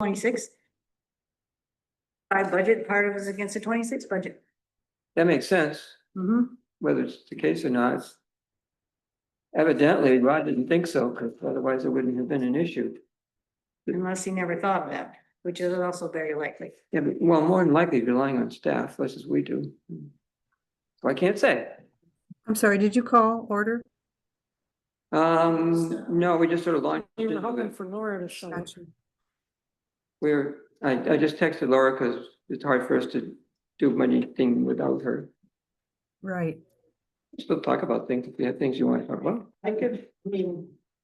26. By budget, part of it is against the 26 budget. That makes sense, whether it's the case or not. Evidently, Rod didn't think so, because otherwise it wouldn't have been an issue. Unless he never thought of that, which is also very likely. Yeah, but, well, more than likely relying on staff, less as we do. So I can't say. I'm sorry, did you call order? No, we just sort of launched. We were into hoping it. for Laura to show up. I just texted Laura because it's hard for us to do anything without her. Right. Still talk about things if you have things you want to talk about. I could,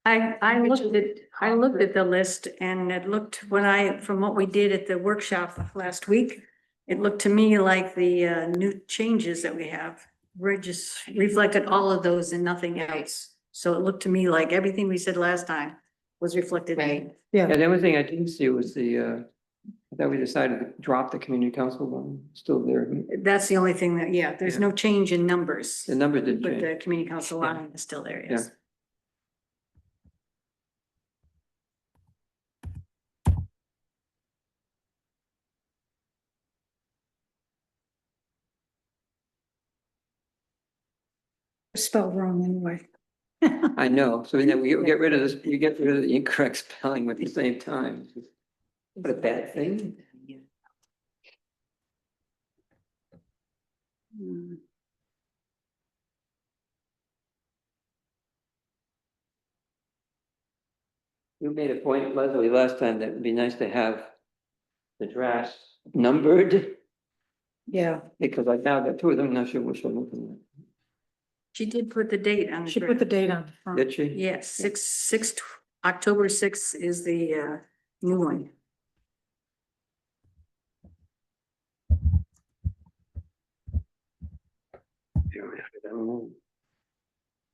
I looked at the list and it looked, from what we did at the workshop last week, it looked to me like the new changes that we have were just reflected all of those and nothing else. So it looked to me like everything we said last time was reflected in. Yeah, the only thing I didn't see was I thought we decided to drop the community council one, still there. That's the only thing that, yeah, there's Yeah. no change in numbers, The number didn't but change. the community council line is still there, yes. Spelled wrong anyway. I know, so then we get rid of this, you get rid of the incorrect spelling at the same time. What a bad thing. You made a point, Leslie, last time that it'd be nice to have the drafts numbered, Yeah, because I now got two of them, I'm not sure which one. looking She did put the date on. she put the date on the at. front. Did she? Yes, October 6th is the new one. Yeah, I don't know.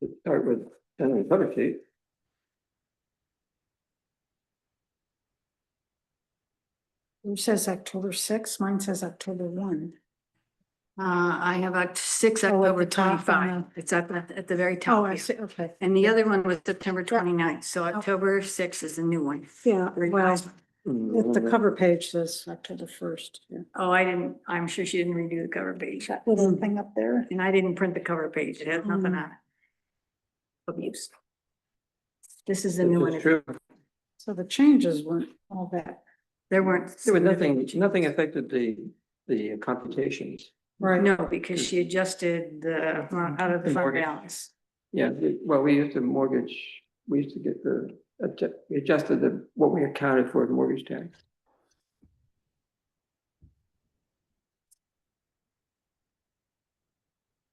Let's start with, the cover sheet. Yours says October 6th, mine says October 1. I have 6 Oh, at October the top on 25. It's at the very top. Oh, I yeah. see, okay. And the other one was September 29th, so October 6th is the new one. Yeah, well, Revised. the cover page says October 1st. Yeah. Oh, I'm sure she didn't redo the cover page. That little thing up there. And I didn't print the cover page. It has nothing on it. Of use. This is the new one. It's true. So the changes weren't all that. There weren't. There was nothing affected the computations. Right. No, because she adjusted the, out of the The fund mortgage. balance. Yeah, well, we used to mortgage, we used to get we adjusted what we accounted for the mortgage tax.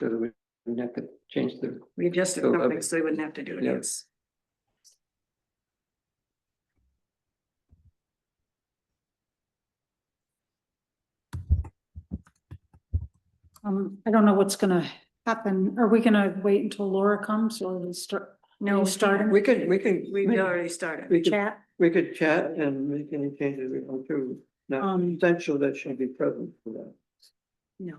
So that we didn't have to change the, We adjusted So, something so we wouldn't have to do it. yeah. Yes. I don't know what's gonna happen. Are we gonna wait until Laura comes or we start? No, you starting? we could, We've already started. Chat? we could chat and make any changes we want to. Not essential that should be present for that. No.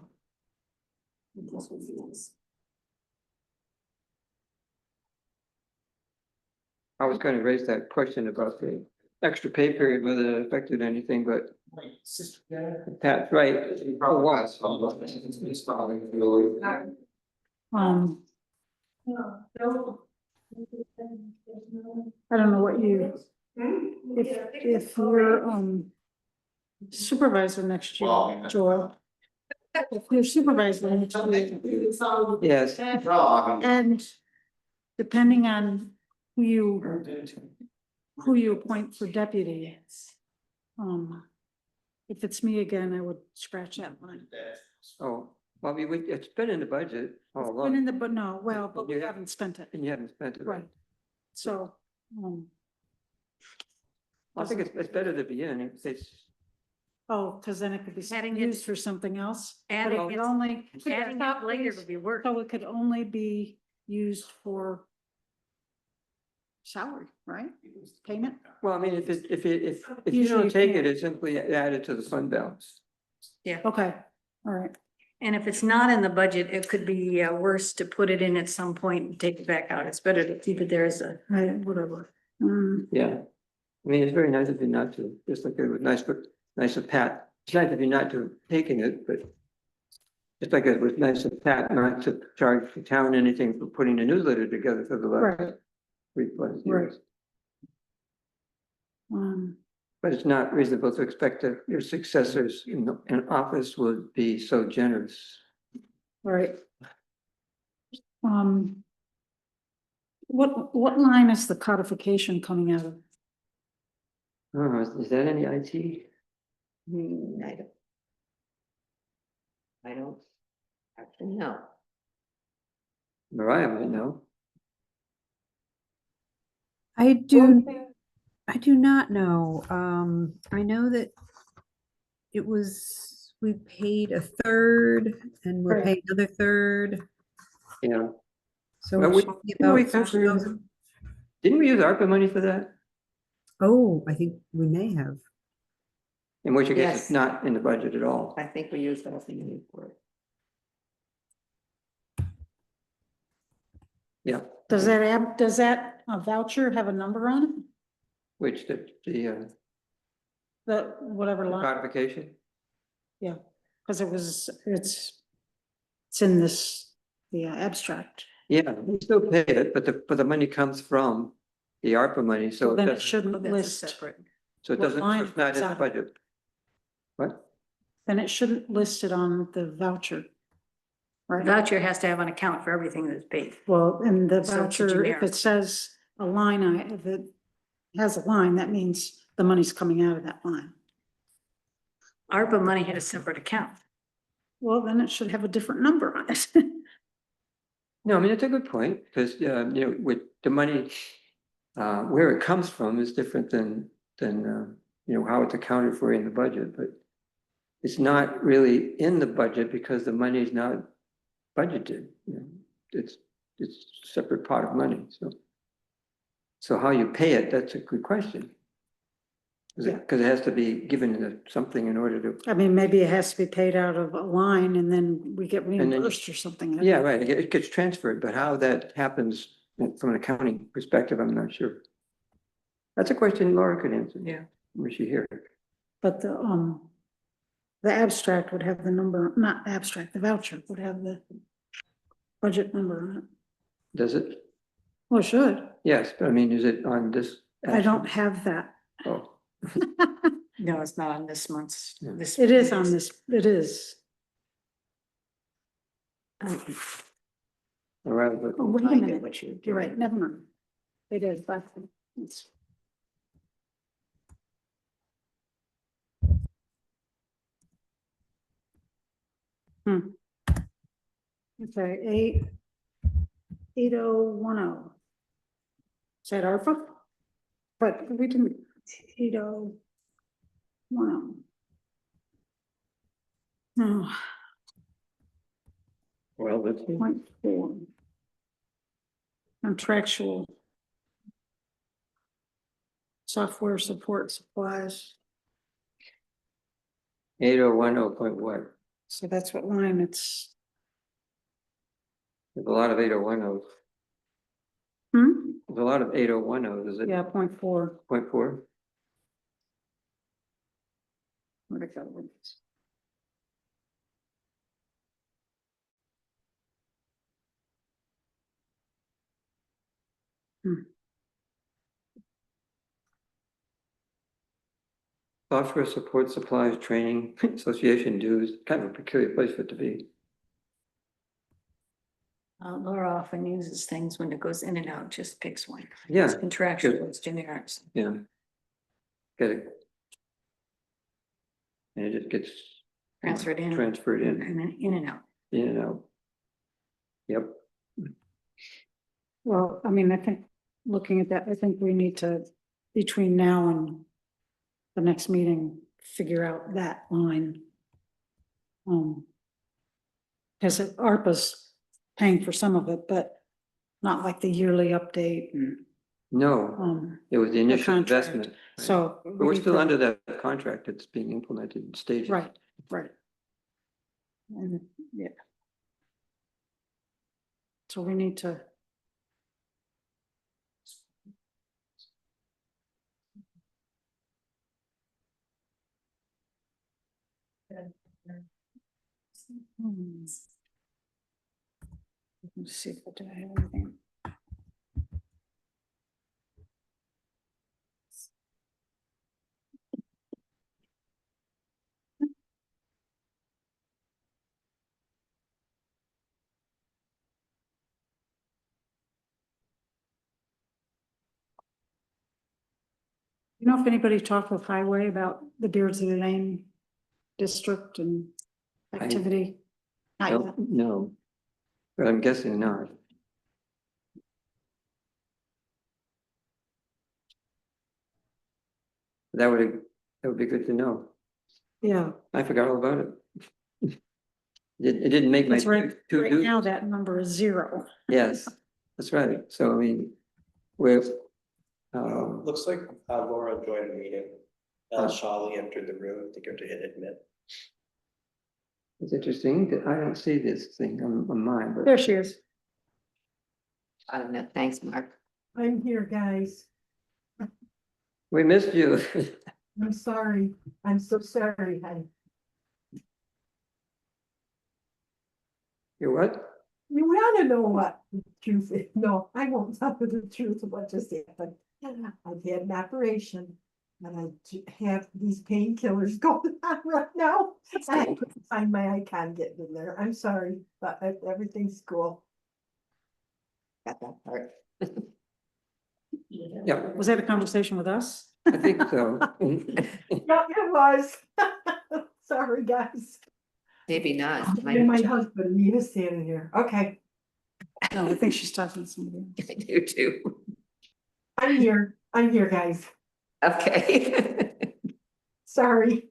I was going to raise that question about the extra pay period, whether it affected anything, but Pat's right. Oh, wow. I don't know what you, if you're, supervisor next year, Joel. If you're supervisor next year, Yes, and depending on who you appoint for deputy. If it's me again, I would scratch that line. oh, well, it's been in the budget all It's been along, in the, but no, well, but we You have- haven't spent it, and you haven't spent it. right? So, I think it's better to be in, because then it could be Adding it- used for something else. But Adding it could it- only, Adding it later would be worse. so it could only be used for salary, right? Payment? well, I mean, if you Usually don't you take it, can't. it's simply added to the fund balance. Okay, all right. And if it's not in the budget, it could be worse to put it in at some point and take it back out. It's better to keep it there as a. Right, whatever. Yeah, I mean, it's very nice of you not to, just like it was nice of Pat. It's nice of you not to have taken it, but just like it was nice of Pat not to charge the town anything for putting a newsletter together for the last Right, 3+ right. years. um, But it's not reasonable to expect that your successors in office would be so generous. right. What line is the codification coming out of? Oh, is that any IT? I don't actually know. Mariah might know. I do not know. I know that it was, we paid a third and we're Right. paying another third. Yeah. So Well, it we- should be didn't we about actually use- 5,000. Didn't we use ARPA money for that? Oh, I think we may have. In which I guess it's Yes. not in the budget at all. I think we used that thing for it. Yeah. Does that voucher have a number on it? Which the The whatever line, codification? because it's in this, the abstract. Yeah, we still pay it, but the money comes from the ARPA money, so So it then it doesn't, shouldn't That's a list, separate. so it what doesn't, line it's not it's in out the of. budget. What? then it shouldn't list it on the voucher. The Right, voucher has to have an account for everything that's paid. well, and the So it's a voucher, if generic. it says a line, if it has a line, that means the money's coming out of that line. ARPA money had a separate account. Well, then it should have a different number on it. No, I mean, it's a good point, because, with the money, where it comes from is different than, how it's accounted for in the budget, but it's not really in the budget because the money is not budgeted, it's a separate pot of money, so. So how you pay it, that's a good question. Yeah. Because it has to be given something in order to, I mean, maybe it has to be paid out of a line and then we get then- reimbursed or something. yeah, right, it gets transferred, but how that happens from an accounting perspective, I'm not sure. That's a question Laura could answer. Yeah. Was she here? But the abstract would have the number, not abstract, the voucher would have the budget number on it. Does it? Well, it should. Yes, but I mean, is it on this? I don't have that. Oh, No, it's not on this month's, Yeah. this. It is on this, it is. all right, but Oh, wait a I get minute. what you're You're right, doing. never mind. It is, but it's. Okay, 8010. Is that ARPA? But we didn't, 8010. No, well, let's see. 0.4. Contractual. Software support supplies, 8010 point what? so that's what line it's. There's a lot of 8010s. Hmm? There's a lot of 8010s, is it? Yeah, 0.4. 0.4? Where'd it go? Software support supplies, training, association dues, kind of a peculiar place for it to be. Laura often uses things when it goes in and out, just picks one. Yeah, It's contractual, it's generic. yeah. Get it. And it just gets. Transferred in. Transferred in, And then in and out. in and out. Yep, Well, I mean, I think, looking at that, I think we need to, between now and the next meeting, figure out that line. Because ARPA's paying for some of it, but not like the yearly update and, no, it was the initial contract. investment. right. so. But we we're need still to- under that contract that's being implemented in stages. Right, right. And, yeah. So we need to. Let's see if I do have anything. You know if anybody talked with Highway about the Beardsley Lane district and activity? Not yet. No, but I'm guessing not. That would be good to know. Yeah, I forgot all about it. It didn't make my that's right. to Right do. now, that number is 0. Yes, that's right. So I mean, we're, Looks like Laura joined the meeting. Shawley entered the room to go to hit admit. it's interesting that I don't see this thing on mine, but. There she is. I don't know, thanks, Mark. I'm here, guys. We missed you. I'm sorry. I'm so sorry. You what? You want to know what the truth is? No, I won't tell you the truth of what just happened. I've had an operation and I have these painkillers going on right now. I couldn't find my icon getting in there. I'm sorry, but everything's cool. Got that part. Yeah, Was that a conversation with us? I think so. Yeah, it was. Sorry, guys. Maybe not. And my husband, Anita's standing here. Okay, No, I think she's talking to somebody. I do too. I'm here. I'm here, guys. Okay. Sorry.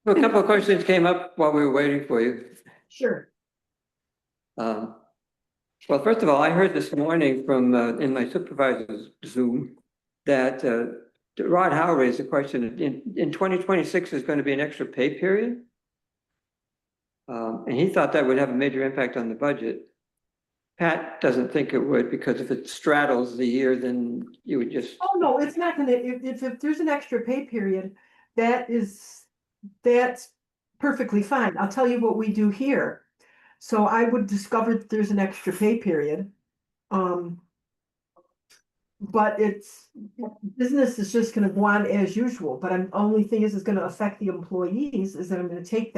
A couple of questions came up while we were waiting for you. Sure. Well, first of all, I heard this morning from, in my supervisor's Zoom, that Rod Howe raised the question, in 2026, there's going to be an extra pay period. And he thought that would have a major impact on the budget. Pat doesn't think it would, because if it straddles the year, then you would just, Oh, no, it's not gonna, if there's an extra pay period, that's perfectly fine. I'll tell you what we do here. So I would discover that there's an extra pay period. But business is just gonna go on as usual, but only thing is gonna affect the employees is that I'm gonna take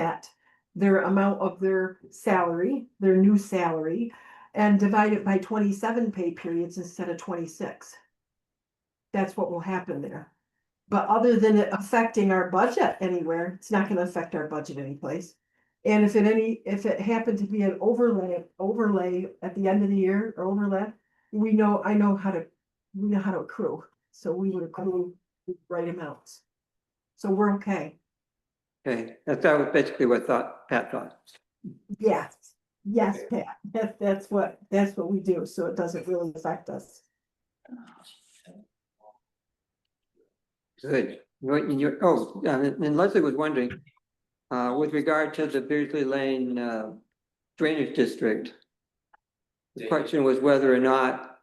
their amount of their salary, their new salary, and divide it by 27 pay periods instead of 26. That's what will happen there. But other than it affecting our budget anywhere, it's not gonna affect our budget anyplace. And if it happened to be an overlay at the end of the year or overlap, we know how to accrue. So we would accrue the right amounts. So we're okay. okay, that was basically what Pat thought. Yes, yes, Pat, that's what we do. So it doesn't really affect us. Good. And Leslie was wondering, with regard to the Beardsley Lane drainage district, the question was whether or not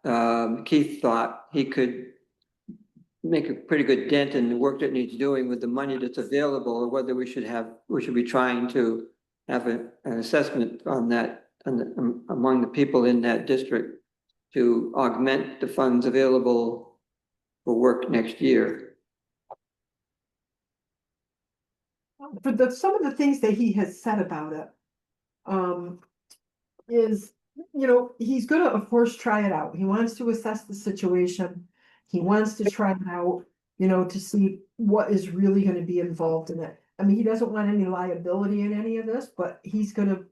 Keith thought he could make a pretty good dent in the work that needs doing with the money that's available, or whether we should be trying to have an assessment on that among the people in that district to augment the funds available for work next year. For some of the things that he has said about it, is, he's gonna, of course, try it out. He wants to assess the situation. He wants to try it out, to see what is really gonna be involved in it. I mean, he doesn't want any liability in any of this, but he's gonna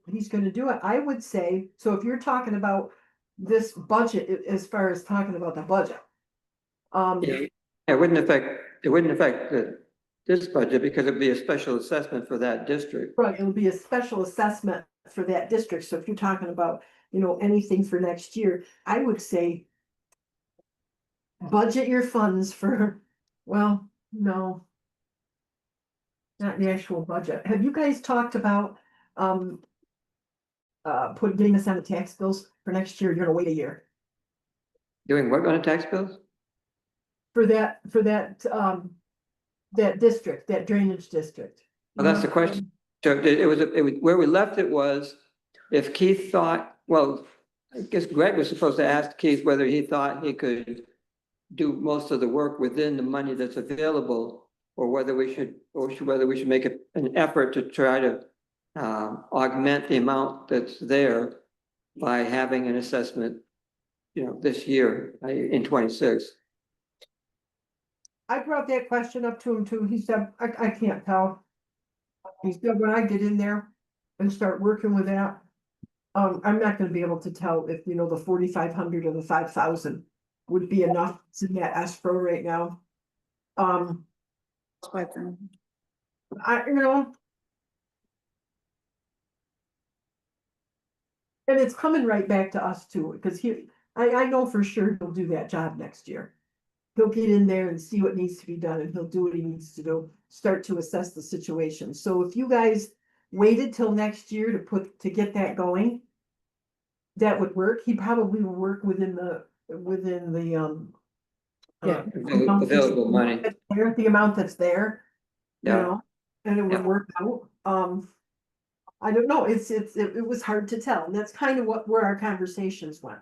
do it. I would say, so if you're talking about this budget, as far as talking about the budget. Yeah, it wouldn't affect this budget because it'd be a special assessment for that district. Right, it'll be a special assessment for that district. So if you're talking about, anything for next year, I would say budget your funds for, well, no. Not the actual budget. Have you guys talked about, getting this on the tax bills for next year? You're gonna wait a year Doing what on the tax bills? for that district, that drainage district. Well, that's the question. So where we left it was, if Keith thought, well, I guess Greg was supposed to ask Keith whether he thought he could do most of the work within the money that's available, or whether we should, whether we should make an effort to try to augment the amount that's there by having an assessment, this year in 26. I brought that question up to him too. He said, I can't tell. He said, when I get in there and start working with that, I'm not gonna be able to tell if, the 4,500 or the 5,000 would be enough. It's in that escrow right now. But then, And it's coming right back to us too, because I know for sure he'll do that job next year. He'll get in there and see what needs to be done, and he'll do what he needs to do, start to assess the situation. So if you guys waited till next year to get that going, that would work. He probably will work within the Yeah. Available money. the amount that's there, Yeah. and it Yeah. would work out. I don't know, it was hard to tell, and that's kind of where our conversations went.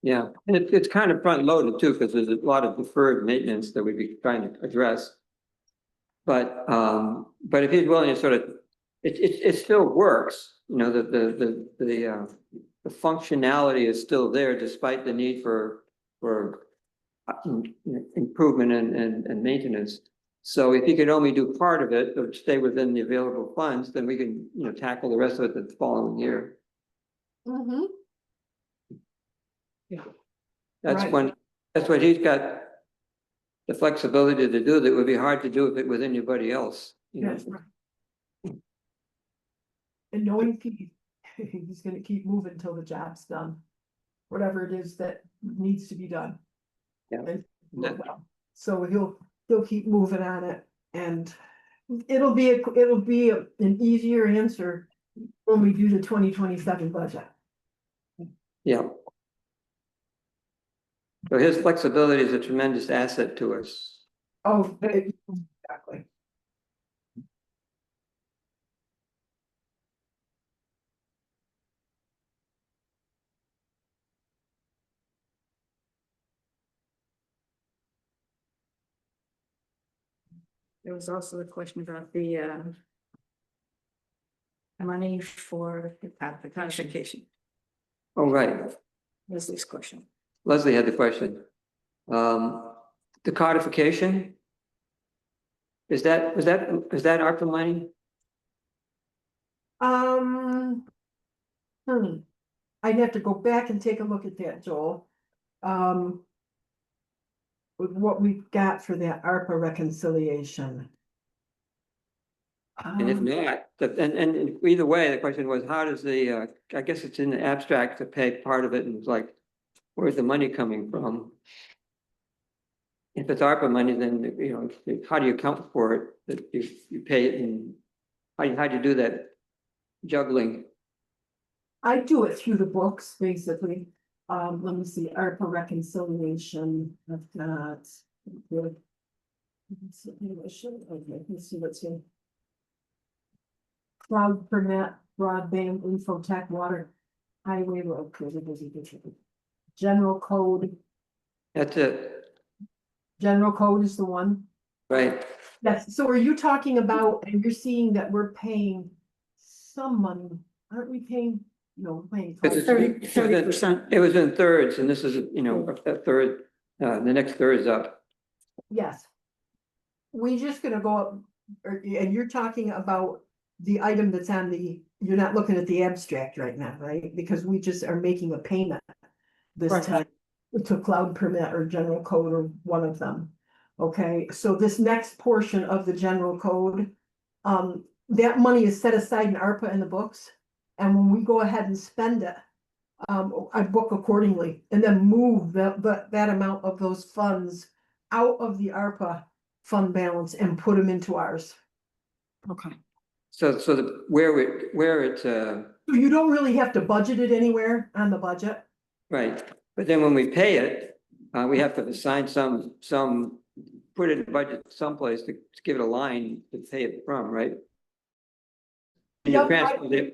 Yeah, and it's kind of front loaded too, because there's a lot of deferred maintenance that we'd be trying to address. But if he's willing to sort of, it still works, the functionality is still there despite the need for improvement and maintenance. So if he could only do part of it, or stay within the available funds, then we can, tackle the rest of it the following year. Mm-hmm. That's Right. that's what he's got the flexibility to do that would be hard to do with anybody else, Yes. And knowing Pete, he's gonna keep moving till the job's done. Whatever it is that needs to be done. Yeah. And, That- well, so he'll keep moving on it, and it'll be an easier answer when we do the 2027 budget. Yeah. So his flexibility is a tremendous asset to us. Oh, exactly. There was also a question about the money for the codification, Oh, right. Leslie's question. Leslie had the question. The codification. Is that ARPA money? I'd have to go back and take a look at that, Joel. With what we've got for that ARPA reconciliation. And if not, and either way, the question was, how does I guess it's in the abstract to pay part of it, and it's like, where's the money coming from? If it's ARPA money, then, how do you account for it, that you pay it, and how do you do that juggling? I do it through the books, basically. Let me see, ARPA reconciliation, I've got. Let's see what's in. Cloud permit, broadband, infotech, water, highway, road, general code, That's it, general code is the one. right? Yes, so are you talking about, and you're seeing that we're paying some money, aren't we paying? No, we're paying. Because 30%. It was in thirds, and this is, a third, the next third is up. Yes. We just gonna go up, and you're talking about the item that's on you're not looking at the abstract right now, right? Because we just are making a payment this Right. time to cloud permit or general code or one of them. Okay, so this next portion of the general code, that money is set aside in ARPA in the books. And when we go ahead and spend it, I book accordingly and then move that amount of those funds out of the ARPA fund balance and put them into ours. Okay. So where it's, So you don't really have to budget it anywhere on the budget. right, but then when we pay it, we have to assign put it in the budget someplace to give it a line to pay it from, right? You Yep,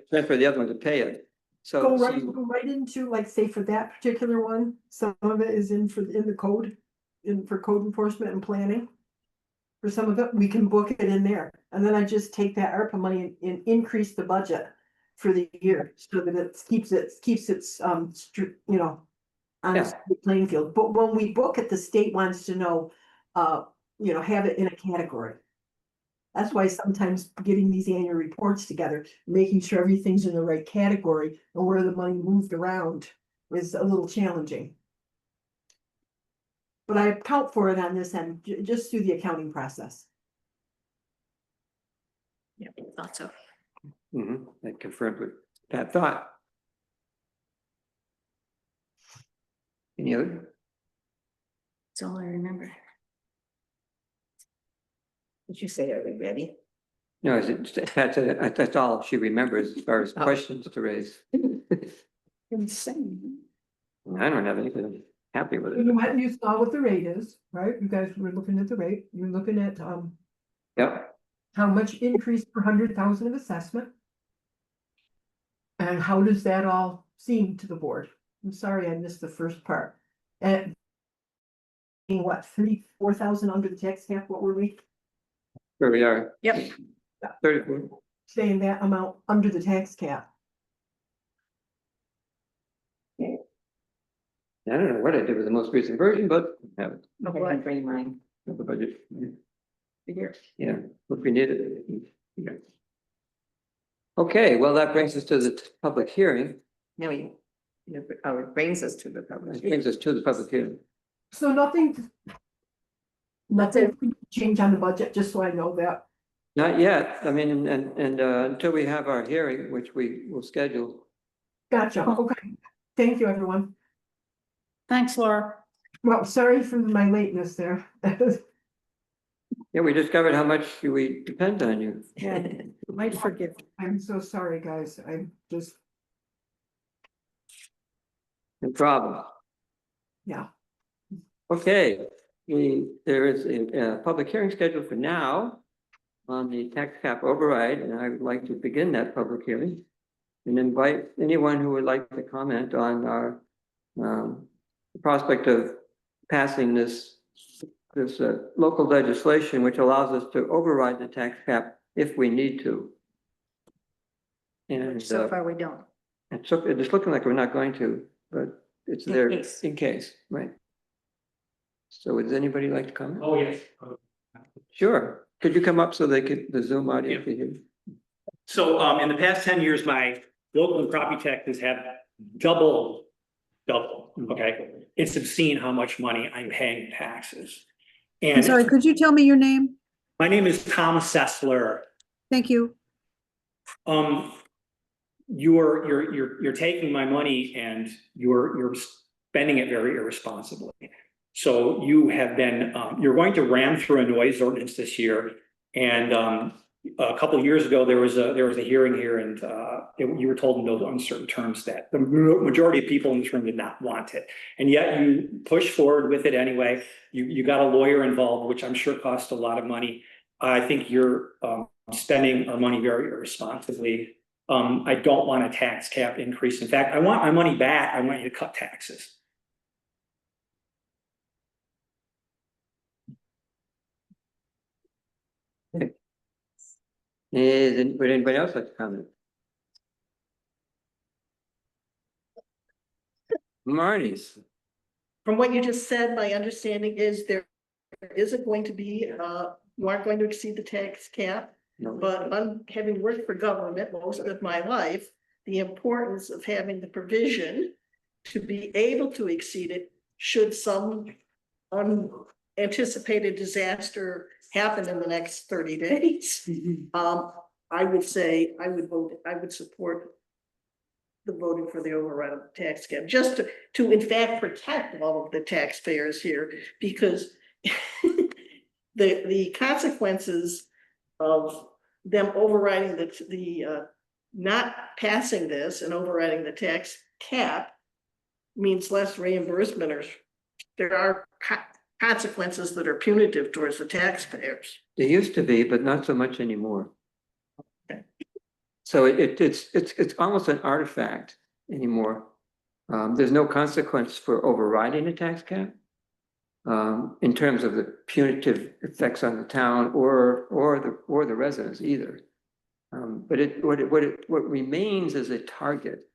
transfer the other one to pay it. So, go right into, like, say for that particular one, some of it is in the code, for code enforcement and planning. For some of it, we can book it in there, and then I just take that ARPA money and increase the budget for the year, so that it keeps its, on Yeah. the playing field. But when we book it, the state wants to know, have it in a category. That's why sometimes getting these annual reports together, making sure everything's in the right category and where the money moved around is a little challenging. But I account for it on this end, just through the accounting process. Yeah, thought so. That confirmed with that thought. Any other? That's all I remember. Did you say, are we ready? No, that's all she remembers as far as Oh. questions to raise. Insane. I don't have anything. I'm happy with You it. went and you saw what the rate is, right? You guys were looking at the rate, you're looking at, Yep. how much increase per 100,000 of assessment. And how does that all seem to the board? I'm sorry, I missed the first part. And being what, 34,000 under the tax cap, what were we Where we are. Yep. 34. saying that amount under the tax cap? I don't know what I did with the most recent version, but I have it. Okay, I can bring mine. Have the budget. Here. Yeah, if we need it. Yeah. Okay, well, that brings us to the public hearing. No, it brings us to the public. It brings us to the public hearing. So nothing change on the budget, just so I know that. Not yet. I mean, and until we have our hearing, which we will schedule. Gotcha, okay. Thank you, everyone. Thanks, Laura. Well, sorry for my lateness there. Yeah, we discovered how much we depend on you. Yeah, might forgive. I'm so sorry, guys. I'm just, No problem. yeah. Okay, there is a public hearing scheduled for now on the tax cap override, and I would like to begin that public hearing and invite anyone who would like to comment on our prospect of passing this local legislation, which allows us to override the tax cap if we need to. And So far, we don't. it's looking like we're not going to, but it's In there case. in case, right? So would anybody like to comment? Oh, yes. Sure. Could you come up so the Zoom audience can hear you? So, in the past 10 years, my local and property taxes have doubled, okay? It's obscene how much money I'm paying in taxes. I'm And sorry, could you tell me your name? my name is Tom Sessler. Thank you. You're taking my money and you're spending it very irresponsibly. So you have been, you're going to ram through a noise ordinance this year. And a couple of years ago, there was a hearing here, and you were told in those uncertain terms that the majority of people in this room did not want it. And yet you pushed forward with it anyway. You got a lawyer involved, which I'm sure cost a lot of money. I think you're spending our money very irresponsibly. I don't want a tax cap increase. In fact, I want my money back. I want you to cut taxes. Would anybody else like to comment? Marty's. From what you just said, my understanding is there isn't going to be, you aren't going to exceed the tax cap. No. But having worked for government most of my life, the importance of having the provision to be able to exceed it should some unanticipated disaster happen in the next 30 days. I would say, I would support the voting for the override of the tax cap, just to in fact protect all of the taxpayers here, because the consequences of them overriding the not passing this and overriding the tax cap means less reimbursement, or there are consequences that are punitive towards the taxpayers. There used to be, but not so much anymore. So it's almost an artifact anymore. There's no consequence for overriding a tax cap. In terms of the punitive effects on the town or the residents either. But what remains is a target.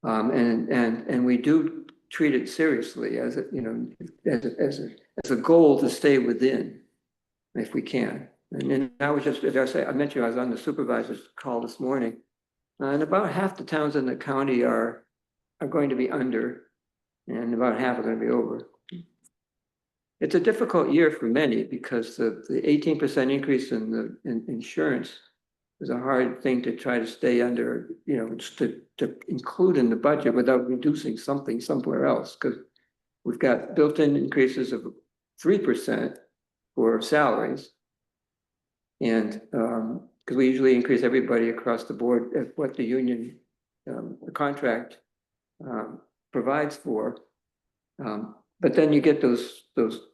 And we do treat it seriously as a, you know, as a goal to stay within if we can. And then I was just, as I say, I mentioned I was on the supervisor's call this morning, and about half the towns in the county are going to be under, and about half are going to be over. It's a difficult year for many because the 18% increase in the insurance is a hard thing to try to stay under, you know, just to include in the budget without reducing something somewhere else. Because we've got built-in increases of 3% for salaries. And because we usually increase everybody across the board at what the union, the contract provides for. But then you get those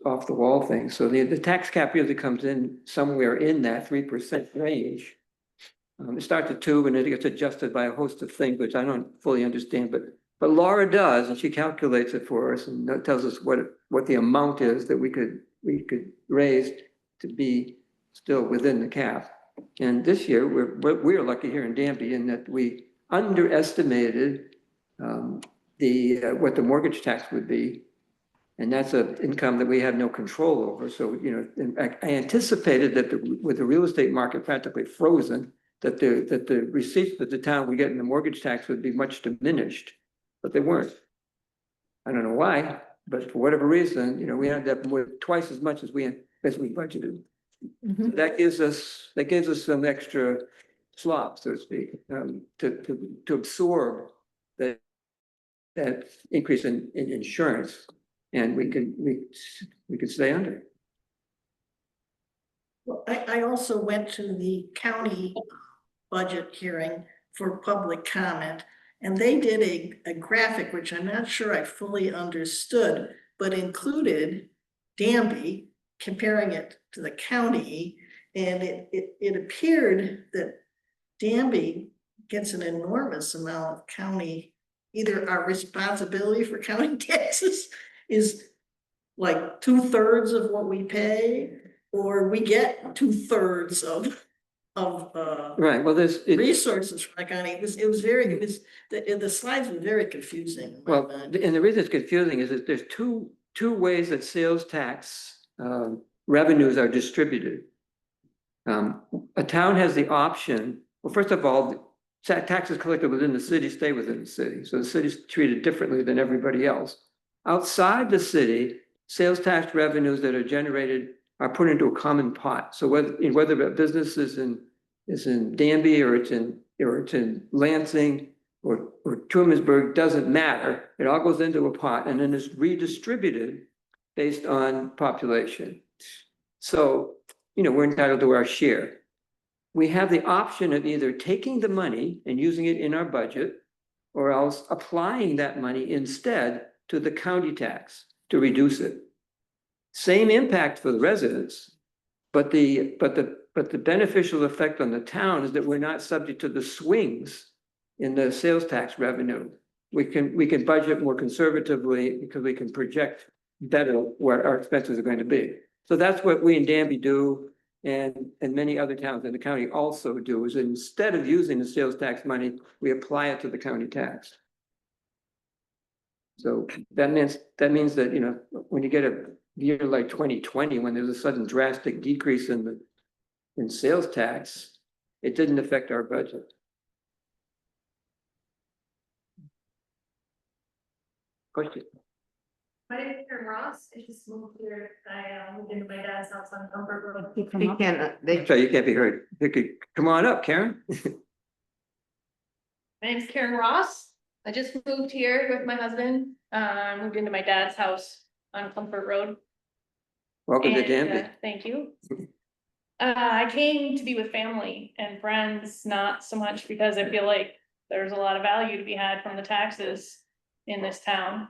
off the wall things. So the tax cap usually comes in somewhere in that 3% range. It starts at 2 and it gets adjusted by a host of things, which I don't fully understand, but Laura does, and she calculates it for us and that tells us what the amount is that we could raise to be still within the cap. And this year we're lucky here in Danby in that we underestimated what the mortgage tax would be. And that's an income that we have no control over. So, you know, I anticipated that with the real estate market practically frozen, that the receipts that the town would get in the mortgage tax would be much diminished, but they weren't. I don't know why, but for whatever reason, you know, we ended up with twice as much as we budgeted. So that gives us some extra slop, so to speak, to absorb that increase in insurance. And we could stay under. Well, I also went to the county budget hearing for public comment, and they did a graphic, which I'm not sure I fully understood, but included Danby, comparing it to the county, and it appeared that Danby gets an enormous amount of county, either our responsibility for county taxes is like 2/3 of what we pay, or we get 2/3 of Right, well, resources from the county. It was the slides were very confusing. in my well, mind. and the reason it's confusing is that there's two ways that sales tax revenues are distributed. A town has the option, well, first of all, taxes collected within the city stay within the city. So the city's treated differently than everybody else. Outside the city, sales tax revenues that are generated are put into a common pot. So whether a business is in Danby or it's in Lansing or Trumansburg, doesn't matter. It all goes into a pot and then is redistributed based on population. So, you know, we're entitled to our share. We have the option of either taking the money and using it in our budget or else applying that money instead to the county tax to reduce it. Same impact for the residents, but the beneficial effect on the town is that we're not subject to the swings in the sales tax revenue. We can budget more conservatively because we can project better what our expenses are going to be. So that's what we in Danby do, and many other towns in the county also do, is instead of using the sales tax money, we apply it to the county tax. So that means that, you know, when you get a year like 2020, when there's a sudden drastic decrease in sales tax, it didn't affect our budget. Question? My name is Karen Ross. I just moved here. I moved into my dad's house on Comfort Road. You come They up. can't, So you can't be heard. You could come on up, Karen. My name's Karen Ross. I just moved here with my husband. Moved into my dad's house on Comfort Road. Welcome to And, Danby. thank you. I came to be with family and friends, not so much because I feel like there's a lot of value to be had from the taxes in this town.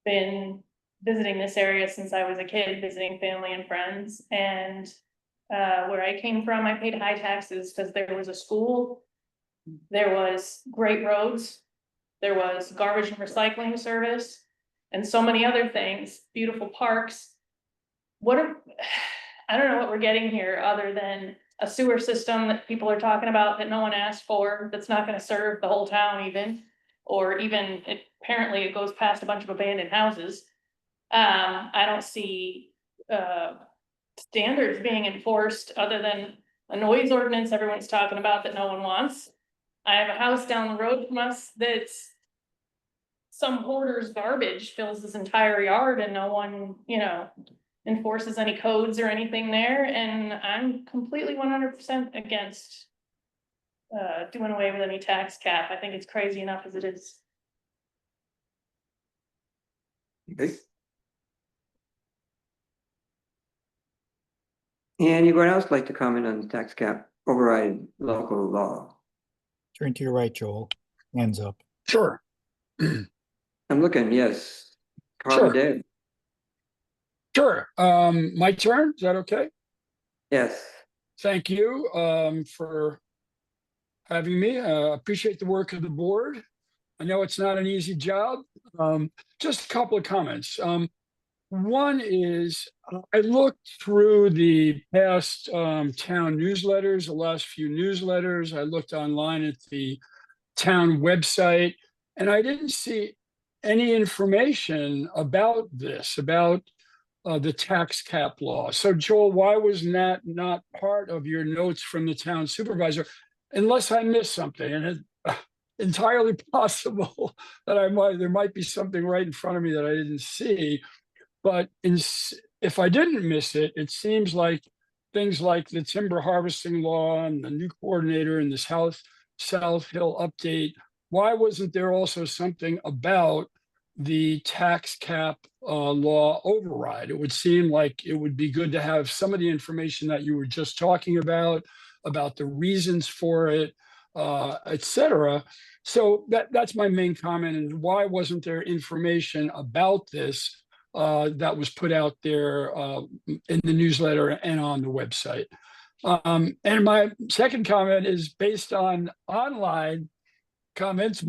Been visiting this area since I was a kid, visiting family and friends, and Where I came from, I paid high taxes because there was a school. There was great roads. There was garbage and recycling service and so many other things, beautiful parks. I don't know what we're getting here other than a sewer system that people are talking about that no one asked for, that's not gonna serve the whole town even. Or even, apparently it goes past a bunch of abandoned houses. I don't see, standards being enforced other than a noise ordinance everyone's talking about that no one wants. I have a house down the road from us that's some hoarder's garbage fills this entire yard and no one, enforces any codes or anything there, and I'm completely 100% against doing away with any tax cap. I think it's crazy enough as it is. Okay. Anyone else like to comment on the tax cap override local law? Turn to your right, Joel. Hands up. Sure. I'm looking, yes. Carl Sure. and Dave, Sure. My turn. Is that okay? yes. Thank you for having me. Appreciate the work of the board. I know it's not an easy job. Just a couple of comments. One is I looked through the past town newsletters, the last few newsletters. I looked online at the town website, and I didn't see any information about this, about the tax cap law. So Joel, why was that not part of your notes from the town supervisor? Unless I missed something, and it's entirely possible that there might be something right in front of me that I didn't see. But if I didn't miss it, it seems like things like the timber harvesting law and the new coordinator and this South Hill update, why wasn't there also something about the tax cap law override? It would seem like it would be good to have some of the information that you were just talking about the reasons for it, et cetera. So that's my main comment. And why wasn't there information about this that was put out there in the newsletter and on the website? And my second comment is based on online comments.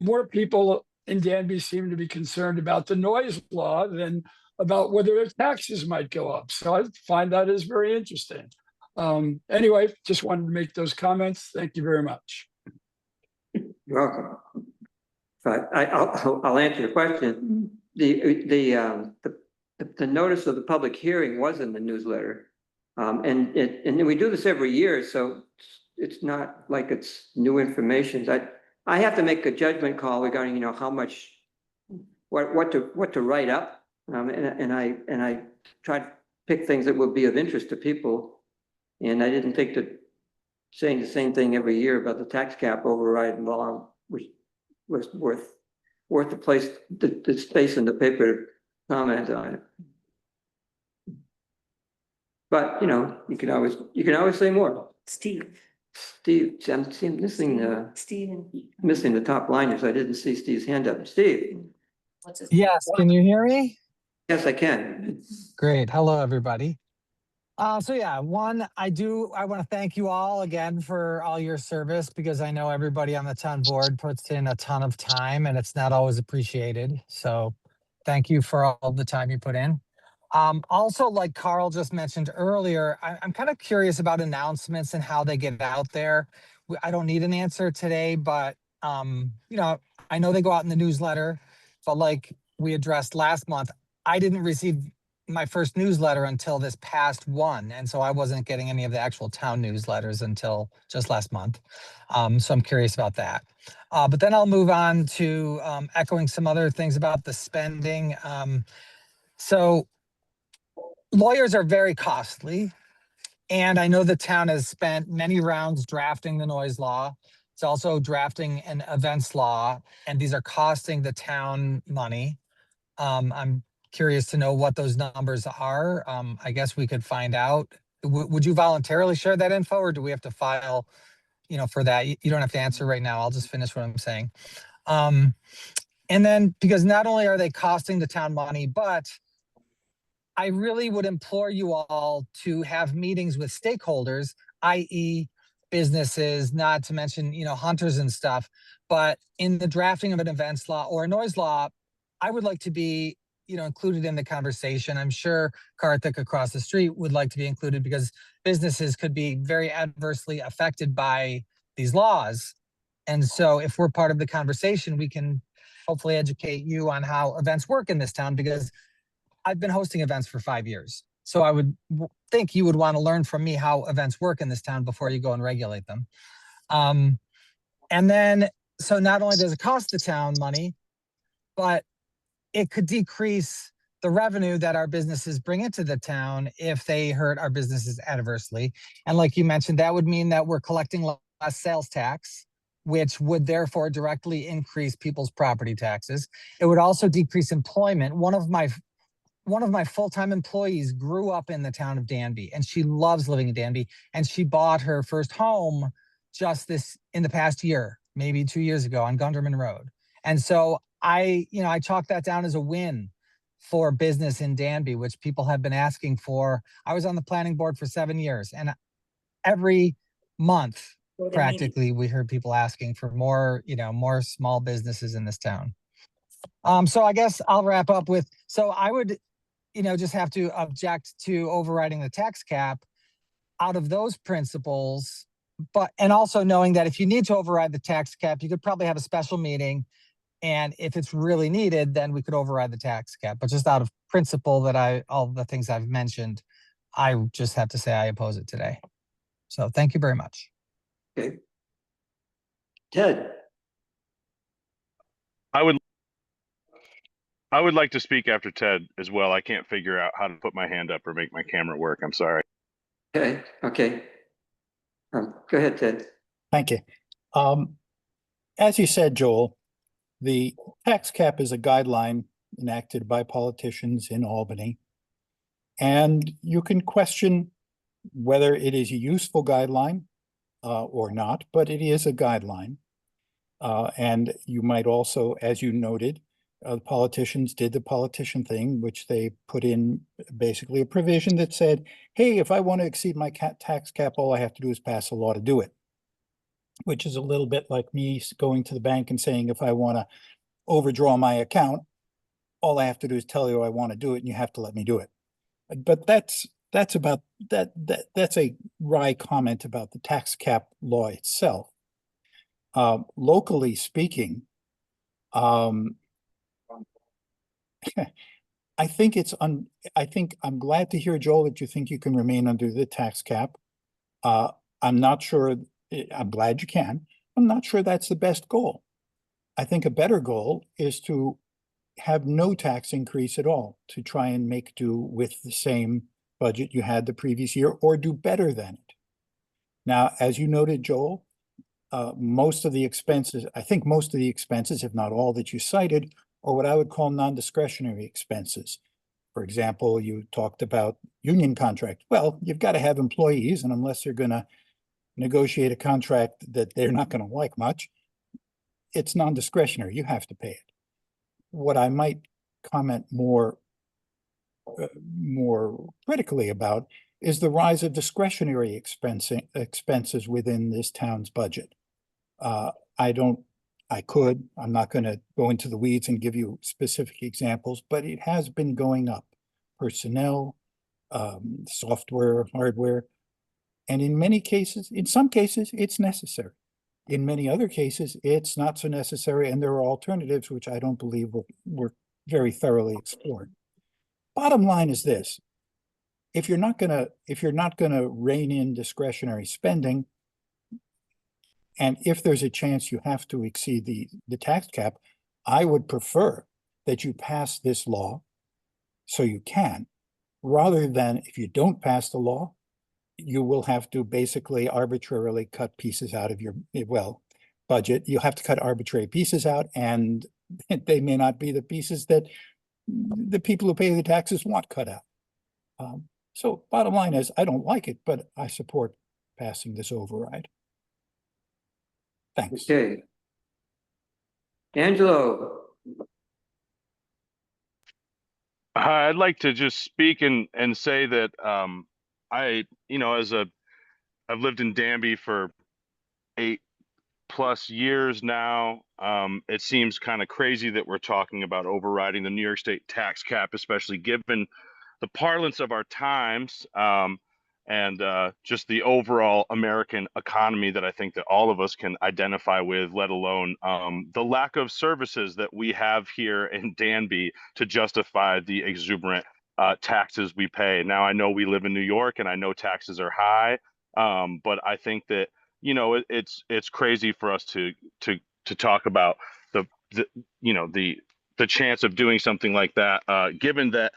More people in Danby seem to be concerned about the noise law than about whether their taxes might go up. So I find that is very interesting. Anyway, just wanted to make those comments. Thank you very much. You're welcome. But I'll answer your question. The notice of the public hearing was in the newsletter. And we do this every year, so it's not like it's new information. I have to make a judgment call regarding, how much, what to write up. And I try to pick things that will be of interest to people. And I didn't think that saying the same thing every year about the tax cap override law was worth the place, the space in the paper to comment on it. But you can always say more. Steve, I'm missing Steven. missing the top liners. I didn't see Steve's hand up. Steve. What's his? Yes, can you hear me? Yes, I can. Great. Hello, everybody. So yeah, I want to thank you all again for all your service, because I know everybody on the town board puts in a ton of time and it's not always appreciated. So thank you for all the time you put in. Also, like Carl just mentioned earlier, I'm kind of curious about announcements and how they get out there. I don't need an answer today, but I know they go out in the newsletter, but like we addressed last month, I didn't receive my first newsletter until this past one. And so I wasn't getting any of the actual town newsletters until just last month. So I'm curious about that. But then I'll move on to echoing some other things about the spending. So lawyers are very costly. And I know the town has spent many rounds drafting the noise law. It's also drafting an events law, and these are costing the town money. I'm curious to know what those numbers are. I guess we could find out. Would you voluntarily share that info, or do we have to file, for that? You don't have to answer right now. I'll just finish what I'm saying. And then, because not only are they costing the town money, but I really would implore you all to have meetings with stakeholders, i.e. businesses, not to mention, hunters and stuff. But in the drafting of an events law or a noise law, I would like to be, included in the conversation. I'm sure Karthik across the street would like to be included because businesses could be very adversely affected by these laws. And so if we're part of the conversation, we can hopefully educate you on how events work in this town, because I've been hosting events for 5 years. So I would think you would want to learn from me how events work in this town before you go and regulate them. And then, so not only does it cost the town money, but it could decrease the revenue that our businesses bring into the town if they hurt our businesses adversely. And like you mentioned, that would mean that we're collecting less sales tax, which would therefore directly increase people's property taxes. It would also decrease employment. One of my full-time employees grew up in the town of Danby, and she loves living in Danby, and she bought her first home just in the past year, maybe 2 years ago, on Gunderman Road. And so I chalk that down as a win for business in Danby, which people have been asking for. I was on the planning board for 7 years, and every month, practically, we heard people asking for more small businesses in this town. So I guess I'll wrap up with, so I would, just have to object to overriding the tax cap out of those principles. And also knowing that if you need to override the tax cap, you could probably have a special meeting. And if it's really needed, then we could override the tax cap. But just out of principle that all the things I've mentioned, I just have to say I oppose it today. So thank you very much. Okay. Ted, I would like to speak after Ted as well. I can't figure out how to put my hand up or make my camera work. I'm sorry. okay. Go ahead, Ted. Thank you. As you said, Joel, the tax cap is a guideline enacted by politicians in Albany. And you can question whether it is a useful guideline or not, but it is a guideline. And you might also, as you noted, the politicians did the politician thing, which they put in basically a provision that said, hey, if I want to exceed my tax cap, all I have to do is pass a law to do it. Which is a little bit like me going to the bank and saying, if I want to overdraw my account, all I have to do is tell you I want to do it and you have to let me do it. But that's about that's a wry comment about the tax cap law itself. Locally speaking, I think I'm glad to hear, Joel, that you think you can remain under the tax cap. I'm not sure, I'm glad you can. I'm not sure that's the best goal. I think a better goal is to have no tax increase at all, to try and make do with the same budget you had the previous year or do better than it. Now, as you noted, Joel, most of the expenses, if not all that you cited, are what I would call non-discretionary expenses. For example, you talked about union contract. Well, you've got to have employees, and unless you're going to negotiate a contract that they're not going to like much, it's non-discretionary. You have to pay it. What I might comment more critically about is the rise of discretionary expenses within this town's budget. I'm not going to go into the weeds and give you specific examples, but it has been going up. Personnel, software, hardware, and in some cases, it's necessary. In many other cases, it's not so necessary, and there are alternatives which I don't believe were very thoroughly explored. Bottom line is this: if you're not gonna rein in discretionary spending, and if there's a chance you have to exceed the tax cap, I would prefer that you pass this law so you can, rather than if you don't pass the law, you will have to basically arbitrarily cut pieces out of your, budget. You'll have to cut arbitrary pieces out, and they may not be the pieces that the people who pay the taxes want cut out. So bottom line is, I don't like it, but I support passing this override. Thanks. Okay. Angelo. I'd like to just speak and say that I, I've lived in Danby for 8+ years now. It seems kind of crazy that we're talking about overriding the New York State tax cap, especially given the parlance of our times, and just the overall American economy that I think that all of us can identify with, let alone the lack of services that we have here in Danby to justify the exuberant taxes we pay. Now, I know we live in New York and I know taxes are high, but I think that, it's crazy for us to talk about the the chance of doing something like that, given that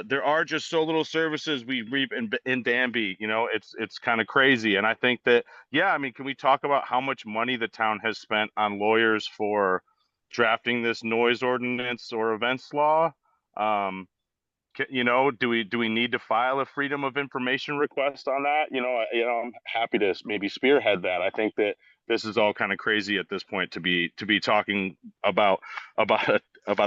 there are just so little services we reap in Danby. It's kind of crazy. And I think that, yeah, I mean, can we talk about how much money the town has spent on lawyers for drafting this noise ordinance or events law? Do we need to file a freedom of information request on that? I'm happy to maybe spearhead that. I think that this is all kind of crazy at this point to be talking about a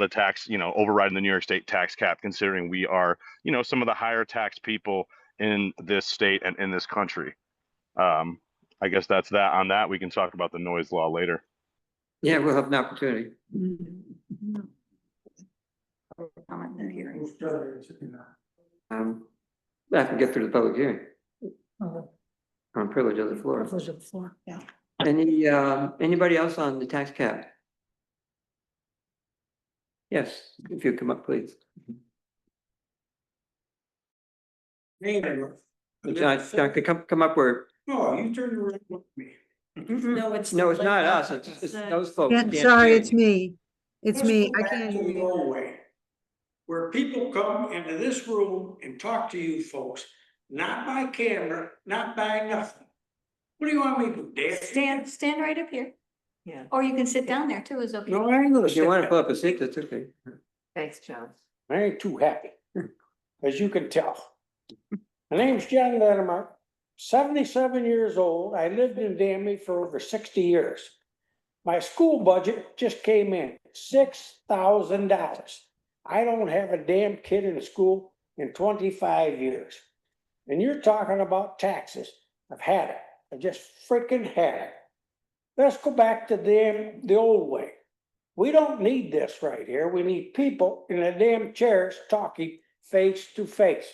tax, overriding the New York State tax cap, considering we are, some of the higher tax people in this state and in this country. I guess that's that on that. We can talk about the noise law later. Yeah, we'll have an opportunity. Comment in the hearing. I can get through the public hearing on privilege of the floor. Privilege of the floor, yeah. Anybody else on the tax cap? Yes, if you come up, please. John, could come up where, Oh, you turned around with me. No, it's. no, it's not us, it's those folks. Yeah, can't sorry, hear it's you. me. It's Let's me. go I back can't to hear the you. old way, where people come into this room and talk to you folks, not by camera, not by nothing. What do you want me to do, dance? Stand right up here. Yeah, Or you can sit down there too, is okay. No, I ain't gonna If you sit want to back. pull up a seat, that's okay. thanks, John. I ain't too happy, as you can tell. My name's John Latimer, 77 years old. I lived in Danby for over 60 years. My school budget just came in, $6,000. I don't have a damn kid in school in 25 years. And you're talking about taxes. I've had it. I just freaking had it. Let's go back to the old way. We don't need this right here. We need people in the damn chairs talking face to face.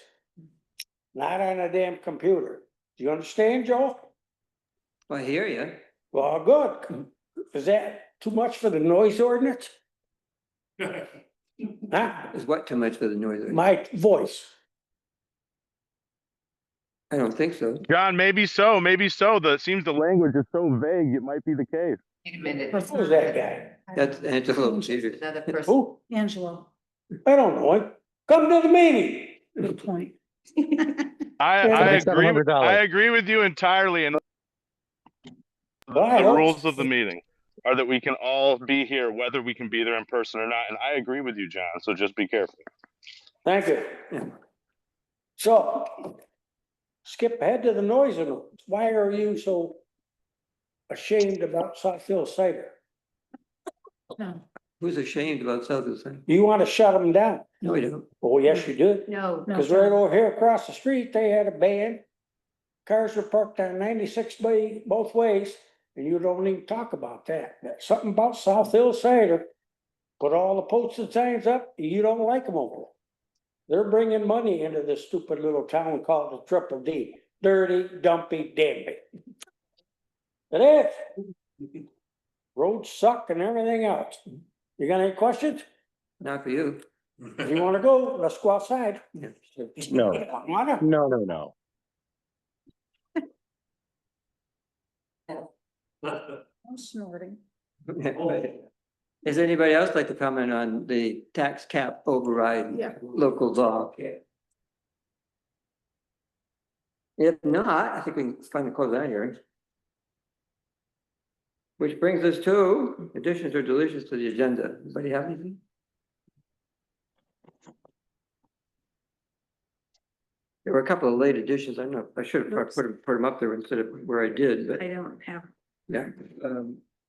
Not on a damn computer. Do you understand, Joe? I hear you. Well, good. Is that too much for the noise ordinance? Huh? Is what too much for the noise? My voice. I don't think so. John, maybe so. It seems the language is so vague. It might be the case. Wait a minute. Who's that guy? That's Angelo Peters. Another person. Who? Angelo, I don't know him. Come to the meeting. good point. I agree with you entirely. And I the hope- rules of the meeting are that we can all be here, whether we can be there in person or not. And I agree with you, John. So just be careful. Thank you. So, skip ahead to the noise ordinance. Why are you so ashamed about Southfield cider? No, Who's ashamed about Southfield Center? You want to shut them down? No, we don't. Oh, yes, you do. No, no, Cause right John. over here across the street, they had a band. Cars were parked on 96 way both ways, and you don't even talk about that. That's something about South Hill Cider. Put all the posted signs up, you don't like them over there. They're bringing money into this stupid little town called the Triple D. Dirty, dumpy Danby. It is. Roads suck and everything else. You got any questions? Not for you. If you wanna go, let's go outside. No. Wanna? No. I'm snorting. Does anybody else like to comment on the tax cap override Yeah. local law? If not, I think we can finally close that hearing. Which brings us to additions or deletions to the agenda. Anybody have anything? There were a couple of late additions. I don't know, I should have put them up there instead of where I did, but I don't have yeah.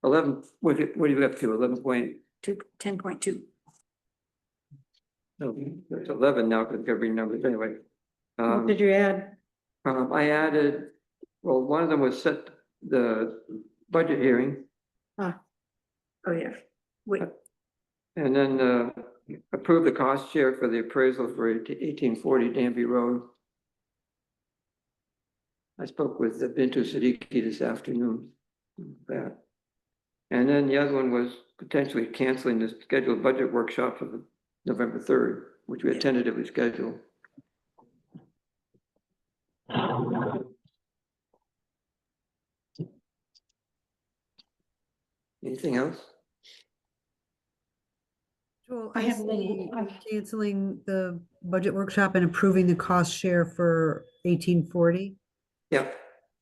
11, what do you have to, 11 point? 10.2. No, it's 11 now, because every number, anyway. What did you add? I added, well, one of them was set the budget hearing, Oh, yeah. Wait, and then approve the cost share for the appraisal for 1840 Danby Road. I spoke with Bintu Siddiqui this afternoon. That. And then the other one was potentially canceling the scheduled budget workshop for November 3rd, which we had tentatively scheduled. Anything else? Joel, I I have a little- see canceling the budget workshop and approving the cost share for 1840. Yeah,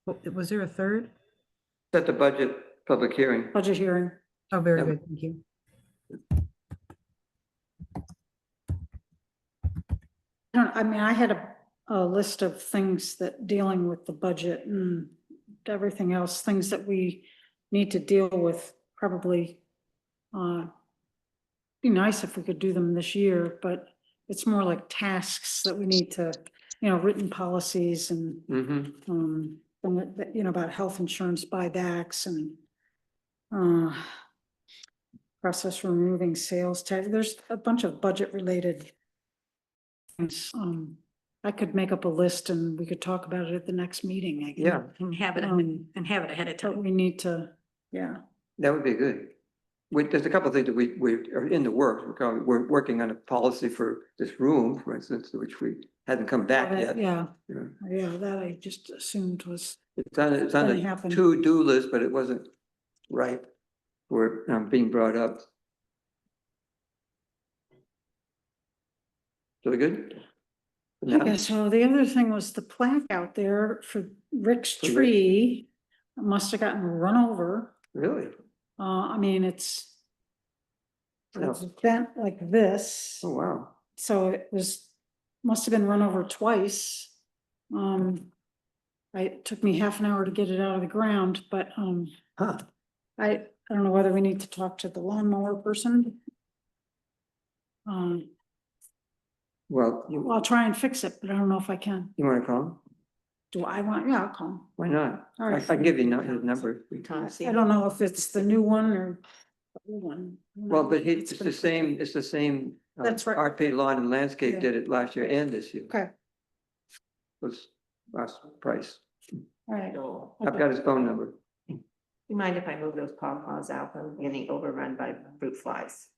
Was there a third? set the budget public hearing. Budget hearing. Oh, very Yeah. good, thank you. I mean, I had a list of things that dealing with the budget and everything else, things that we need to deal with, probably. Be nice if we could do them this year, but it's more like tasks that we need to, written policies and, about health insurance buybacks and process for removing sales tax. There's a bunch of budget related things. I could make up a list and we could talk about it at the next meeting, I guess. Yeah, and have it, Um, and have it ahead of But time. we need to, yeah. that would be good. There's a couple of things that we are in the works. We're working on a policy for this room, for instance, which we hadn't come back yet. Yeah, Yeah. yeah, that I just assumed was. It's on gonna the happen. to-do list, but it wasn't right for being brought up. So we good? I guess so. The other thing was the plaque out there for Rick's For Rick. tree. Must have gotten run over. Really? I mean, it's Oh. bent like this, Oh, wow. so must have been run over twice. It took me half an hour to get it out of the ground, but, Huh. I don't know whether we need to talk to the lawnmower person. Well, I'll try and fix it, but I don't know if I can. you want to call him? Do I want, yeah, I'll call him. Why not? All I right. can give you his number. I don't know if it's the new one or the old one. Well, but it's the same, That's right. RP Lawn and Landscape Yeah. did it last year and this year. Okay, Was last price. all right. I've got his phone number. You mind if I move those pawpaws out from getting overrun by fruit flies?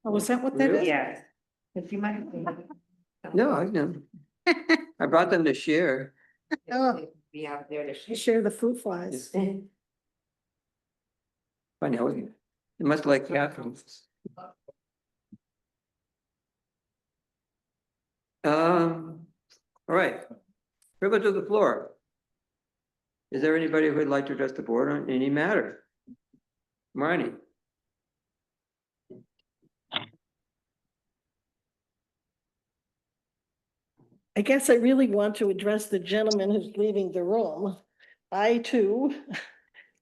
Oh, was that what that is? Yes. If you might. No, I know. I brought them to share. Oh. Be out there to. You share the fruit flies. Funny, it must like Catherine. All right. Privilege of the floor. Is there anybody who would like to address the board on any matter? Marnie? I guess I really want to address the gentleman who's leaving the room. I too,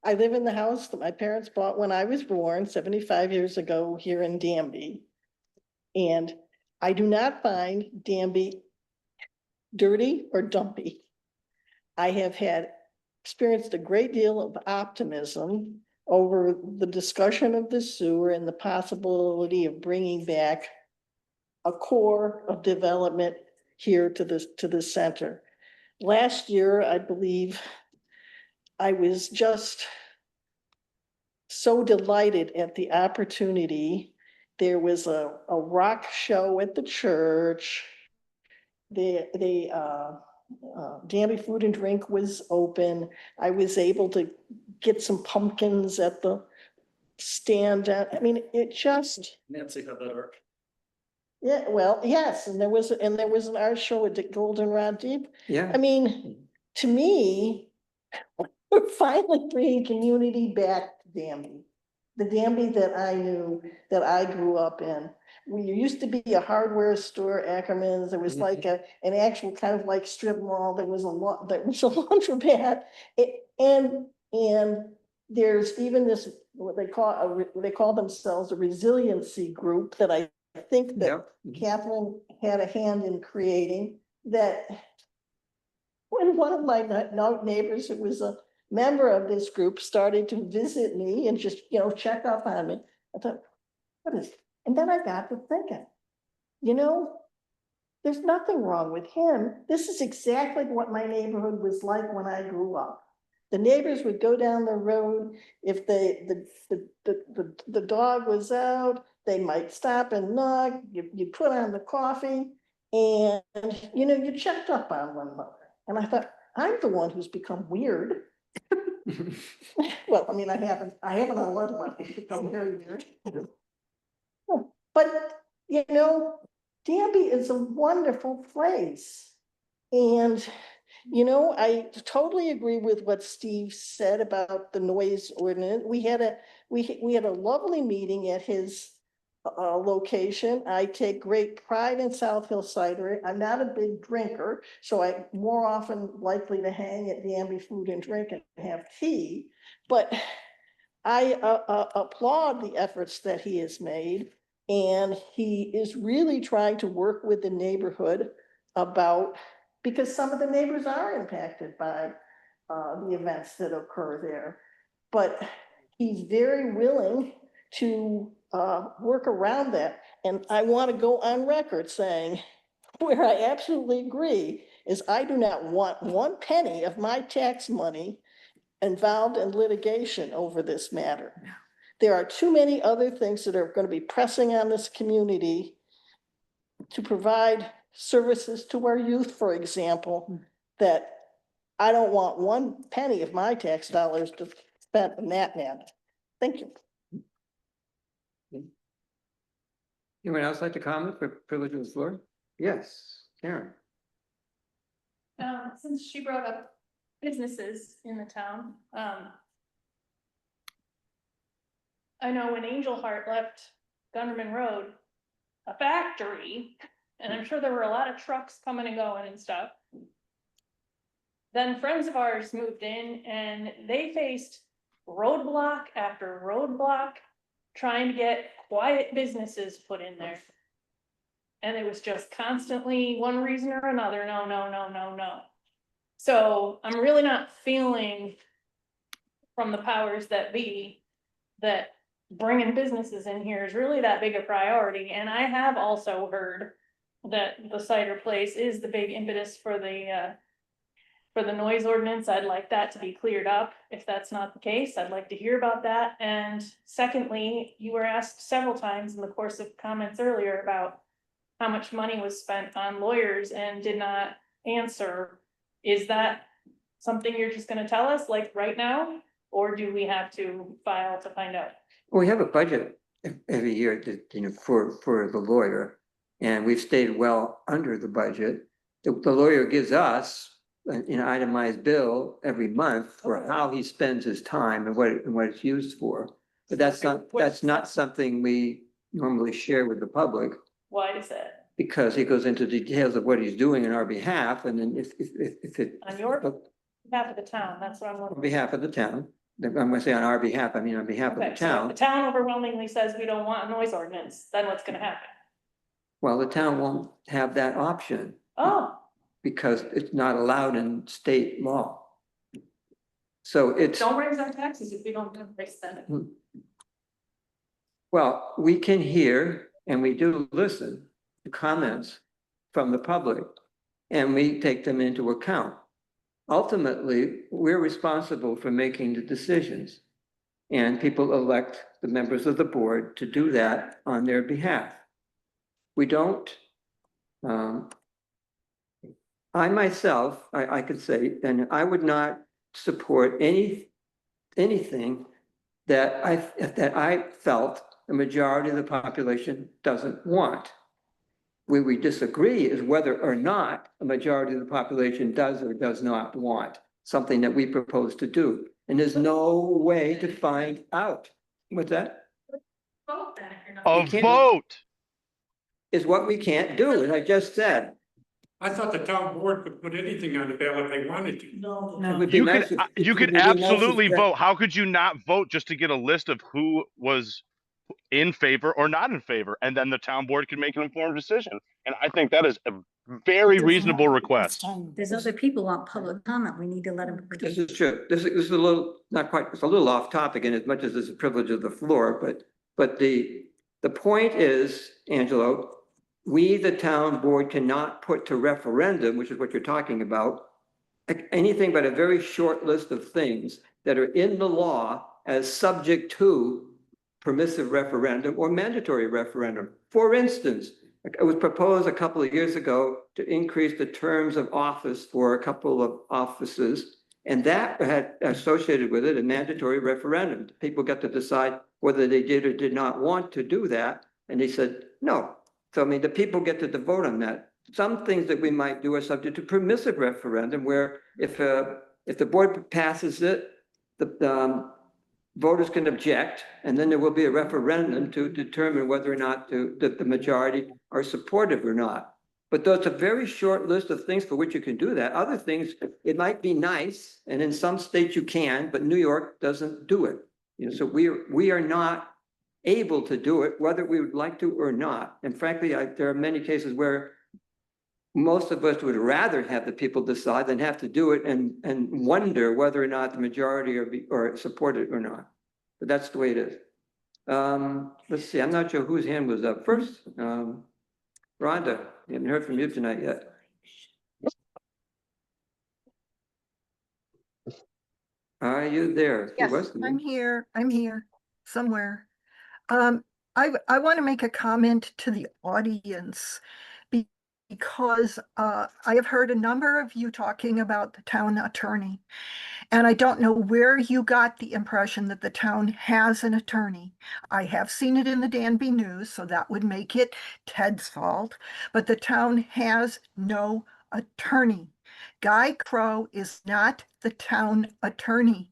I live in the house that my parents bought when I was born 75 years ago here in Danby. And I do not find Danby dirty or dumpy. I have experienced a great deal of optimism over the discussion of the sewer and the possibility of bringing back a core of development here to the center. Last year, I believe, I was just so delighted at the opportunity. There was a rock show at the church. Danby Food and Drink was open. I was able to get some pumpkins at the stand. I mean, it just. Nancy had that arc. Yeah, well, yes, and there was an art show at the Goldenrod Deep. Yeah. I mean, to me, we're finally bringing community back to Danby. The Danby that I knew, that I grew up in. There used to be a hardware store, Ackerman's, there was like an actual kind of like strip mall, there was a laundromat. And there's even this, what they call themselves a resiliency group that I think that Yep. Catherine had a hand in creating, that when one of my neighbors who was a member of this group started to visit me and just, check up on me, I thought, what is, and then I got to thinking, there's nothing wrong with him. This is exactly what my neighborhood was like when I grew up. The neighbors would go down the road, if the dog was out, they might stop and knock, you put on the coffee, and, you checked up on one another. And I thought, I'm the one who's become weird. Well, I mean, I haven't allowed one to become very weird. But, Danby is a wonderful place. And, I totally agree with what Steve said about the noise ordinance. We had a lovely meeting at his location. I take great pride in South Hill Cider. I'm not a big drinker, so I'm more often likely to hang at Danby Food and Drink and have tea. But I applaud the efforts that he has made, and he is really trying to work with the neighborhood because some of the neighbors are impacted by the events that occur there. But he's very willing to work around that. And I want to go on record saying, where I absolutely agree, is I do not want 1 penny of my tax money involved in litigation over this matter. There are too many other things that are going to be pressing on this community to provide services to our youth, for example, that I don't want 1 penny of my tax dollars to spend on that matter. Thank you. Anyone else like to comment for privilege of the floor? Yes, Karen. Since she brought up businesses in the town, I know when Angel Heart left Gunderman Road, a factory, and I'm sure there were a lot of trucks coming and going and stuff. Then friends of ours moved in and they faced roadblock after roadblock trying to get quiet businesses put in there. And it was just constantly one reason or another, no. So I'm really not feeling from the powers that be that bringing businesses in here is really that big a priority. And I have also heard that the cider place is the big impetus for the noise ordinance. I'd like that to be cleared up. If that's not the case, I'd like to hear about that. And secondly, you were asked several times in the course of comments earlier about how much money was spent on lawyers and did not answer. Is that something you're just gonna tell us like right now? Or do we have to file to find out? We have a budget every year that, for the lawyer, and we've stayed well under the budget. The lawyer gives us an itemized bill every month for how he spends his time and what it's used for. But that's not something we normally share with the public. Why is that? Because he goes into details of what he's doing on our behalf, and then if it. On your behalf of the town, that's what I'm On looking. behalf of the town, I'm gonna say on our behalf, I mean on behalf of the Okay, so if town. the town overwhelmingly says we don't want a noise ordinance, then what's gonna happen? Well, the town won't have that option Oh, because it's not allowed in state law. So it's, don't raise our taxes if we don't raise them. well, we can hear and we do listen to comments from the public and we take them into account. Ultimately, we're responsible for making the decisions, and people elect the members of the board to do that on their behalf. We don't, I myself, I could say, and I would not support anything that I felt the majority of the population doesn't want. Where we disagree is whether or not a majority of the population does or does not want something that we propose to do. And there's no way to find out. What's that? Vote then if you're not. A We can't- vote. Is what we can't do, as I just said. I thought the town board could put anything on the ballot they wanted to. It would be You nice could, if- it you would could be nice if absolutely that- vote. How could you not vote just to get a list of who was in favor or not in favor, and then the town board can make an informed decision. And I think that is a very reasonable request. There's other people on public comment. We need to let them. This is true. This is a little, not quite, it's a little off topic in as much as it's a privilege of the floor, but the point is, Angelo, we, the town board, cannot put to referendum, which is what you're talking about, anything but a very short list of things that are in the law as subject to permissive referendum or mandatory referendum. For instance, it was proposed a couple of years ago to increase the terms of office for a couple of offices, and that had associated with it a mandatory referendum. People got to decide whether they did or did not want to do that, and they said no. So I mean, the people get to vote on that. Some things that we might do are subject to permissive referendum, where if the board passes it, the voters can object, and then there will be a referendum to determine whether or not that the majority are supportive or not. But that's a very short list of things for which you can do that. Other things, it might be nice, and in some states you can, but New York doesn't do it. You know, so we are not able to do it, whether we would like to or not. And frankly, there are many cases where most of us would rather have the people decide than have to do it and wonder whether or not the majority are support it or not. But that's the way it is. Let's see, I'm not sure whose hand was up first. Rhonda, I haven't heard from you tonight yet. Are you there? Yes, I'm here. I'm here somewhere. I want to make a comment to the audience because I have heard a number of you talking about the town attorney. And I don't know where you got the impression that the town has an attorney. I have seen it in the Danby News, so that would make it Ted's fault. But the town has no attorney. Guy Crow is not the town attorney.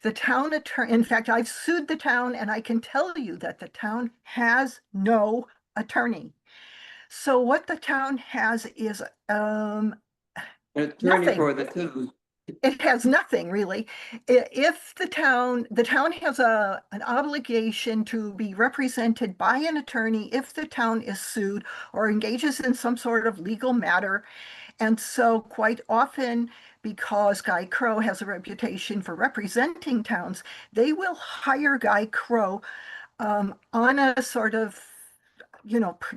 The town attorney, in fact, I've sued the town and I can tell you that the town has no attorney. So what the town has is An attorney nothing. for the town. It has nothing really. If the town has an obligation to be represented by an attorney if the town is sued or engages in some sort of legal matter. And so quite often, because Guy Crow has a reputation for representing towns, they will hire Guy Crow on a sort of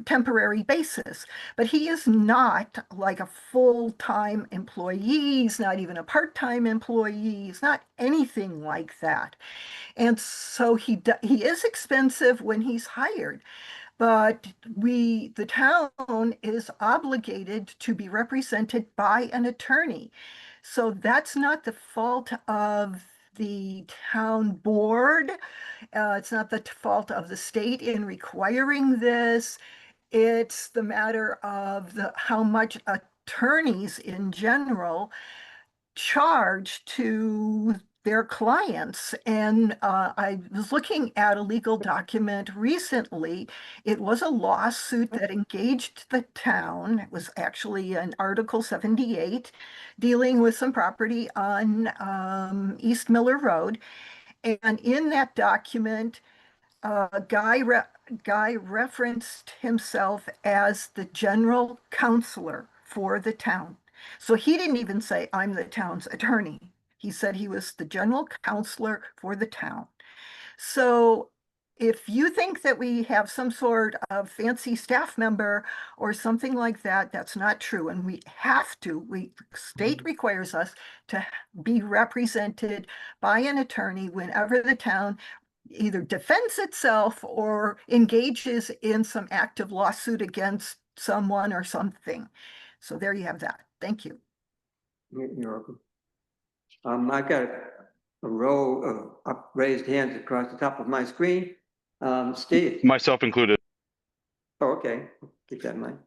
temporary basis, but he is not like a full-time employee. He's not even a part-time employee. He's not anything like that. And so he is expensive when he's hired, but the town is obligated to be represented by an attorney. So that's not the fault of the town board. It's not the fault of the state in requiring this. It's the matter of how much attorneys in general charge to their clients. And I was looking at a legal document recently. It was a lawsuit that engaged the town. It was actually an Article 78 dealing with some property on East Miller Road. And in that document, Guy referenced himself as the general counselor for the town. So he didn't even say, I'm the town's attorney. He said he was the general counselor for the town. So if you think that we have some sort of fancy staff member or something like that, that's not true. And we have to, state requires us to be represented by an attorney whenever the town either defends itself or engages in some active lawsuit against someone or something. So there you have that. Thank you. You're welcome. I've got a row of up raised hands across the top of my screen. Steve. Myself included. Oh, okay. Keep that in mind.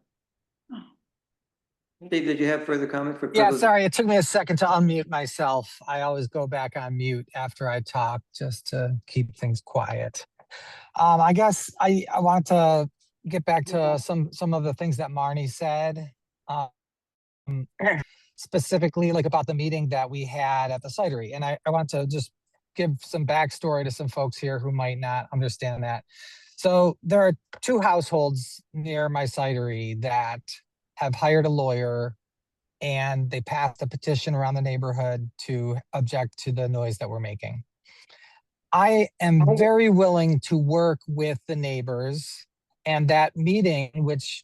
Steve, did you have further comment for? Yeah, sorry, it took me a second to unmute myself. I always go back on mute after I talk just to keep things quiet. I guess I wanted to get back to some of the things that Marnie said. Specifically like about the meeting that we had at the cidery. And I want to just give some backstory to some folks here who might not understand that. So there are 2 households near my cidery that have hired a lawyer, and they passed a petition around the neighborhood to object to the noise that we're making. I am very willing to work with the neighbors, and that meeting, which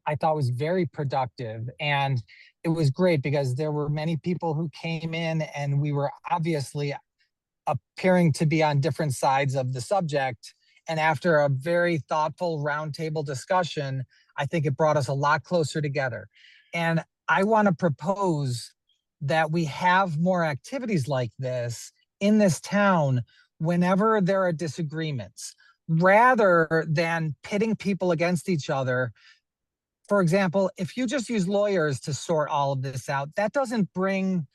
I thought was very productive, and it was great because there were many people who came in, and we were obviously appearing to be on different sides of the subject. And after a very thoughtful roundtable discussion, I think it brought us a lot closer together. And I want to propose that we have more activities like this in this town whenever there are disagreements, rather than pitting people against each other. For example, if you just use lawyers to sort all of this out, that doesn't bring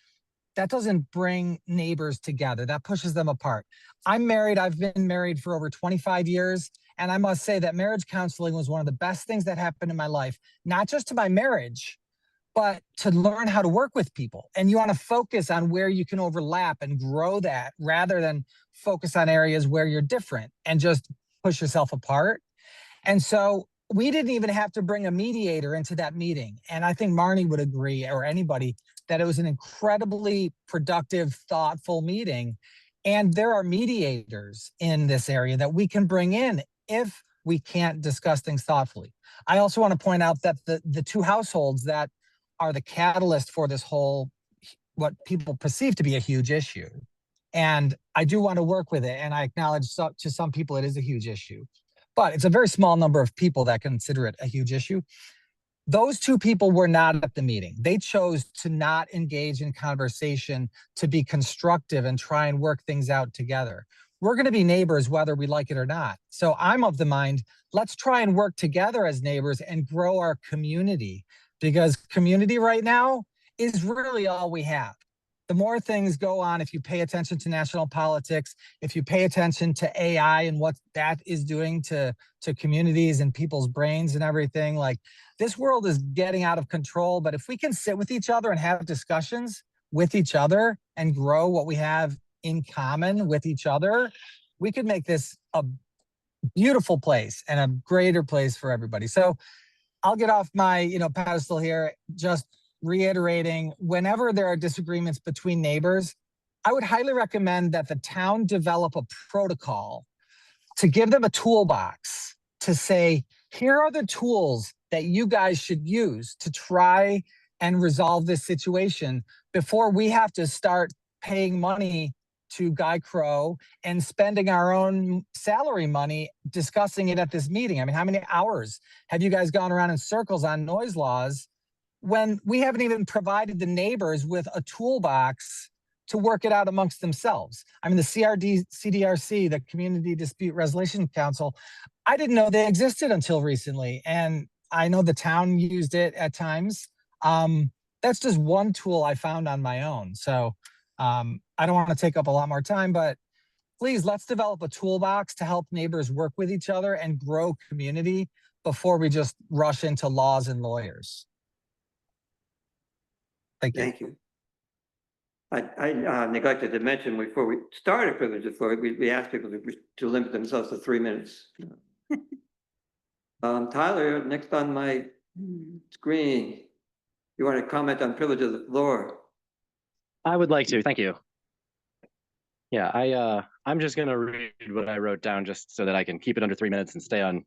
neighbors together. That pushes them apart. I'm married. I've been married for over 25 years. And I must say that marriage counseling was one of the best things that happened in my life, not just to my marriage, but to learn how to work with people. And you want to focus on where you can overlap and grow that rather than focus on areas where you're different and just push yourself apart. And so we didn't even have to bring a mediator into that meeting. And I think Marnie would agree, or anybody, that it was an incredibly productive, thoughtful meeting. And there are mediators in this area that we can bring in if we can't discuss things thoughtfully. I also want to point out that the 2 households that are the catalyst for this whole, what people perceive to be a huge issue. And I do want to work with it. And I acknowledge to some people it is a huge issue, but it's a very small number of people that consider it a huge issue. Those 2 people were not at the meeting. They chose to not engage in conversation, to be constructive and try and work things out together. We're going to be neighbors whether we like it or not. So I'm of the mind, let's try and work together as neighbors and grow our community, because community right now is really all we have. The more things go on, if you pay attention to national politics, if you pay attention to AI and what that is doing to communities and people's brains and everything, like, this world is getting out of control. But if we can sit with each other and have discussions with each other and grow what we have in common with each other, we could make this a beautiful place and a greater place for everybody. So I'll get off my, pedestal here, just reiterating, whenever there are disagreements between neighbors, I would highly recommend that the town develop a protocol to give them a toolbox to say, here are the tools that you guys should use to try and resolve this situation before we have to start paying money to Guy Crow and spending our own salary money discussing it at this meeting. I mean, how many hours have you guys gone around in circles on noise laws when we haven't even provided the neighbors with a toolbox to work it out amongst themselves? I mean, the CDRC, the Community Dispute Resolution Council, I didn't know they existed until recently. And I know the town used it at times. That's just one tool I found on my own. So I don't want to take up a lot more time, but please, let's develop a toolbox to help neighbors work with each other and grow community before we just rush into laws and lawyers. Thank you. Thank you. I neglected to mention before we started privilege of floor, we asked people to limit themselves to 3 minutes. Tyler, next on my screen, you want to comment on privilege of the floor? I would like to, thank you. Yeah, I'm just gonna read what I wrote down just so that I can keep it under 3 minutes and stay on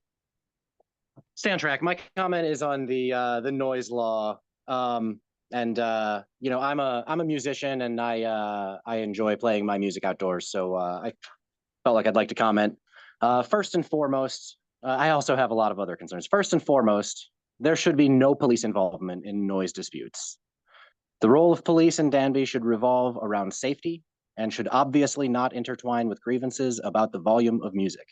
track. My comment is on the noise law. I'm a musician and I enjoy playing my music outdoors. So I felt like I'd like to comment. First and foremost, I also have a lot of other concerns. First and foremost, there should be no police involvement in noise disputes. The role of police in Danby should revolve around safety and should obviously not intertwine with grievances about the volume of music.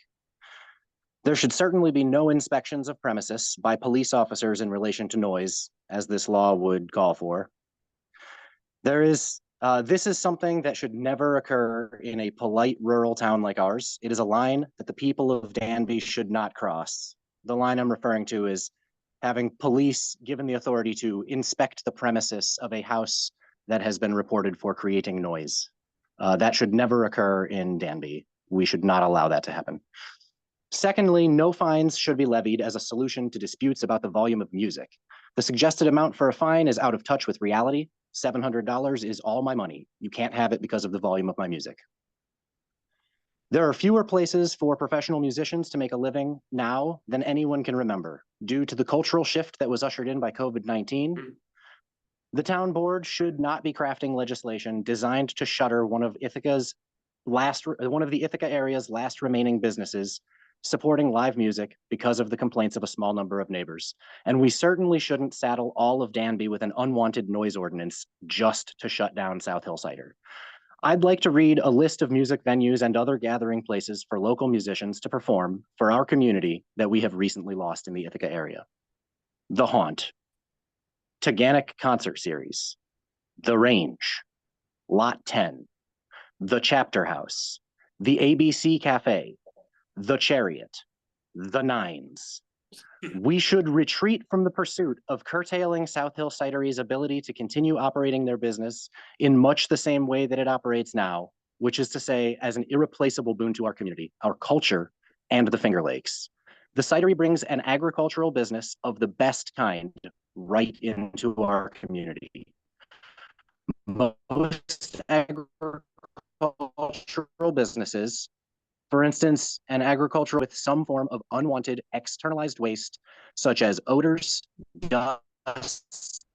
There should certainly be no inspections of premises by police officers in relation to noise, as this law would call for. This is something that should never occur in a polite rural town like ours. It is a line that the people of Danby should not cross. The line I'm referring to is having police given the authority to inspect the premises of a house that has been reported for creating noise. That should never occur in Danby. We should not allow that to happen. Secondly, no fines should be levied as a solution to disputes about the volume of music. The suggested amount for a fine is out of touch with reality. $700 is all my money. You can't have it because of the volume of my music. There are fewer places for professional musicians to make a living now than anyone can remember. Due to the cultural shift that was ushered in by COVID-19, the town board should not be crafting legislation designed to shutter one of the Ithaca area's last remaining businesses supporting live music because of the complaints of a small number of neighbors. And we certainly shouldn't saddle all of Danby with an unwanted noise ordinance just to shut down South Hill Cider. I'd like to read a list of music venues and other gathering places for local musicians to perform for our community that we have recently lost in the Ithaca area. The Haunt, Taganic Concert Series, The Range, Lot 10, The Chapter House, The ABC Cafe, The Chariot, The Nines. We should retreat from the pursuit of curtailing South Hill Cidery's ability to continue operating their business in much the same way that it operates now, which is to say, as an irreplaceable boon to our community, our culture, and the Finger Lakes. The cidery brings an agricultural business of the best kind right into our community. Most agricultural businesses, for instance, an agriculture with some form of unwanted externalized waste, such as odors, dust,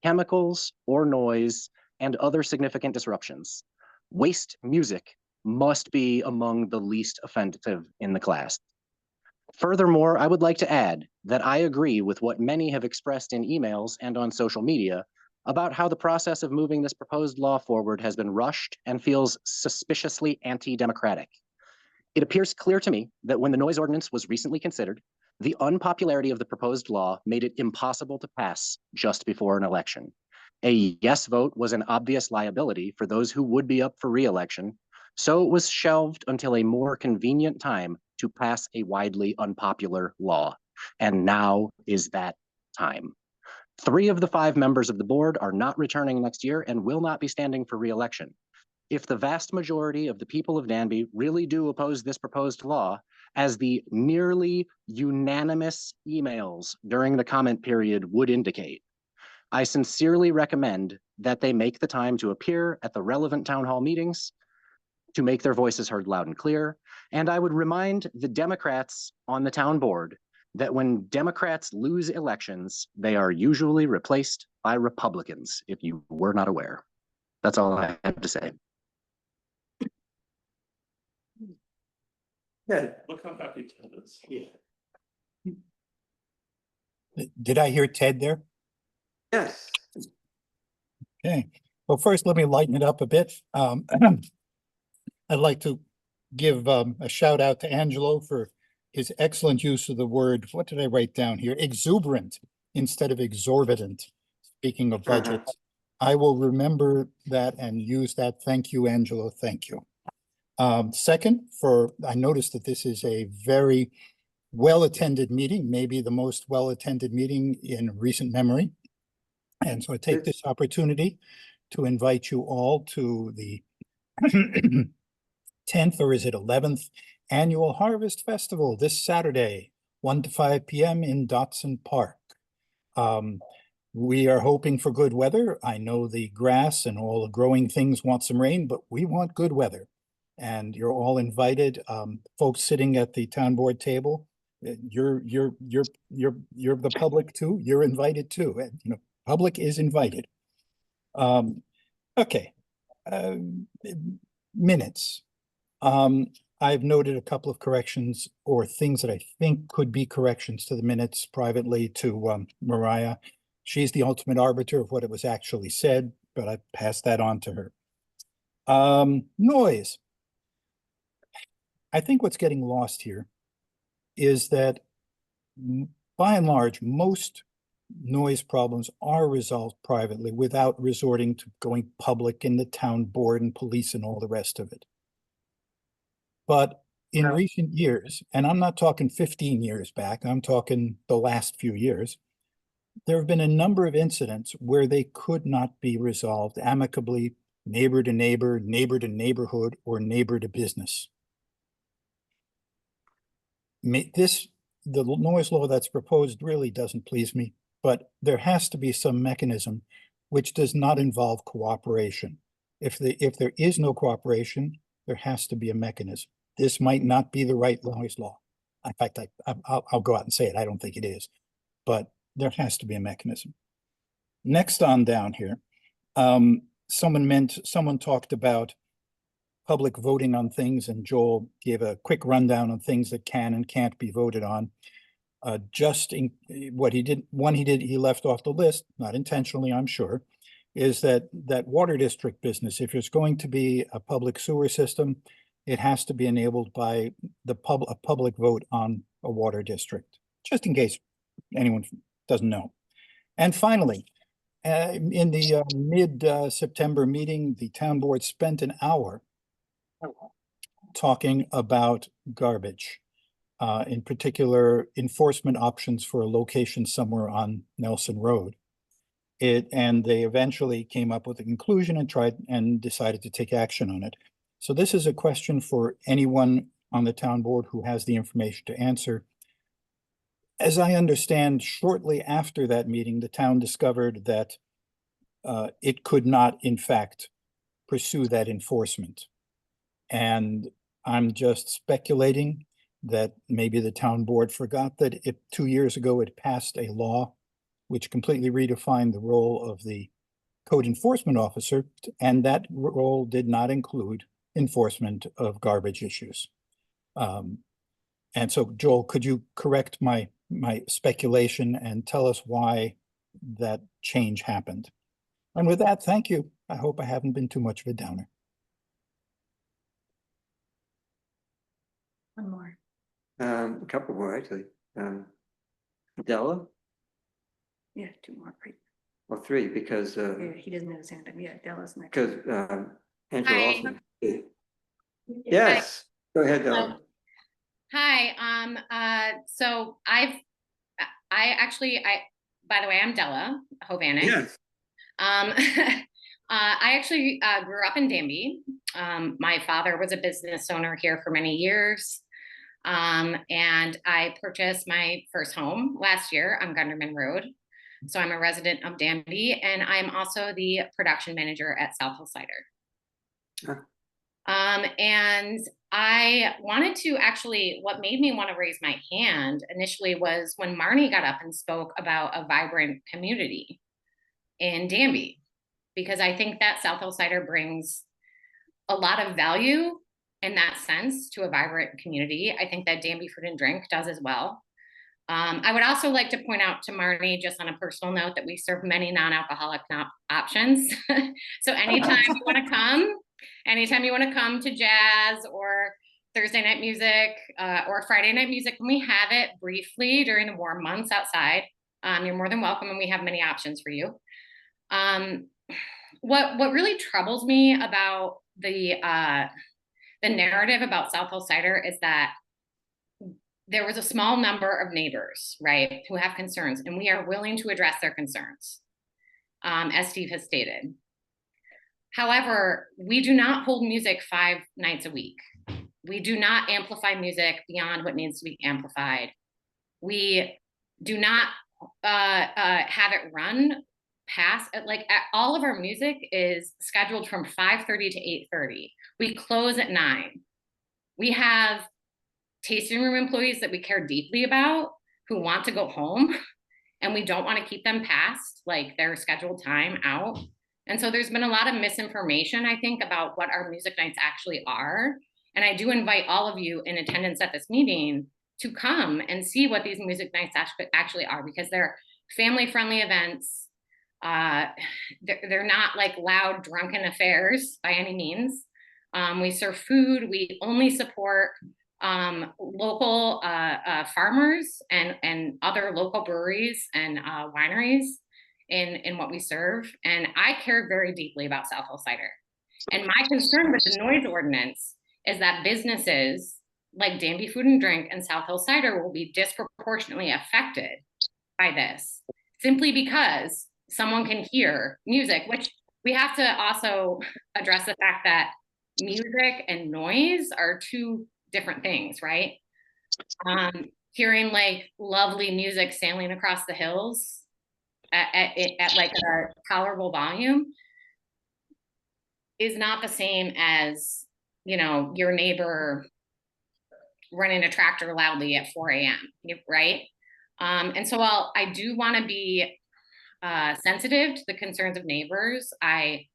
chemicals, or noise, and other significant disruptions. Waste music must be among the least offensive in the class. Furthermore, I would like to add that I agree with what many have expressed in emails and on social media about how the process of moving this proposed law forward has been rushed and feels suspiciously anti-democratic. It appears clear to me that when the noise ordinance was recently considered, the unpopularity of the proposed law made it impossible to pass just before an election. A yes vote was an obvious liability for those who would be up for re-election, so it was shelved until a more convenient time to pass a widely unpopular law. And now is that time. 3 of the 5 members of the board are not returning next year and will not be standing for re-election. If the vast majority of the people of Danby really do oppose this proposed law, as the nearly unanimous emails during the comment period would indicate, I sincerely recommend that they make the time to appear at the relevant town hall meetings to make their voices heard loud and clear. And I would remind the Democrats on the town board that when Democrats lose elections, they are usually replaced by Republicans, if you were not aware. That's all I have to say. Good. We'll come back to attendance. Yeah. Did I hear Ted there? Yes. Okay, well, first, let me lighten it up a bit. I'd like to give a shout out to Angelo for his excellent use of the word, what did I write down here? Exuberant instead of exorbitant. Speaking of budgets, I will remember that and use that. Thank you, Angelo. Thank you. Second, I noticed that this is a very well-attended meeting, maybe the most well-attended meeting in recent memory. And so I take this opportunity to invite you all to the 10th, or is it 11th, Annual Harvest Festival this Saturday, 1 to 5 p.m. in Dotson Park. We are hoping for good weather. I know the grass and all the growing things want some rain, but we want good weather. And you're all invited. Folks sitting at the town board table, you're the public too. You're invited too. And, you know, public is invited. Okay. Minutes. I've noted a couple of corrections or things that I think could be corrections to the minutes privately to Mariah. She's the ultimate arbiter of what it was actually said, but I passed that on to her. Noise. I think what's getting lost here is that by and large, most noise problems are resolved privately without resorting to going public in the town board and police and all the rest of it. But in recent years, and I'm not talking 15 years back, I'm talking the last few years, there have been a number of incidents where they could not be resolved amicably, neighbor to neighbor, neighbor to neighborhood, or neighbor to business. The noise law that's proposed really doesn't please me, but there has to be some mechanism which does not involve cooperation. If there is no cooperation, there has to be a mechanism. This might not be the right noise law. In fact, I'll go out and say it. I don't think it is, but there has to be a mechanism. Next on down here, someone talked about public voting on things, and Joel gave a quick rundown on things that can and can't be voted on. He left off the list, not intentionally, I'm sure, is that water district business, if there's going to be a public sewer system, it has to be enabled by a public vote on a water district, just in case anyone doesn't know. And finally, in the mid-September meeting, the town board spent an hour talking about garbage, in particular enforcement options for a location somewhere on Nelson Road. And they eventually came up with a conclusion and decided to take action on it. So this is a question for anyone on the town board who has the information to answer. As I understand, shortly after that meeting, the town discovered that it could not, in fact, pursue that enforcement. And I'm just speculating that maybe the town board forgot that 2 years ago it passed a law which completely redefined the role of the code enforcement officer, and that role did not include enforcement of garbage issues. And so, Joel, could you correct my speculation and tell us why that change happened? And with that, thank you. I hope I haven't been too much of a downer. One more. A couple more, actually. Della? Yeah, two more. Right. Well, three, because Yeah, he doesn't have his hand up. Yeah, Della's next. because Angela Hi. also. Yes, go ahead, Della. Hi, so by the way, I'm Della Hovanek. Yes. I actually grew up in Danby. My father was a business owner here for many years. And I purchased my first home last year on Gunderman Road. So I'm a resident of Danby, and I'm also the production manager at South Hill Cider. And I wanted to what made me want to raise my hand initially was when Marnie got up and spoke about a vibrant community in Danby, because I think that South Hill Cider brings a lot of value in that sense to a vibrant community. I think that Danby Food and Drink does as well. I would also like to point out to Marnie, just on a personal note, that we serve many non-alcoholic options. So anytime you want to come to jazz or Thursday night music or Friday night music, when we have it briefly during the warm months outside, you're more than welcome, and we have many options for you. What really troubles me about the narrative about South Hill Cider is that there was a small number of neighbors, right, who have concerns, and we are willing to address their concerns, as Steve has stated. However, we do not hold music 5 nights a week. We do not amplify music beyond what needs to be amplified. We do not have it run past, all of our music is scheduled from 5:30 to 8:30. We close at 9. We have tasting room employees that we care deeply about who want to go home, and we don't want to keep them past their scheduled time out. And so there's been a lot of misinformation, I think, about what our music nights actually are. And I do invite all of you in attendance at this meeting to come and see what these music nights actually are, because they're family-friendly events. They're not loud, drunken affairs by any means. We serve food. We only support local farmers and other local breweries and wineries in what we serve. And I care very deeply about South Hill Cider. And my concern with the noise ordinance is that businesses like Danby Food and Drink and South Hill Cider will be disproportionately affected by this, simply because someone can hear music, which we have to also address the fact that music and noise are two different things, right? Hearing like lovely music sailing across the hills at like a tolerable volume is not the same as, you know, your neighbor running a tractor loudly at 4 a.m., right? And so while I do want to be sensitive to the concerns of neighbors, I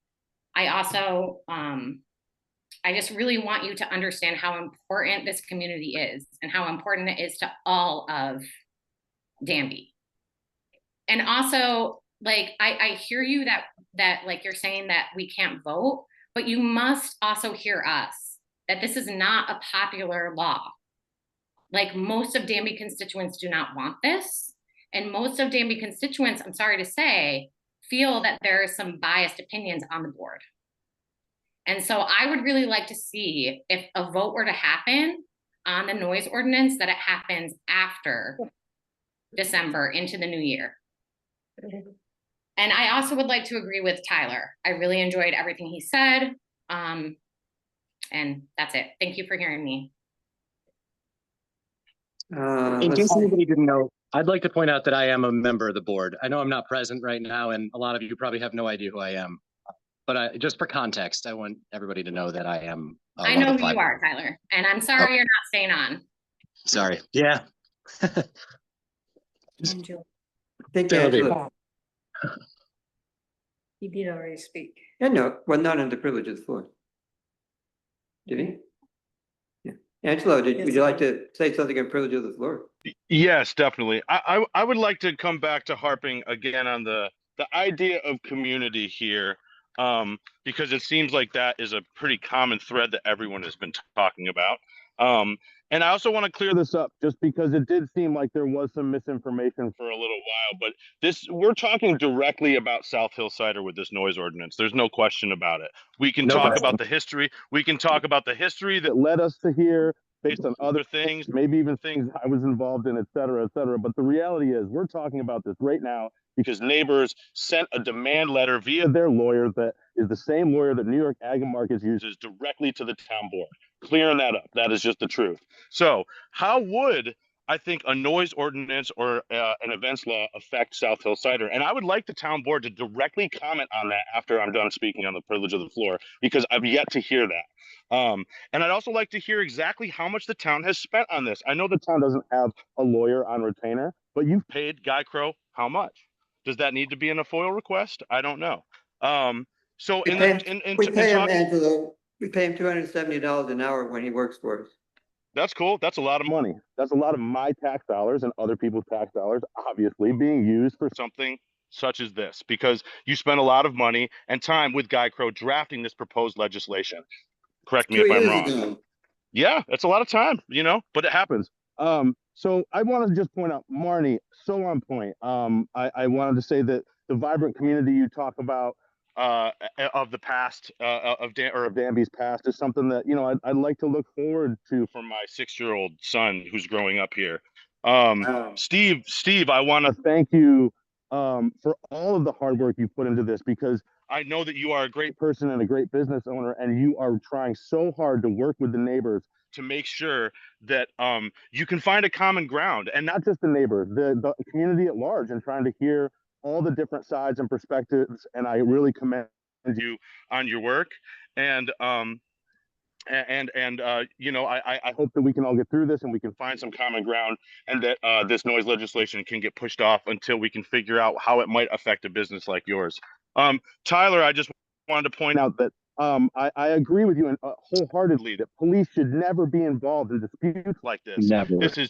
also, I just really want you to understand how important this community is and how important it is to all of Danby. And also, like, I hear you that like you're saying that we can't vote, but you must also hear us that this is not a popular law. Like most of Danby constituents do not want this. And most of Danby constituents, I'm sorry to say, feel that there are some biased opinions on the board. And so I would really like to see if a vote were to happen on the noise ordinance, that it happens after December into the new year. And I also would like to agree with Tyler. I really enjoyed everything he said. And that's it. Thank you for hearing me. In case anybody didn't know, I'd like to point out that I am a member of the board. I know I'm not present right now, and a lot of you probably have no idea who I am. But just for context, I want everybody to know that I am. I know who you are, Tyler, and I'm sorry you're not staying on. Sorry. Yeah. Angela. Thank you, Angela. He did already speak. Yeah, no, well, not on the privilege of the floor. Did he? Yeah. Angelo, would you like to say something on privilege of the floor? Yes, definitely. I would like to come back to harping again on the idea of community here, because it seems like that is a pretty common thread that everyone has been talking about. And I also want to clear this up just because it did seem like there was some misinformation for a little while, but we're talking directly about South Hill Cider with this noise ordinance. There's no question about it. We can talk about the history. We can talk about the history that led us to here based on other things, maybe even things I was involved in, et cetera, et cetera. But the reality is we're talking about this right now because neighbors sent a demand letter via their lawyer that is the same lawyer that New York Ag and Markets uses directly to the town board. Clearing that up. That is just the truth. So how would I think a noise ordinance or an events law affect South Hill Cider? And I would like the town board to directly comment on that after I'm done speaking on the privilege of the floor, because I've yet to hear that. And I'd also like to hear exactly how much the town has spent on this. I know the town doesn't have a lawyer on retainer, but you've paid Guy Crow how much? Does that need to be in a FOIL request? I don't know. So we pay him, Angelo. We pay him $270 an hour when he works for us. That's cool. That's a lot of money. That's a lot of my tax dollars and other people's tax dollars, obviously, being used for something such as this, because you spent a lot of money and time with Guy Crow drafting this proposed legislation. Correct me if I'm wrong. Yeah, that's a lot of time, but it happens. So I wanted to just point out, Marnie, so on point. I wanted to say that the vibrant community you talk about of the past, of Danby's past, is something that I'd like to look forward to for my 6-year-old son who's growing up here. Steve, I want to thank you for all of the hard work you put into this, because I know that you are a great person and a great business owner, and you are trying so hard to work with the neighbors to make sure that you can find a common ground, and not just the neighbors, the community at large, and trying to hear all the different sides and perspectives. And I really commend you on your work. And I hope that we can all get through this and we can find some common ground, and that this noise legislation can get pushed off until we can figure out how it might affect a business like yours. Tyler, I just wanted to point out that I agree with you wholeheartedly that police should never be involved in disputes like this. Never. This is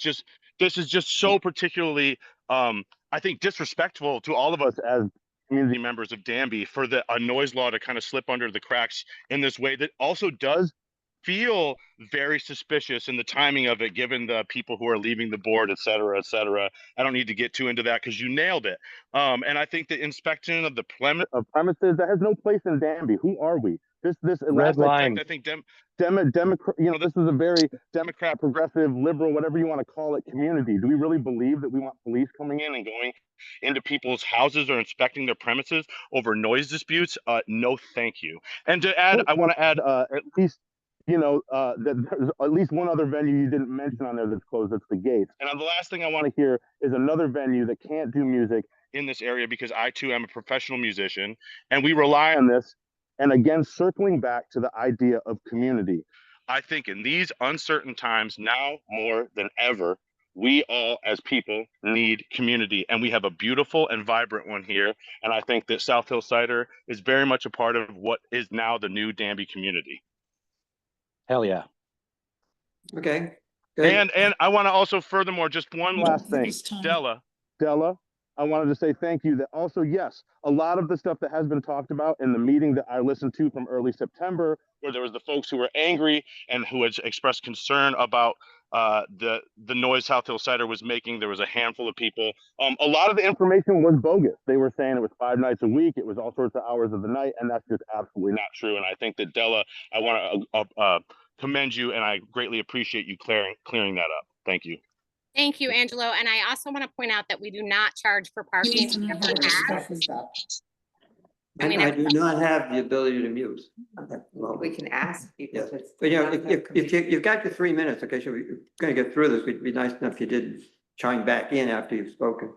just so particularly, I think, disrespectful to all of us as community members of Danby for a noise law to kind of slip under the cracks in this way that also does feel very suspicious in the timing of it, given the people who are leaving the board, et cetera, et cetera. I don't need to get too into that because you nailed it. And I think the inspection of the premises, that has no place in Danby. Who are we? this Red last I line. checked, I think Democrat, you know, this is a very Democrat, progressive, liberal, whatever you want to call it, community. Do we really believe that we want police coming in and going into people's houses or inspecting their premises over noise disputes? No, thank you. And to add, I want to add at least, you know, that there's at least one other venue you didn't mention on there that's closed. That's the Gates. And the last thing I want to hear is another venue that can't do music in this area, because I too am a professional musician, and we rely on this. And again, circling back to the idea of community, I think in these uncertain times, now more than ever, we all as people need community, and we have a beautiful and vibrant one here. And I think that South Hill Cider is very much a part of what is now the new Danby community. Hell yeah. Okay. Good. And I want to also, furthermore, just one last thing, Della, I wanted to say thank you. That also, yes, a lot of the stuff that has been talked about in the meeting that I listened to from early September, where there was the folks who were angry and who had expressed concern about the noise South Hill Cider was making. There was a handful of people. A lot of the information was bogus. They were saying it was 5 nights a week. It was all sorts of hours of the night, and that's just absolutely not true. And I think that Della, I want to commend you, and I greatly appreciate you clearing that up. Thank you. Thank you, Angelo. And I also want to point out that we do not charge for parking. And I do not have the ability to mute. We can ask people. Yes, if it's but you know, not their if you've got your 3 minutes, okay, so we're gonna get through this, it'd be nice enough if you did chime back in after you've spoken.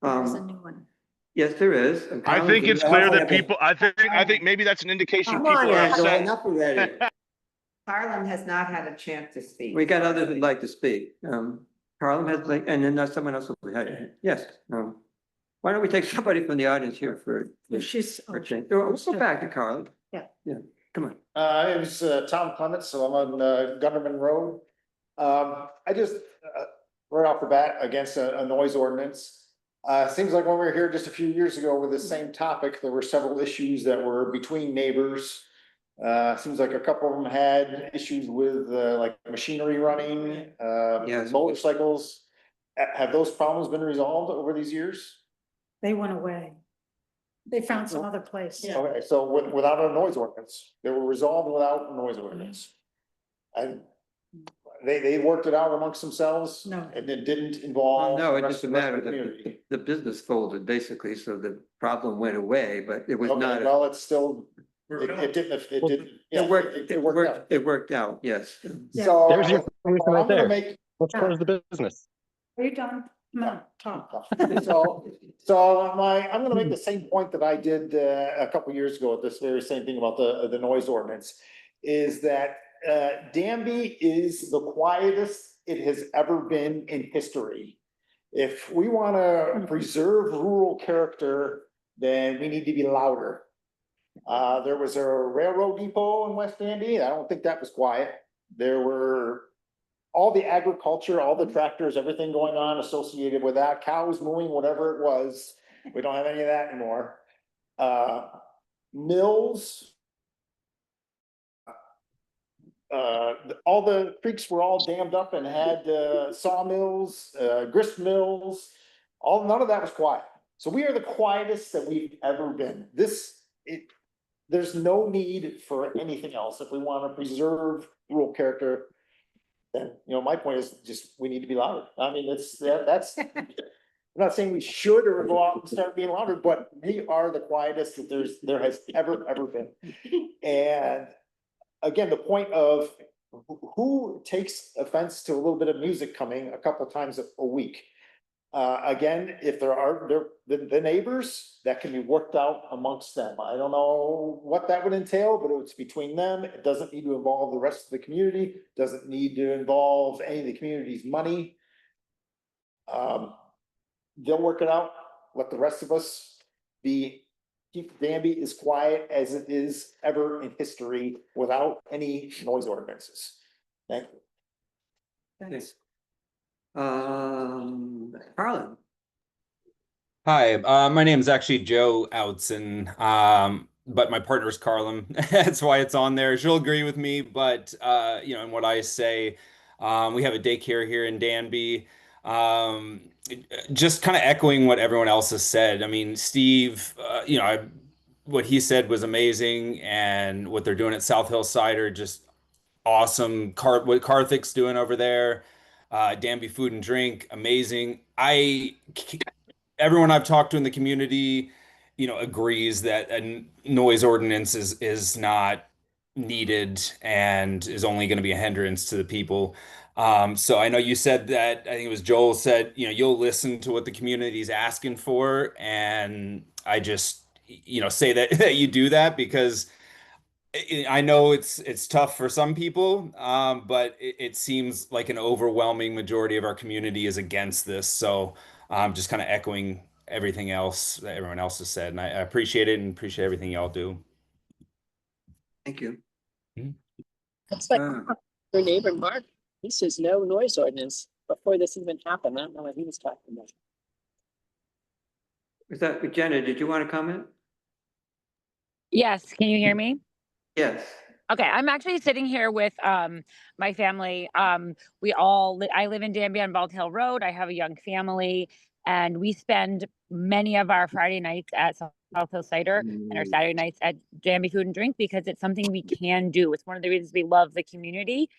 There's a new one. Yes, there is. I think it's clear that people, I think maybe that's an indication Come people on, are Angela, upset. enough already. Harlan has not had a chance to speak. We got others who'd like to speak. Carlin has, like, and then someone else will be, yes, why don't we take somebody from the audience here for a change? Let's go back to Carlin. Yeah. Yeah, come on. It was Tom Clements, so I'm on Gunnerman Road. I just, right off the bat, against a noise ordinance. Seems like when we were here just a few years ago with the same topic, there were several issues that were between neighbors. Seems like a couple of them had issues with like machinery running, motorcycles. Have those problems been resolved over these years? They went away. They found some other place. Okay, so without a noise ordinance, they were resolved without a noise ordinance. And they worked it out amongst themselves? No. And it didn't involve? No, it the doesn't rest of matter. the community? The business folded basically, so the problem went away, but it was Okay, not. well, it's still, it didn't, yeah, It worked out, yes. So. There's your solution right I'm gonna there. make- Let's close the business. Are you done? Come on, talk. I'm gonna make the same point that I did a couple years ago at this very same thing about the noise ordinance. Is that Danby is the quietest it has ever been in history. If we wanna preserve rural character, then we need to be louder. There was a railroad depot in West Danby. I don't think that was quiet. There were all the agriculture, all the tractors, everything going on associated with that, cows mooing, whatever it was. We don't have any of that anymore. Mills. All the creeks were all dammed up and had sawmills, grist mills. None of that was quiet. So we are the quietest that we've ever been. There's no need for anything else if we want to preserve rural character. Then, my point is just, we need to be louder. I mean, that's, I'm not saying we should or go out and start being louder, but we are the quietest that there has ever been. And again, the point of who takes offense to a little bit of music coming a couple times a week? Again, if there are the neighbors, that can be worked out amongst them. I don't know what that would entail, but it's between them. It doesn't need to involve the rest of the community, doesn't need to involve any of the community's money. They'll work it out. Let the rest of us keep Danby as quiet as it is ever in history without any noise ordinances. Thank you. Thanks. Carlin. Hi, my name is actually Joe Outson, but my partner is Carlin. That's why it's on there. She'll agree with me, but in what I say, we have a daycare here in Danby. Just kind of echoing what everyone else has said. I mean, Steve, what he said was amazing, and what they're doing at South Hill Cider, just awesome. What Karthik's doing over there, Danby Food and Drink, amazing. Everyone I've talked to in the community, agrees that a noise ordinance is not needed and is only going to be a hindrance to the people. So I know you said that, I think it was Joel said, you'll listen to what the community is asking for, and I just, say that that you do that, because I know it's tough for some people, but it seems like an overwhelming majority of our community is against this. So just kind of echoing everything else that everyone else has said, and I appreciate it and appreciate everything y'all do. Thank you. It's like Uh, your neighbor Mark, he says no noise ordinance before this even happened. I don't know what he was talking about. Was that, Jenna, did you want to comment? Yes, can you hear me? Yes. Okay, I'm actually sitting here with my family. I live in Danby on Bald Hill Road. I have a young family, and we spend many of our Friday nights at South Hill Cider and our Saturday nights at Danby Food and Drink, because it's something we can do. It's one of the reasons we love the community.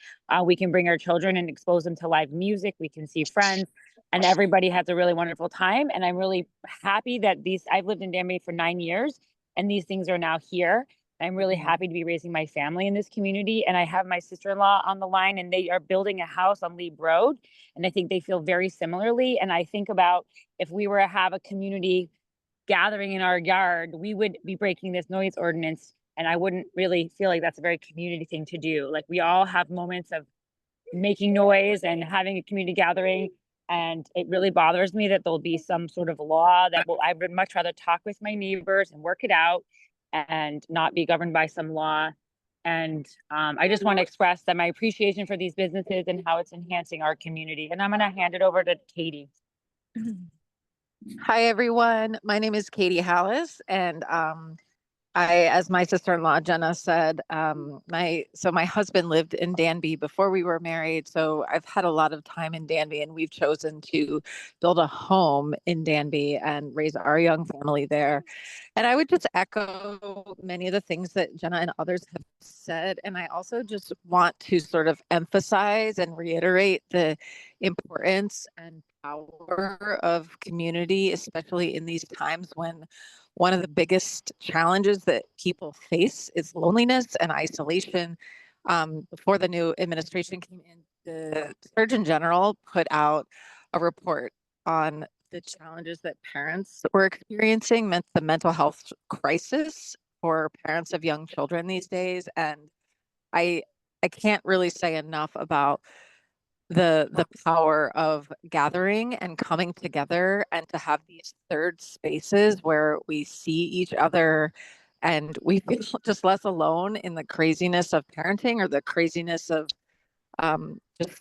We can bring our children and expose them to live music. We can see friends, and everybody has a really wonderful time. And I'm really happy that I've lived in Danby for 9 years, and these things are now here. I'm really happy to be raising my family in this community. And I have my sister-in-law on the line, and they are building a house on Leeb Road. And I think they feel very similarly. And I think about, if we were to have a community gathering in our yard, we would be breaking this noise ordinance. And I wouldn't really feel like that's a very community thing to do. Like, we all have moments of making noise and having a community gathering. And it really bothers me that there'll be some sort of law that I would much rather talk with my neighbors and work it out and not be governed by some law. And I just want to express that my appreciation for these businesses and how it's enhancing our community. And I'm going to hand it over to Katie. Hi, everyone. My name is Katie Hallis, and as my sister-in-law Jenna said, my husband lived in Danby before we were married, so I've had a lot of time in Danby, and we've chosen to build a home in Danby and raise our young family there. And I would just echo many of the things that Jenna and others have said, and I also just want to sort of emphasize and reiterate the importance and power of community, especially in these times when one of the biggest challenges that people face is loneliness and isolation. Before the new administration came in, the Surgeon General put out a report on the challenges that parents were experiencing, meant the mental health crisis for parents of young children these days. And I can't really say enough about the power of gathering and coming together, and to have these third spaces where we see each other and we feel just less alone in the craziness of parenting, or the craziness of just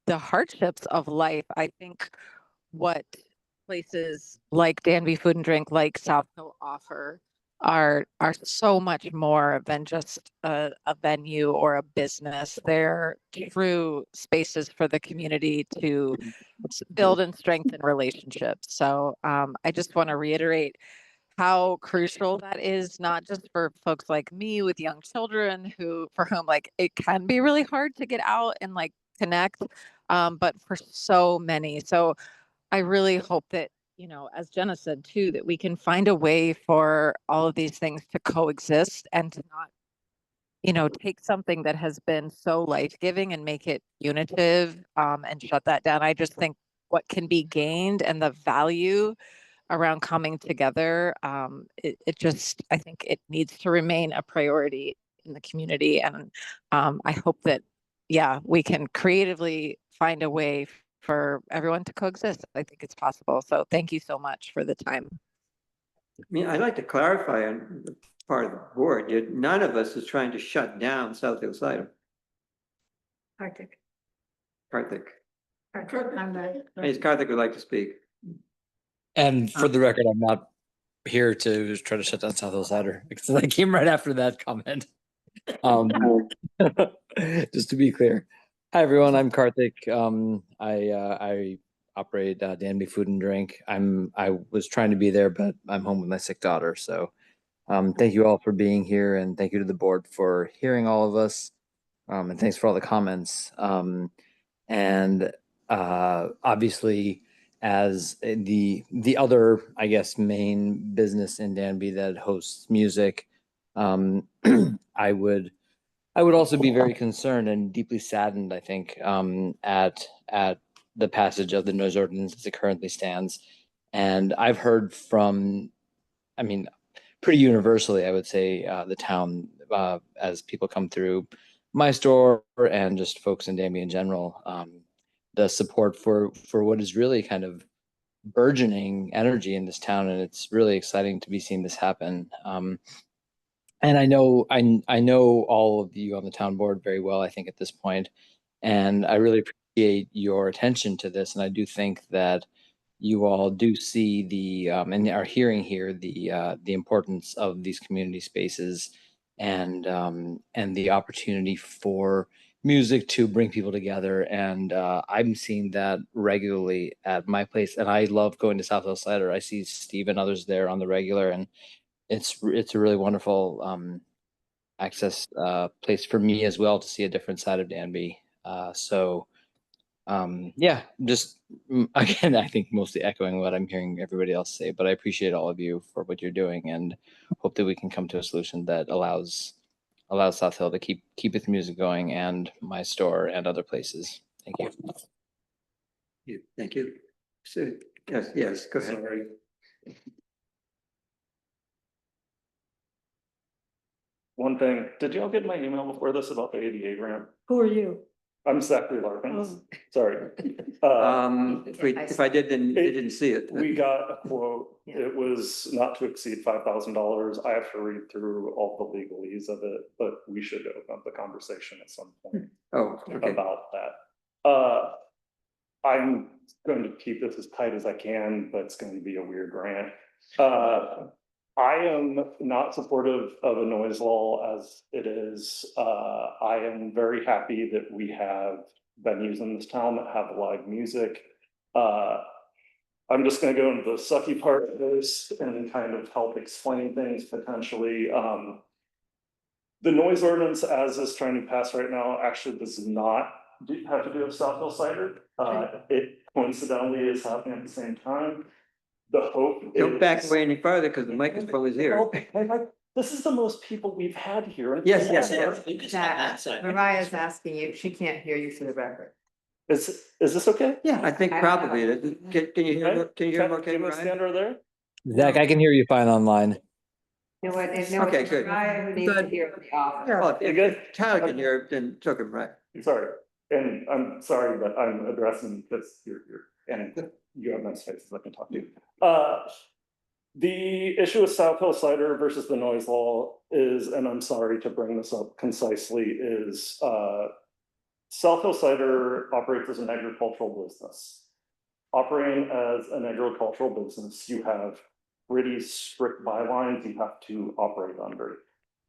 the hardships of life. I think what places like Danby Food and Drink, like South Hill, offer are so much more than just a venue or a business. They're true spaces for the community to build and strengthen relationships. So I just want to reiterate how crucial that is, not just for folks like me with young children for whom like it can be really hard to get out and like connect, but for so many. So I really hope that, as Jenna said too, that we can find a way for all of these things to coexist, and to not, take something that has been so life-giving and make it punitive, and shut that down. I just think what can be gained and the value around coming together, I think it needs to remain a priority in the community. And I hope that, we can creatively find a way for everyone to coexist. I think it's possible. So thank you so much for the time. I mean, I'd like to clarify on the part of the board, none of us is trying to shut down South Hill Cider. Karthik. Karthik. Karthik. Karthik would like to speak. And for the record, I'm not here to try to shut down South Hill Cider, because I came right after that comment. Just to be clear. Hi, everyone. I'm Karthik. I operate Danby Food and Drink. I was trying to be there, but I'm home with my sick daughter, so Thank you all for being here, and thank you to the board for hearing all of us. And thanks for all the comments. And obviously, as the other, I guess, main business in Danby that hosts music, I would also be very concerned and deeply saddened, I think, at the passage of the noise ordinance as it currently stands. And I've heard from, I mean, pretty universally, I would say, the town, as people come through my store and just folks in Danby in general, the support for what is really kind of burgeoning energy in this town, and it's really exciting to be seeing this happen. And I know all of you on the town board very well, I think, at this point, and I really appreciate your attention to this. And I do think that you all do see the and are hearing here the importance of these community spaces and the opportunity for music to bring people together. And I'm seeing that regularly at my place, and I love going to South Hill Cider. I see Steve and others there on the regular, and it's a really wonderful access place for me as well to see a different side of Danby. So yeah, just again, I think mostly echoing what I'm hearing everybody else say, but I appreciate all of you for what you're doing and hope that we can come to a solution that allows South Hill to keep its music going, and my store and other places. Thank you. Thank you. So, yes, go ahead. Sorry. One thing, did y'all get my email before this about the ADA grant? Who are you? I'm Zachary Larkins. Sorry. If I did, then they didn't see it. We got a quote. It was not to exceed $5,000. I have to read through all the legalese of it, but we should open up the conversation at some point. Oh, okay. About that. I'm going to keep this as tight as I can, but it's going to be a weird grant. I am not supportive of a noise law as it is. I am very happy that we have venues in this town that have live music. I'm just going to go into the sucky part of this and kind of help explain things potentially. The noise ordinance as is trying to pass right now actually does not have to do with South Hill Cider. It coincidentally is happening at the same time. The hope Don't back away any farther because the microphone is here. This is the most people we've had here. Yes. Mariah's asking you, she can't hear you for the record. Is this okay? Yeah, I think probably. Can you hear? Can you hear him okay, Can you Brian? stand over there? Zach, I can hear you fine online. You know what? Okay, good. Mariah who needs to hear the office. Well, if Tyler can hear, then took him right. Sorry, and I'm sorry, but I'm addressing because you're and you have nice faces I can talk to. The issue with South Hill Cider versus the noise law is, and I'm sorry to bring this up concisely, is South Hill Cider operates as an agricultural business. Operating as an agricultural business, you have pretty strict bylines you have to operate under.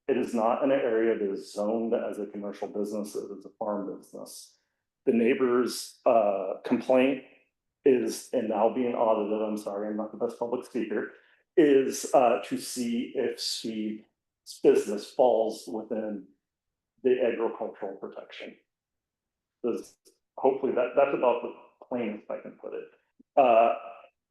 It is not in an area that is zoned as a commercial business, it is a farm business. The neighbor's complaint is, and now being audited, I'm sorry, I'm not the best public speaker, is to see if Steve's business falls within the agricultural protection. Hopefully that's about the plainest I can put it.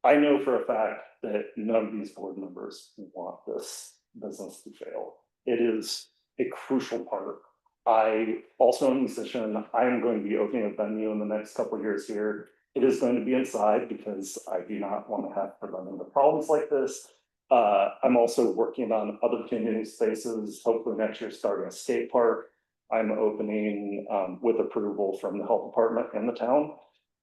I know for a fact that none of these board members want this business to fail. It is a crucial part. I also am a musician. I am going to be opening a venue in the next couple of years here. It is going to be inside because I do not want to have preventative problems like this. I'm also working on other community spaces, hopefully next year starting a skate park. I'm opening, with approval from the health department and the town,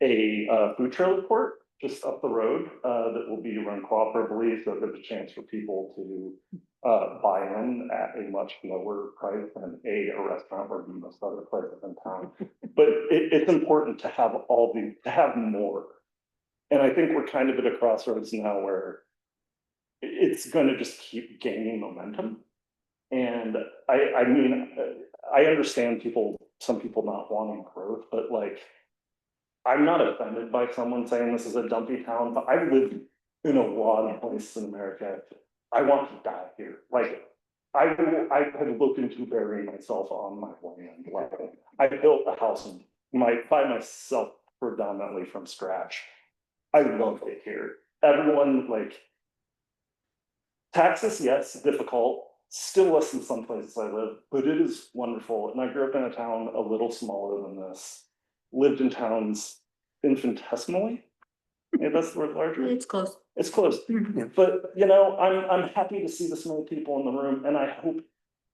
a food trailer court just up the road that will be run cooperatively, so there's a chance for people to buy in at a much lower price than a restaurant or most other places in town. But it's important to have to have more. And I think we're kind of at a crossroads now where it's going to just keep gaining momentum. And I mean, I understand some people not wanting growth, but like, I'm not offended by someone saying this is a dumpy town, but I've lived in a lot of places in America. I want to die here. Like, I had looked into burying myself on my land. Like, I built a house by myself predominantly from scratch. I loved it here. Everyone, like, Texas, yes, difficult, still less than some places I live, but it is wonderful. And I grew up in a town a little smaller than this, lived in towns infinitesimally. Yeah, that's the word, larger. It's close. It's close. But, you know, I'm happy to see this many people in the room, and I hope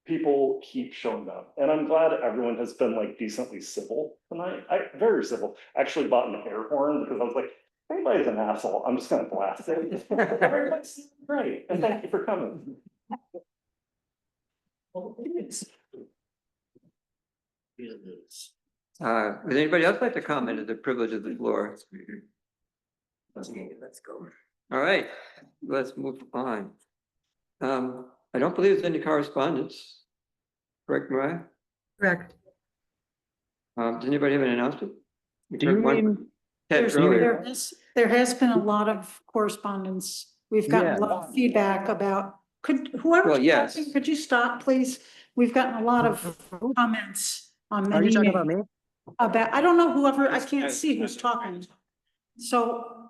people keep showing up. And I'm glad everyone has been like decently civil tonight. Very civil. Actually bought an air horn because I was like, if anybody's an asshole, I'm just gonna blast it. Everybody's great, and thank you for coming. Would anybody else like to comment at the privilege of the floor? Let's go. All right, let's move on. I don't believe there's any correspondence. Correct, Mariah? Correct. Does anybody have an announcement? Do you mean? There has been a lot of correspondence. We've gotten a lot of feedback about, whoever's Well, yes. talking, could you stop, please? We've gotten a lot of comments on Are you many. talking about me? About, I don't know whoever, I can't see who's talking. So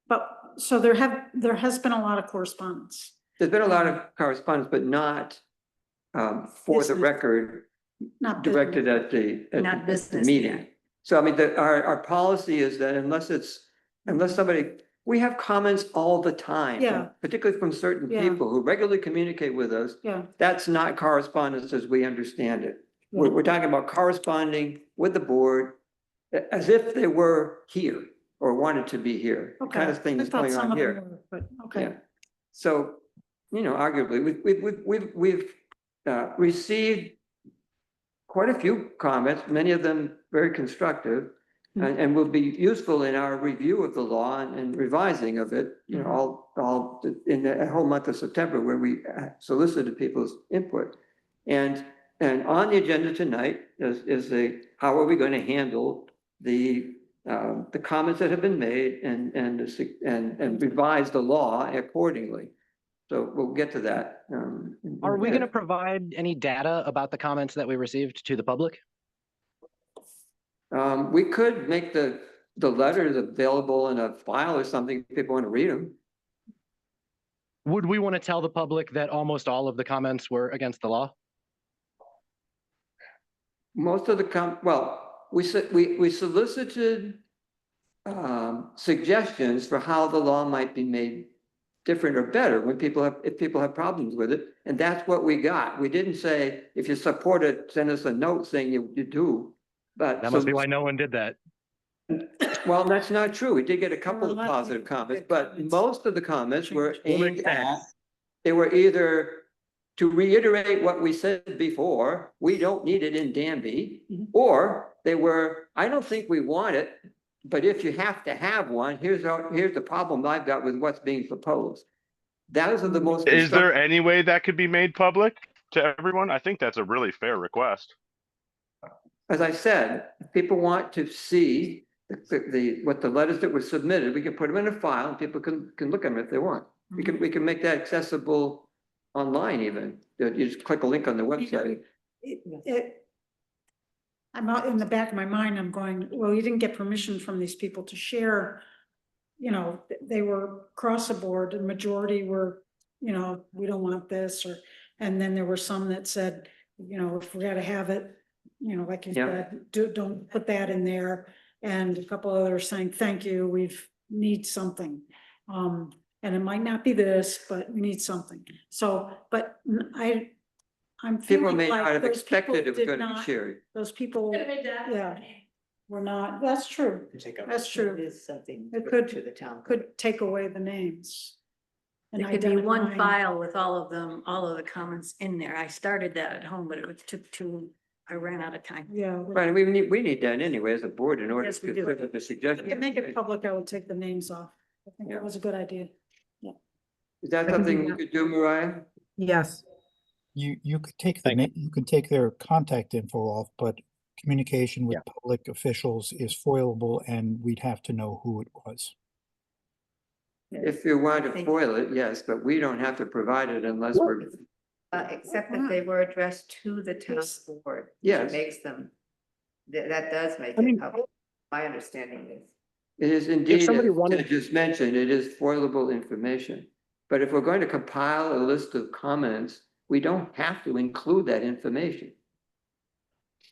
there has been a lot of correspondence. There's been a lot of correspondence, but not for the Business. record, Not directed business. at Not the business, meeting. yeah. So I mean, our policy is that unless somebody, we have comments all the time. Yeah. Particularly from certain Yeah. people who regularly communicate with us. Yeah. That's not correspondence as we understand it. Yeah. We're talking about corresponding with the board as if they were here or wanted to be here. The kind of thing I that's thought going some on of them here. were, but okay. Yeah. So, you know, arguably, we've received quite a few comments, many of them very constructive, and will be useful in our review of the law and revising of it, you know, all in the whole month of September, where we solicited people's input. And on the agenda tonight is how are we going to handle the comments that have been made and revise the law accordingly. So we'll get to that. Are we going to provide any data about the comments that we received to the public? We could make the letters available in a file or something if people want to read them. Would we want to tell the public that almost all of the comments were against the law? Most of the we solicited suggestions for how the law might be made different or better when if people have problems with it, and that's what we got. We didn't say, if you support it, send us a note saying you do, but. That must be why no one did that. Well, that's not true. We did get a couple of positive comments, but most of the comments were aimed at, they were either to reiterate what we said before, we don't need it in Danby, or they were, I don't think we want it, but if you have to have one, here's the problem I've got with what's being proposed. Those are the most. Is there any way that could be made public to everyone? I think that's a really fair request. As I said, if people want to see what the letters that were submitted, we can put them in a file and people can look at them if they want. We can make that accessible online even. You just click a link on the website. I'm not, in the back of my mind, I'm going, well, you didn't get permission from these people to share. You know, they were across the board, the majority were, you know, we don't want this, and then there were some that said, you know, if we gotta have it, you know, like you said, don't put that in there. And a couple others saying, thank you, need something. And it might not be this, but we need something. So, but I'm People feeling may not like have those people expected it was did going to be not, shared. those people, yeah, were not, that's true. That's true. It is something It to the town. could take away the names. And It could be one identifying- file with all of the comments in there. I started that at home, but I ran out of time. Yeah. Right, we need that anyway as a board in order Yes, we to do. put the If suggestion. you make it public, I would take the names off. I think Yeah. that was a good idea. Is that something you could do, Mariah? Yes. You could take you can take their contact info off, but communication with public officials is foilable and we'd have to know who it was. If you want to foil it, yes, but we don't have to provide it unless we're, Except that they were addressed to the town board. which Yes. Makes them, that does make I mean- it public. My understanding is. it is indeed, somebody as wanted- Ted just mentioned, it is foilable information. But if we're going to compile a list of comments, we don't have to include that information.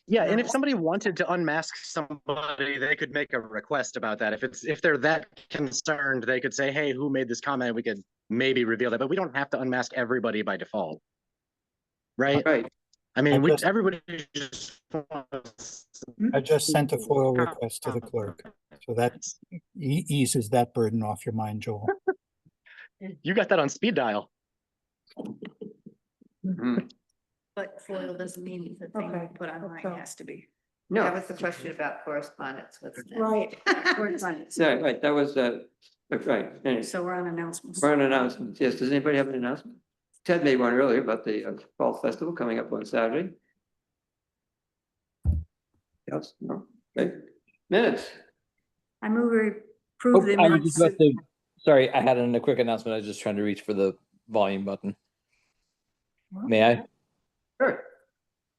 Yeah, and if somebody wanted to unmask somebody, they could make a request about that. If they're that concerned, they could say, hey, who made this comment? We could maybe reveal that, but we don't have to unmask everybody by default. Right? Right. I mean, I just- everybody just I just sent a FOIL request to the clerk, so that eases that burden off your mind, Joel. You got that on speed dial. Mhm. But foil doesn't mean the thing we Okay. put online Okay. has to be. No. That was the question about correspondence with them. Right. Correspondence. Yeah, right, that was, right, anyway, So we're on announcements. we're on announcements. Yes, does anybody have an announcement? Ted made one earlier about the Fall Festival coming up on Saturday. Yes, no, okay, minutes. I move we approve the I was minutes. just about to, sorry, I had a quick announcement. I was just trying to reach for the volume button. May I? Sure.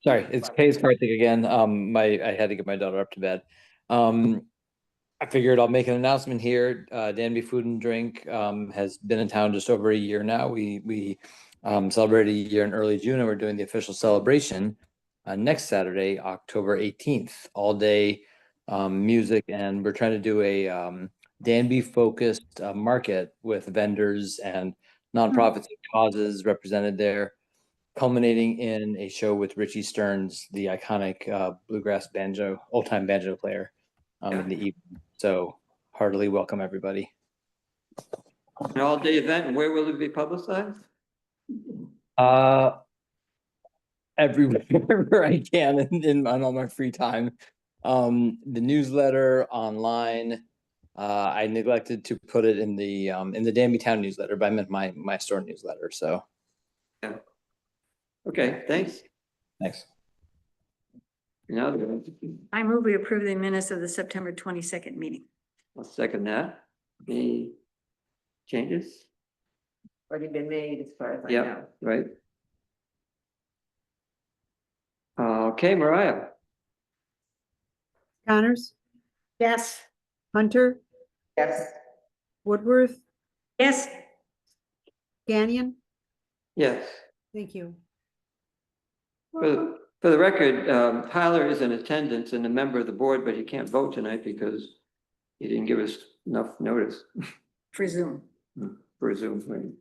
Sorry, it's Karthik again. I had to get my daughter up to bed. I figured I'll make an announcement here. Danby Food and Drink has been in town just over a year now. We celebrated a year in early June, and we're doing the official celebration next Saturday, October 18th, all day music, and we're trying to do a Danby focused market with vendors and nonprofits and causes represented there, culminating in a show with Richie Stearns, the iconic bluegrass banjo, old time banjo player, in the evening. So heartily welcome everybody. An all-day event, and where will it be publicized? Everywhere I can on all my free time. The newsletter online. I neglected to put it in the Danby Town newsletter, but I meant my store newsletter. So Yeah. Okay, thanks. Thanks. Now, I move we approve the minutes of the September 22nd meeting. I'll second that. Any changes? Already been made as far as I Yeah, know. right. Okay, Mariah. Connors? Yes. Hunter? Yes. Woodworth? Yes. Gagnon? Yes. Thank you. For the record, Tyler is in attendance and a member of the board, but he can't vote tonight because he didn't give us enough notice For Zoom. for Zoom. Right.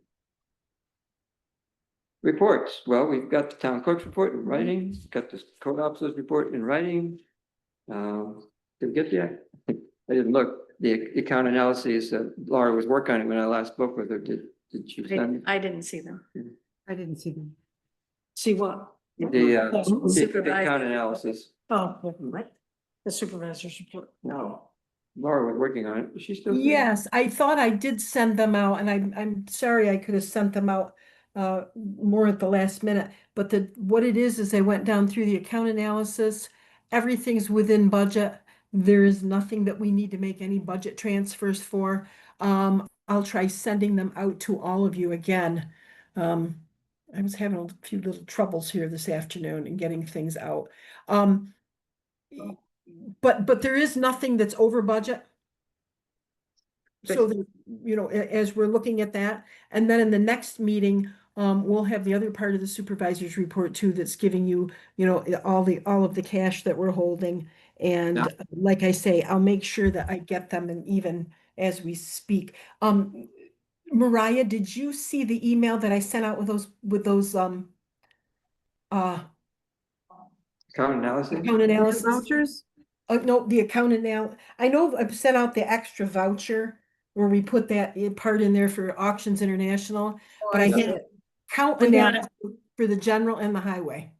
Reports. Well, we've got the town clerk's report in writing, got the code officer's report in writing. Did we get there? I didn't look. The account analyses that Laura was working on it when I last spoke with her. Did she send? I didn't see them. I didn't see them. See what? The Supervisor. account analysis. Oh, what? The supervisor's report. No. Laura was working on it. Is she still? Yes, I thought I did send them out, and I'm sorry I could have sent them out more at the last minute. But what it is I went down through the account analysis. Everything's within budget. There is nothing that we need to make any budget transfers for. I'll try sending them out to all of you again. I was having a few little troubles here this afternoon in getting things out. But there is nothing that's over budget. So, as we're looking at that, and then in the next meeting, we'll have the other part of the supervisor's report too, that's giving you, all of the cash that we're holding. And like I say, I'll make sure that I get them, and even as we speak. Mariah, did you see the email that I sent out with those Account analysis? account analysis? Vouchers? No, the account I know I've sent out the extra voucher where we put that part in there for Auctions International, but I see had it. count We got analysis for the general and the highway.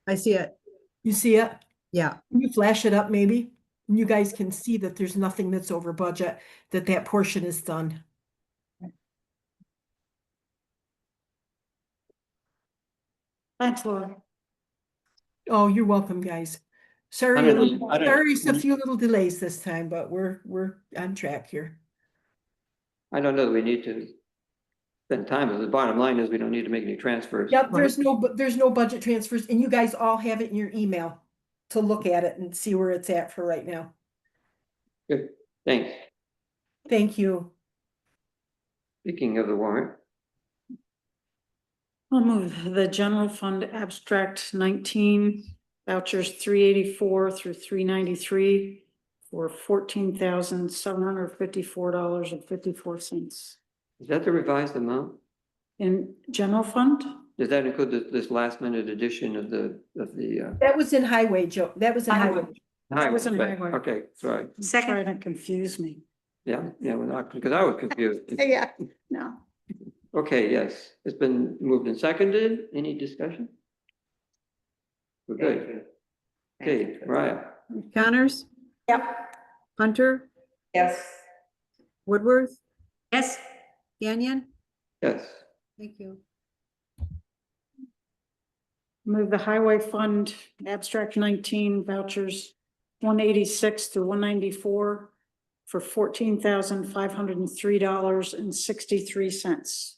I see it. You see it? Yeah. Can you flash it up maybe? You guys can see that there's nothing that's over budget, that portion is done. Thanks, Laura. Oh, you're welcome, guys. Sorry, I don't know. I don't- sorry, it's a few little delays this time, but we're on track here. I don't know that we need to spend time, but the bottom line is we don't need to make any transfers. Yep, there's no budget transfers, and you guys all have it in your email to look at it and see where it's at for right now. Good, thanks. Thank you. Speaking of the warrant, I'll move the general fund abstract 19 vouchers 384 through 393 for $14,754.54. is that the revised amount? In general fund? Does that include this last minute addition of the? That was in highway, Joe. That was in highway. That was in Right, highway. okay, sorry. Trying to confuse me. Yeah, we're not, because I was confused. Yeah, no. Okay, yes, it's been moved and seconded. Any discussion? We're good. Okay, Mariah. Connors? Yep. Hunter? Yes. Woodworth? Yes. Gannon? Yes. Thank you. Move the highway fund abstract 19 vouchers 186 to 194 for $14,503.63.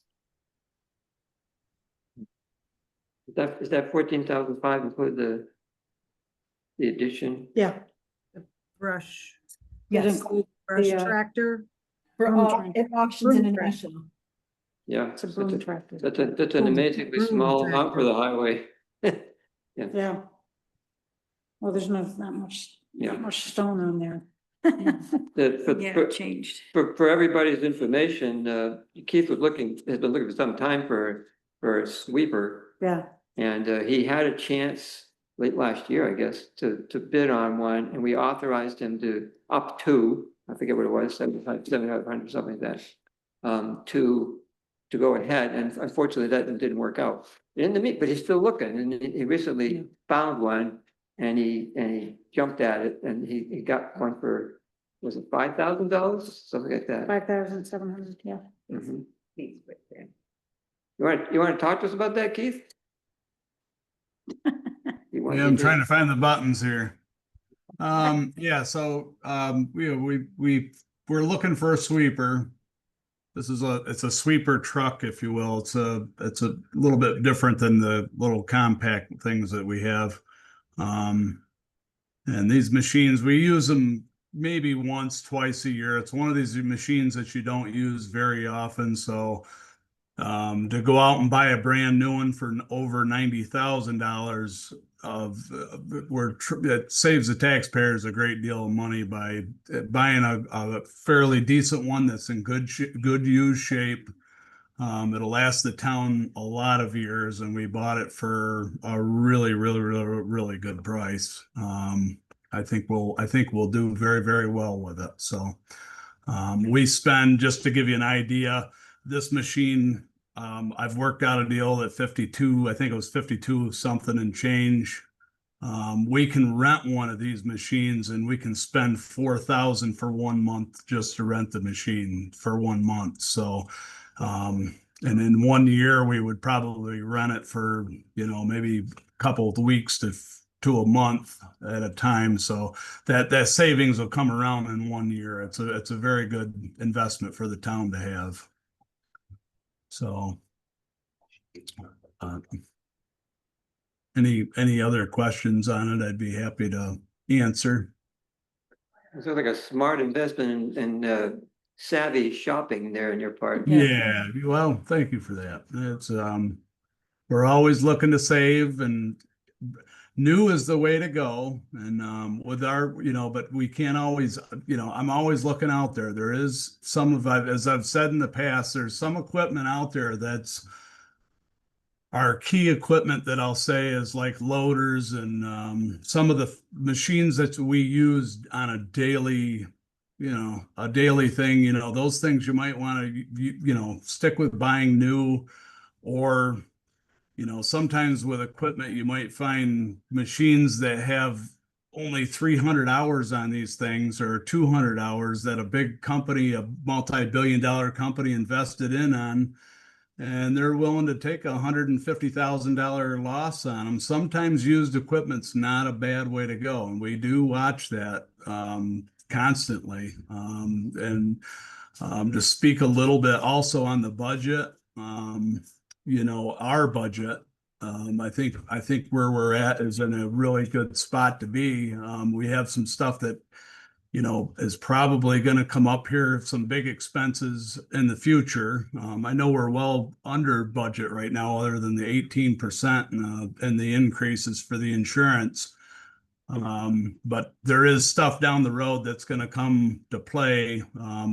Is that 14,005 include the addition? Yeah. Brush. Yes. Brush The, tractor. For Broom all, tractor. at Auctions Broom International. Yeah. It's a boom tractor. That's an amazingly Broom small amount for tractor. the highway. Yeah. Well, there's not much, not much stone on there. Yeah, it changed. For everybody's information, Keith has been looking for some time for a sweeper. Yeah. And he had a chance late last year, I guess, to bid on one, and we authorized him to up to, I forget what it was, 7,500, something like that. To go ahead, and unfortunately that didn't work out. But he's still looking, and he recently found one, and he jumped at it, and he got one for, was it $5,000, something like that. 5,700, yeah. Mhm. You want to talk to us about that, Keith? Yeah, I'm trying to find the buttons here. Yeah, so we're looking for a sweeper. It's a sweeper truck, if you will. It's a little bit different than the little compact things that we have. And these machines, we use them maybe once, twice a year. It's one of these machines that you don't use very often. So to go out and buy a brand new one for over $90,000 it saves the taxpayers a great deal of money by buying a fairly decent one that's in good use shape. It'll last the town a lot of years, and we bought it for a really good price. I think we'll do very, very well with it. So we spend, just to give you an idea, this machine, I've worked out a deal at 52, I think it was 52 something and change. We can rent one of these machines, and we can spend $4,000 for 1 month just to rent the machine for 1 month. So, and in 1 year, we would probably rent it for, maybe a couple of weeks to a month at a time. So that savings will come around in 1 year. It's a very good investment for the town to have. So, any other questions on it, I'd be happy to answer. It's like a smart investment and savvy shopping there on your part. Yeah, well, thank you for that. It's we're always looking to save, and new is the way to go. And with our, but we can't always, I'm always looking out there. There is as I've said in the past, there's some equipment out there that's our key equipment that I'll say is like loaders and some of the machines that we use on a daily thing, those things you might want to, stick with buying new. Or, sometimes with equipment, you might find machines that have only 300 hours on these things, or 200 hours, that a big company, a multi-billion-dollar company invested on. And they're willing to take $150,000 loss on them. Sometimes used equipment's not a bad way to go, and we do watch that constantly. And To speak a little bit also on the budget, our budget, I think where we're at is in a really good spot to be. We have some stuff that, is probably going to come up here, some big expenses in the future. I know we're well under budget right now, other than the 18% and the increases for the insurance. But there is stuff down the road that's going to come to play.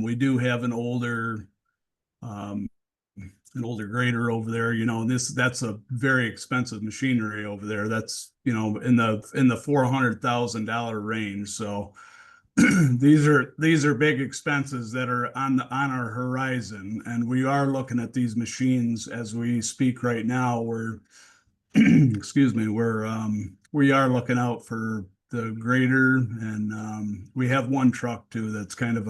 We do have an older grader over there. That's a very expensive machinery over there. That's, in the $400,000 range. So these are big expenses that are on our horizon, and we are looking at these machines as we speak right now. We're excuse me, we are looking out for the grader, and we have one truck too that's kind of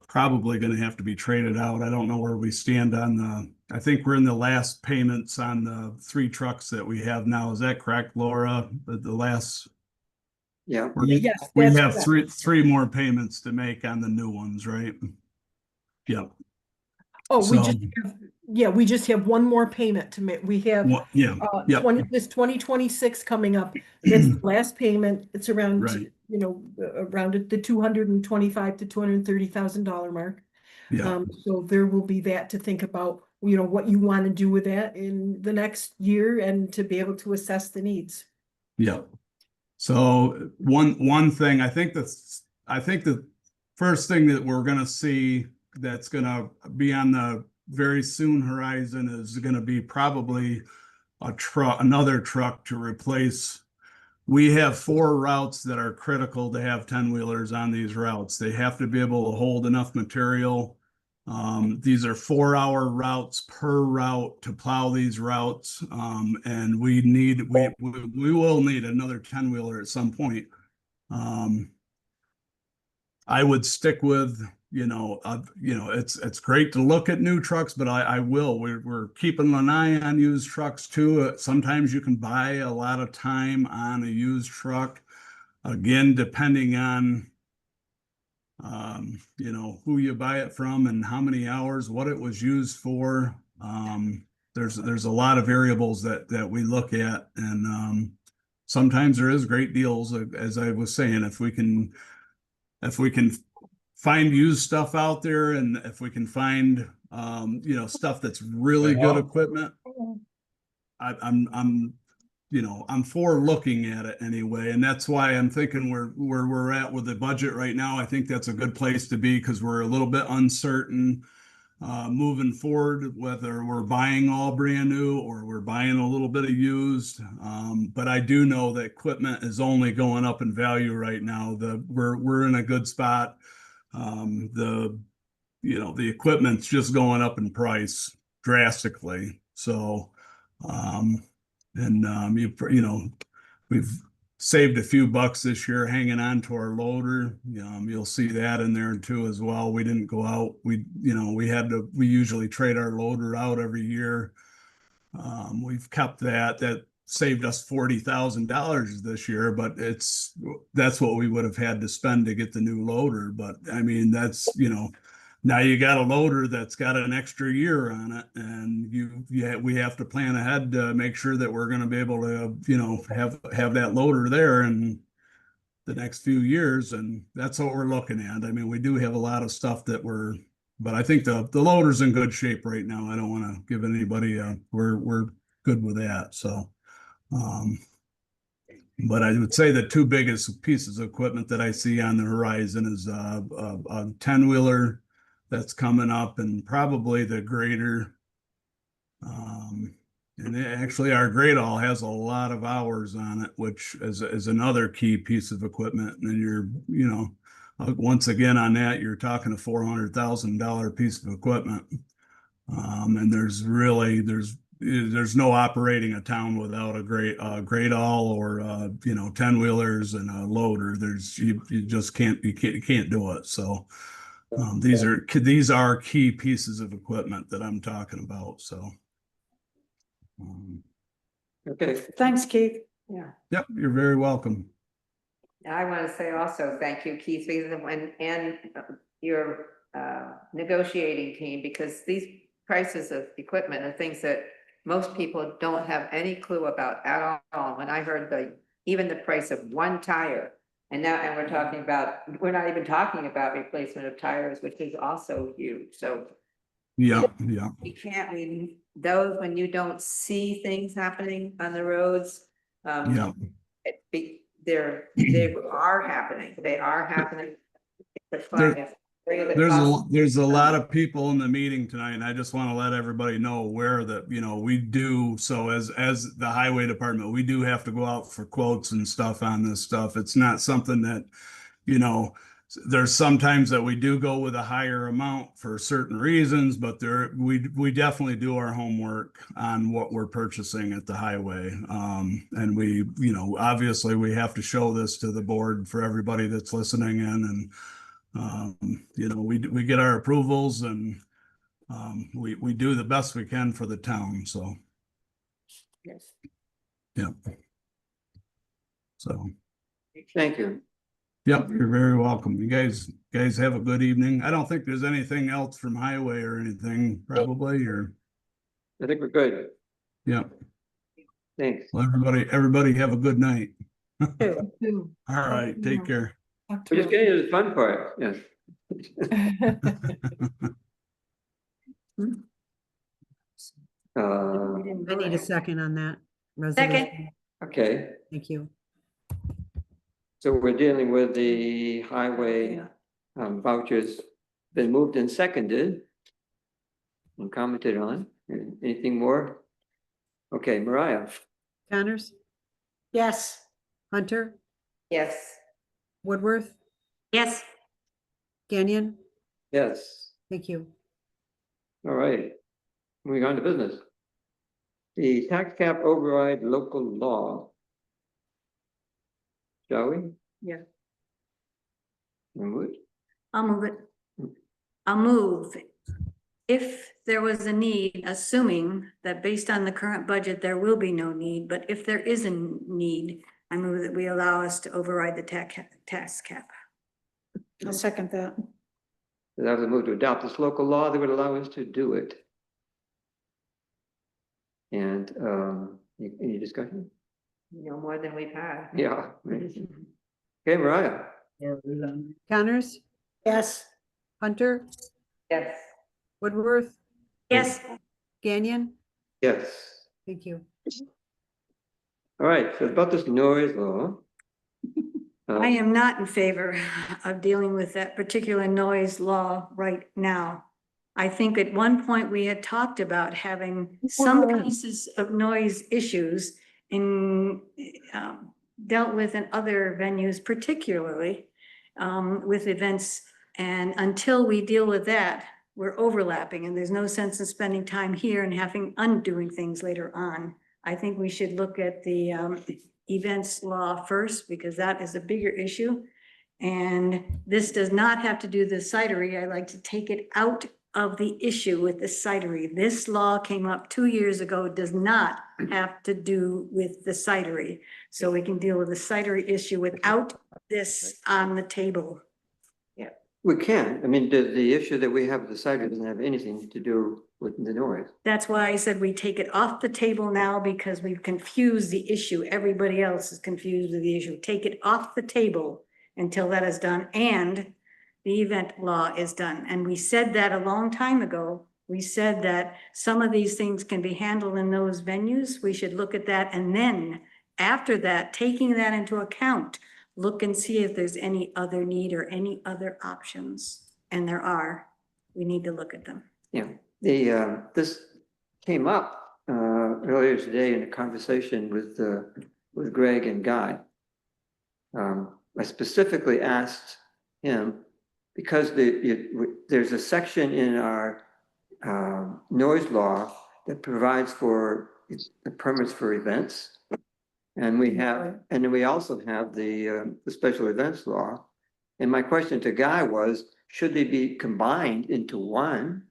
probably going to have to be traded out. I don't know where we stand on I think we're in the last payments on the 3 trucks that we have now. Is that correct, Laura? The last. Yeah. Yes, We that's have correct. three more payments to make on the new ones, right? Yep. Oh, So- we just have one more payment to make. We have Yeah. Yep. 2026 coming up. That's the last payment. It's around, Right. around the $225,000 to $230,000 mark. Yeah. So there will be that to think about, what you want to do with that in the next year and to be able to assess the needs. Yeah. So one thing, I think the first thing that we're gonna see that's gonna be on the very soon horizon is gonna be probably another truck to replace. We have 4 routes that are critical to have 10-wheelers on these routes. They have to be able to hold enough material. These are 4-hour routes per route to plow these routes. And we will need another 10-wheeler at some point. I would stick with, it's great to look at new trucks, but we're keeping an eye on used trucks too. Sometimes you can buy a lot of time on a used truck. Again, depending on, who you buy it from and how many hours, what it was used for. There's a lot of variables that we look at, and sometimes there is great deals, as I was saying. If we can find used stuff out there, and if we can find stuff that's really good equipment, I'm for looking at it anyway. And that's why I'm thinking where we're at with the budget right now. I think that's a good place to be, because we're a little bit uncertain moving forward, whether we're buying all brand new or we're buying a little bit of used. But I do know that equipment is only going up in value right now. We're in a good spot. The equipment's just going up in price drastically. So, we've saved a few bucks this year hanging on to our loader. You'll see that in there too as well. We didn't go out. We usually trade our loader out every year. We've kept that. That saved us $40,000 this year, but that's what we would have had to spend to get the new loader. But I mean, that's, now you got a loader that's got an extra year on it, and we have to plan ahead to make sure that we're going to be able to, have that loader there in the next few years. And that's what we're looking at. I mean, we do have a lot of stuff but I think the loader's in good shape right now. I don't want to give anybody we're good with that. So, but I would say the 2 biggest pieces of equipment that I see on the horizon is a 10-wheeler that's coming up, and probably the grader. And actually our grade all has a lot of hours on it, which is another key piece of equipment. And you're, once again on that, you're talking a $400,000 piece of equipment. And there's no operating a town without a grade all or 10-wheelers and a loader. You just can't do it. So these are key pieces of equipment that I'm talking about. So Okay. Thanks, Keith. Yeah. yep, you're very welcome. I want to say also thank you, Keith, and your negotiating team, because these prices of equipment are things that most people don't have any clue about at all. When I heard even the price of one tire, and we're talking about, we're not even talking about replacement of tires, which is also huge, so. Yeah, yeah. You can't really, those, when you don't see things happening on the roads. Yeah. They are happening, they are happening. There's a lot of people in the meeting tonight, and I just want to let everybody know aware that, you know, we do, so as the highway department, we do have to go out for quotes and stuff on this stuff. It's not something that, you know, there's sometimes that we do go with a higher amount for certain reasons, but we definitely do our homework on what we're purchasing at the highway. And we, you know, obviously we have to show this to the board for everybody that's listening in, and you know, we get our approvals, and we do the best we can for the town. So Yes. yeah. So Thank you. yep, you're very welcome. You guys have a good evening. I don't think there's anything else from highway or anything, probably, or I think we're good. yeah. Thanks. Well, everybody have a good night. All right, take care. We're just getting to the fun part. Yes. I need a second on that. Resolution. Second. Okay, Thank you. so we're dealing with the highway vouchers, been moved and seconded and commented on. Anything more? Okay, Mariah. Connors, Yes. Hunter, Yes. Woodworth, Yes. Gagnon. Yes. Thank you. All right, moving on to business. The tax cap override local law. Shall we? Yeah. Move it? I'll move it. I'll move. If there was a need, assuming that based on the current budget, there will be no need, but if there is a need, I move that we allow us to override the tax cap. I'll second that. That was a move to adopt this local law that would allow us to do it. And any discussion? No more than we've had. Yeah. Okay, Mariah. Connors, Yes. Hunter, Yes. Woodworth, Yes. Gagnon. Yes. Thank you. All right, so about this noise law. I am not in favor of dealing with that particular noise law right now. I think at one point we had talked about having some pieces of noise issues dealt with in other venues, particularly with events. And until we deal with that, we're overlapping, and there's no sense in spending time here and having undoing things later on. I think we should look at the events law first, because that is a bigger issue. And this does not have to do with the cidery. I like to take it out of the issue with the cidery. This law came up 2 years ago, does not have to do with the cidery. So we can deal with the cidery issue without this on the table. We can. I mean, the issue that we have with the cider doesn't have anything to do with the noise. That's why I said we take it off the table now, because we've confused the issue. Everybody else is confused with the issue. Take it off the table until that is done and the event law is done. And we said that a long time ago. We said that some of these things can be handled in those venues. We should look at that. And then after that, taking that into account, look and see if there's any other need or any other options. And there are. We need to look at them. Yeah, this came up earlier today in a conversation with Greg and Guy. I specifically asked him because there's a section in our noise law that provides for the permits for events. And then we also have the special events law. And my question to Guy was, should they be combined into one?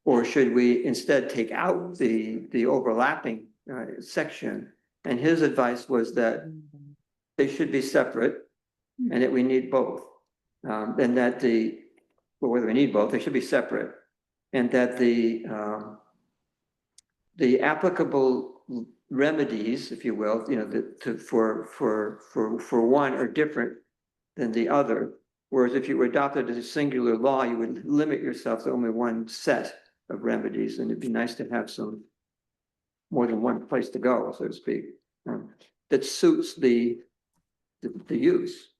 Or should we instead take out the overlapping section? And his advice was that they should be separate and that we need both. And that well, whether we need both, they should be separate. And that the applicable remedies, if you will, you know, for one are different than the other. Whereas if you adopted as a singular law, you would limit yourself to only one set of remedies, and it'd be nice to have some more than one place to go, so to speak, that suits the use.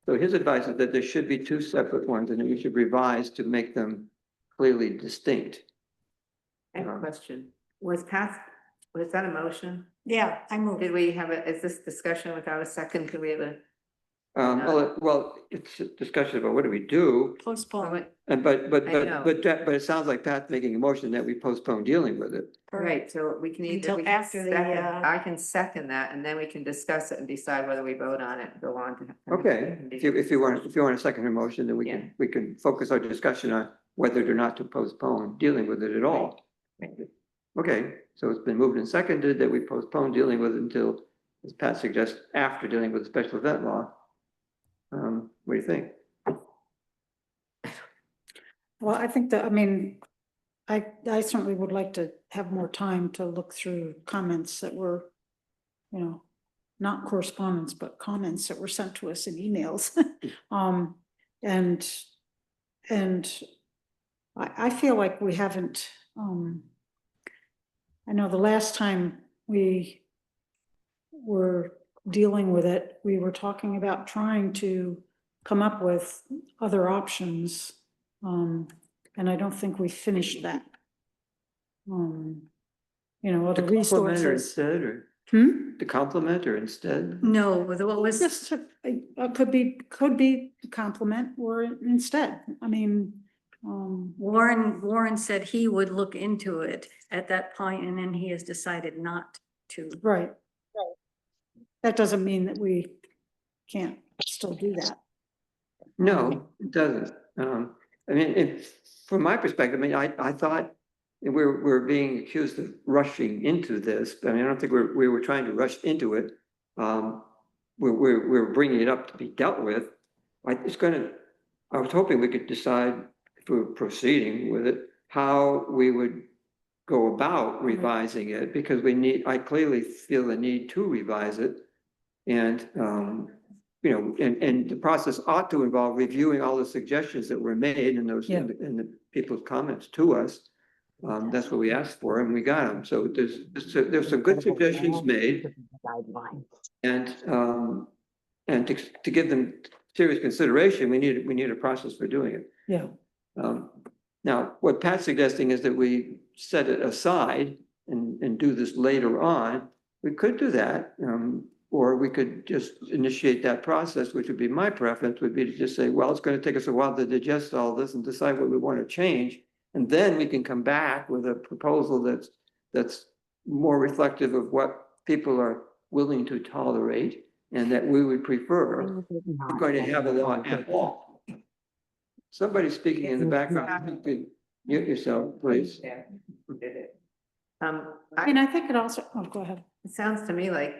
So his advice is that there should be two separate ones, and that we should revise to make them clearly distinct. I have a question. Was that a motion? Yeah, I moved. Did we have is this discussion without a second? Could we have a? Well, it's a discussion about what do we do, Postpone. and but know. it sounds like Pat's making a motion that we postpone dealing with it. Right, so we can either, Until we can after the, second, I can second that, and then we can discuss it and decide whether we vote on it and go on to. Okay, if you want to second her motion, then we can focus our discussion on whether or not to postpone dealing with it at all. Okay, so it's been moved and seconded that we postpone dealing with it until, as Pat suggests, after dealing with the special event law. What do you think? Well, I think that, I mean, I certainly would like to have more time to look through comments that were, you know, not correspondence, but comments that were sent to us in emails. And I feel like we haven't, I know the last time we were dealing with it, we were talking about trying to come up with other options. And I don't think we finished that. You know, other resources. Instead, or to complement or instead? No, with what was, Just, could be complement or instead. I mean, Warren said he would look into it at that point, and then he has decided not to. right. That doesn't mean that we can't still do that. No, it doesn't. I mean, from my perspective, I mean, I thought we're being accused of rushing into this, but I mean, I don't think we were trying to rush into it. We're bringing it up to be dealt with. I was hoping we could decide if we were proceeding with it, how we would go about revising it, because I clearly feel the need to revise it. And, you know, and the process ought to involve reviewing all the suggestions that were made in those, in the people's comments to us. That's what we asked for, and we got them. So there's some good suggestions made. And to give them serious consideration, we need a process for doing it. Yeah. Now, what Pat's suggesting is that we set it aside and do this later on. We could do that. Or we could just initiate that process, which would be my preference, would be to just say, well, it's going to take us a while to digest all this and decide what we want to change. And then we can come back with a proposal that's more reflective of what people are willing to tolerate and that we would prefer. We're going to have a law at all. Somebody speaking in the background, you could mute yourself, please. I mean, I think it also, go ahead. It sounds to me like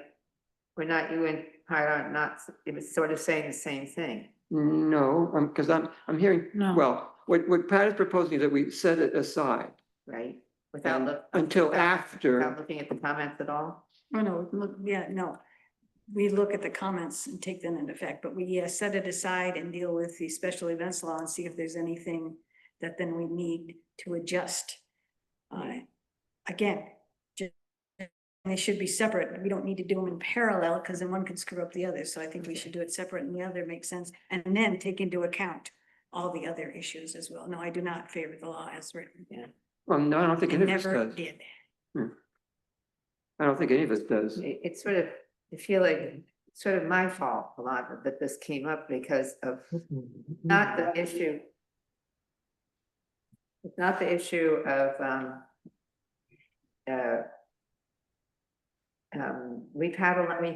we're not, you and Pat are not, it was sort of saying the same thing. No, because I'm hearing, well, what Pat is proposing is that we set it aside. Right? Until after. Without looking at the comments at all? Oh, no, look, no. We look at the comments and take them into effect, but we set it aside and deal with the special events law and see if there's anything that then we need to adjust. Again, they should be separate. We don't need to do them in parallel because then one can screw up the other. So I think we should do it separate and the other makes sense. And then take into account all the other issues as well. No, I do not favor the law as written. Yeah. Well, no, I don't think any of us Never does. did. I don't think any of us does. It's sort of, I feel like it's sort of my fault a lot that this came up because of not the issue. It's not the issue of we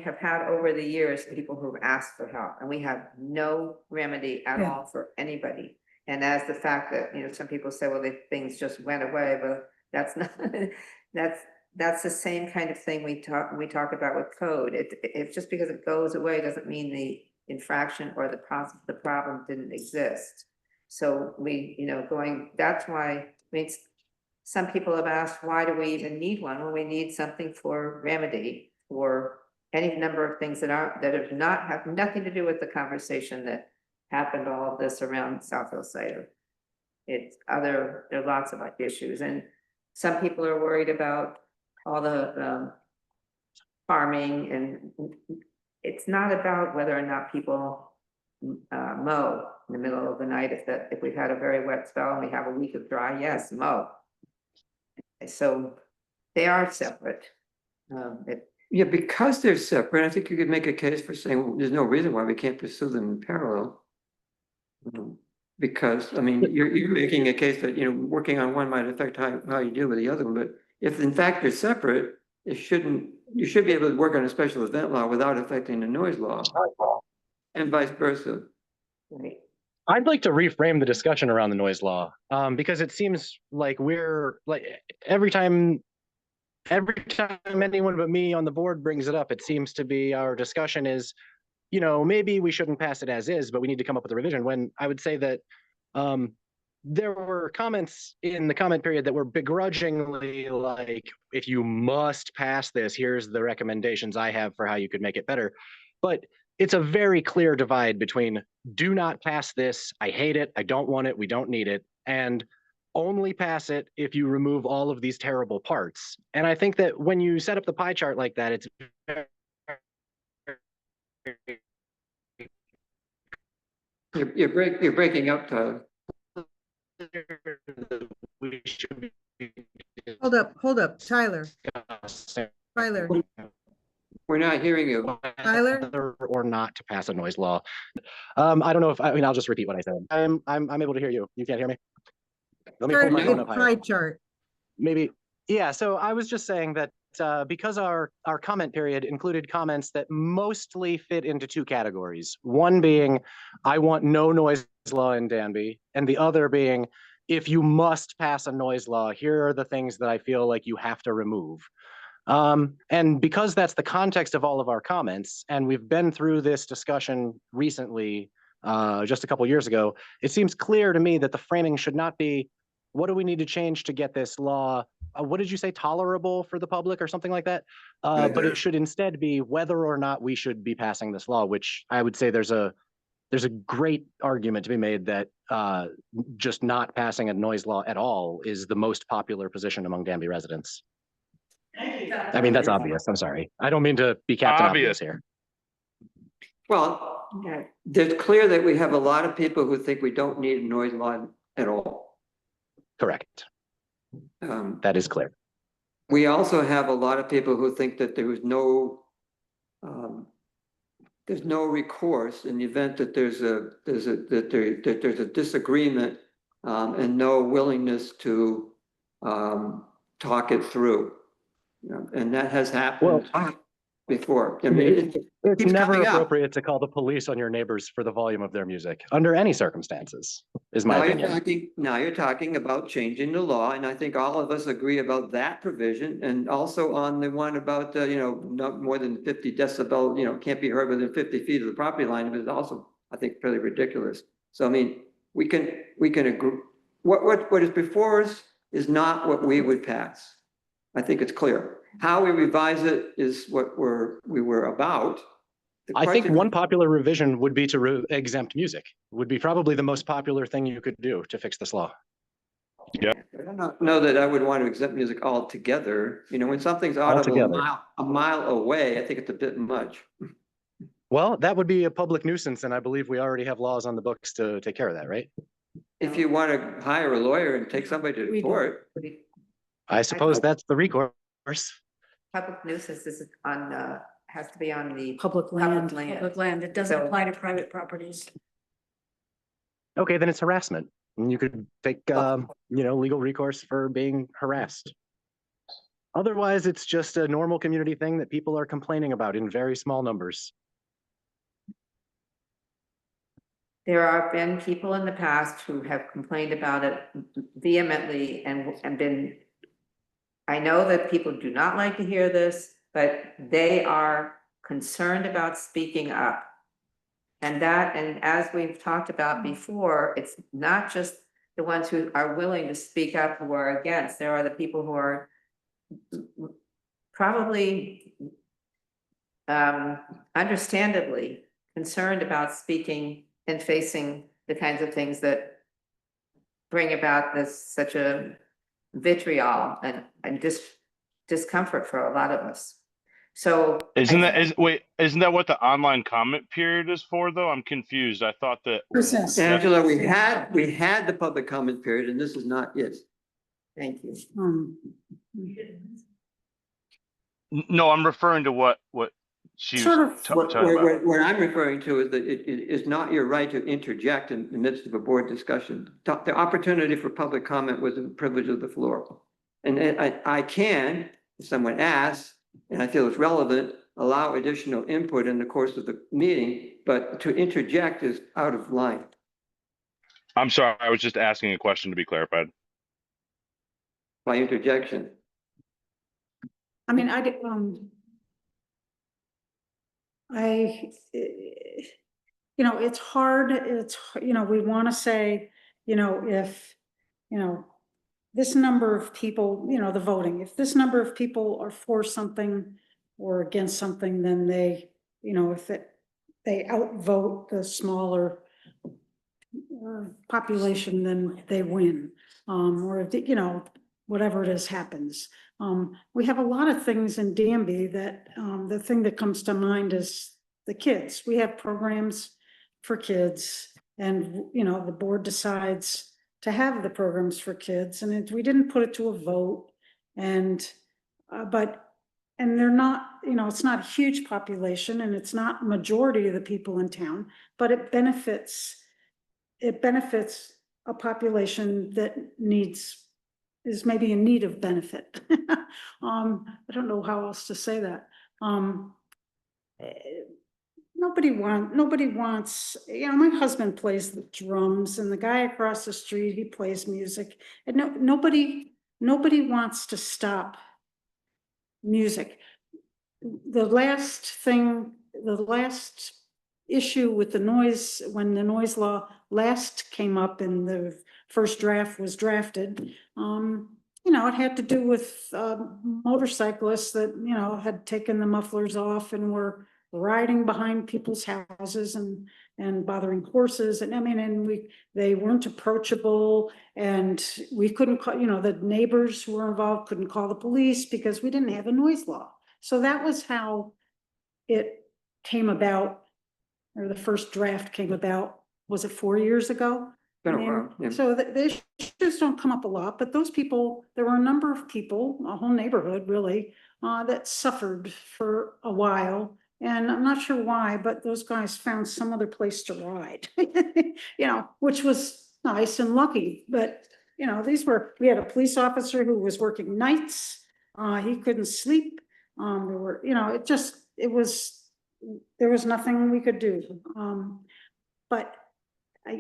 have had over the years people who've asked for help, and we have no remedy at all for anybody. And as the fact that, you know, some people say, well, things just went away, but that's not, that's the same kind of thing we talk about with code. It's just because it goes away doesn't mean the infraction or the problem didn't exist. So we, that's why, I mean, some people have asked, why do we even need one? Well, we need something for remedy for any number of things that have nothing to do with the conversation that happened, all of this around South Hill Cider. There are lots of issues, and some people are worried about all the farming, and it's not about whether or not people mow in the middle of the night. If we've had a very wet spell and we have a week of dry, yes, mow. So they are separate. Yeah, because they're separate, I think you could make a case for saying, well, there's no reason why we can't pursue them in parallel. Because, I mean, you're making a case that, working on one might affect how you deal with the other one, but if in fact they're separate, you should be able to work on a special event law without affecting the noise law. And vice versa. Right. I'd like to reframe the discussion around the noise law, because it seems like we're like every time anyone but me on the board brings it up, it seems to be our discussion is, maybe we shouldn't pass it as is, but we need to come up with a revision. When I would say that there were comments in the comment period that were begrudgingly like, if you must pass this, here's the recommendations I have for how you could make it better. But it's a very clear divide between do not pass this, I hate it, I don't want it, we don't need it, and only pass it if you remove all of these terrible parts. And I think that when you set up the pie chart like that, it's You're breaking up, Tyler. Hold up, Tyler. Tyler, We're not hearing you. Tyler? Or not to pass a noise law. I don't know if I'll just repeat what I said. I'm able to hear you. You can't hear me? Let me pull my phone up higher. Pie chart. Maybe. Yeah, so I was just saying that because our comment period included comments that mostly fit into two categories. One being, I want no noise law in Danby, and the other being, if you must pass a noise law, here are the things that I feel like you have to remove. And because that's the context of all of our comments, and we've been through this discussion recently, just a couple years ago, it seems clear to me that the framing should not be, what do we need to change to get this law, what did you say, tolerable for the public or something like that? But it should instead be whether or not we should be passing this law, which I would say there's a great argument to be made that just not passing a noise law at all is the most popular position among Danby residents. I mean, that's obvious. I'm sorry. I don't mean to be Captain Obvious here. Well, it's clear that we have a lot of people who think we don't need a noise law at all. Correct. That is clear. We also have a lot of people who think that there's no recourse in the event that there's a disagreement and no willingness to talk it through. And that has happened before. I mean, it's never appropriate to call the police on your neighbors for the volume of their music under any circumstances, is my opinion. Now you're talking about changing the law, and I think all of us agree about that provision, and also on the one about not more than 50 decibel, can't be heard within 50 feet of the property line, is also, I think, fairly ridiculous. So I mean, we can agree. What is before us is not what we would pass. I think it's clear. How we revise it is what we were about. I think one popular revision would be to exempt music. Would be probably the most popular thing you could do to fix this law. Yeah. I don't know that I would want to exempt music altogether. When something's out of a mile away, I think it's a bit much. Well, that would be a public nuisance, and I believe we already have laws on the books to take care of that, right? If you want to hire a lawyer and take somebody to court. I suppose that's the recourse. Public nuisance is has to be on the Public land. It doesn't apply to private properties. Okay, then it's harassment. And you could take, legal recourse for being harassed. Otherwise, it's just a normal community thing that people are complaining about in very small numbers. There have been people in the past who have complained about it vehemently and been, I know that people do not like to hear this, but they are concerned about speaking up. And as we've talked about before, it's not just the ones who are willing to speak up who are against. There are the people who are probably understandably concerned about speaking and facing the kinds of things that bring about such a vitriol and discomfort for a lot of us. So Isn't that what the online comment period is for though? I'm confused. I thought that. Angela, we had the public comment period and this is not it. Thank you. No, I'm referring to what she was Sort of talking about. what I'm referring to is that it is not your right to interject in the midst of a board discussion. The opportunity for public comment was a privilege of the floor. And I can, if someone asks, and I feel it's relevant, allow additional input in the course of the meeting, but to interject is out of line. I'm sorry, I was just asking a question to be clarified. By interjection. I mean, you know, it's hard, we want to say, if, this number of people, the voting, if this number of people are for something or against something, then they, if they outvote the smaller population, then they win. Or, whatever it is happens. We have a lot of things in Danby that, the thing that comes to mind is the kids. We have programs for kids and, the board decides to have the programs for kids and we didn't put it to a vote and, and they're not, it's not a huge population and it's not majority of the people in town, but it benefits a population that is maybe in need of benefit. I don't know how else to say that. Nobody wants, my husband plays the drums and the guy across the street, he plays music. And nobody wants to stop music. The last issue with the noise, when the noise law last came up and the first draft was drafted, it had to do with motorcyclists that, had taken the mufflers off and were riding behind people's houses and bothering horses. And they weren't approachable and we couldn't call, the neighbors who were involved couldn't call the police because we didn't have a noise law. So that was how it came about, or the first draft came about. Was it 4 years ago? Been a while, yeah. So the issues don't come up a lot, but those people, there were a number of people, a whole neighborhood really, that suffered for a while. And I'm not sure why, but those guys found some other place to ride, which was nice and lucky. But, we had a police officer who was working nights. He couldn't sleep. There was nothing we could do. But I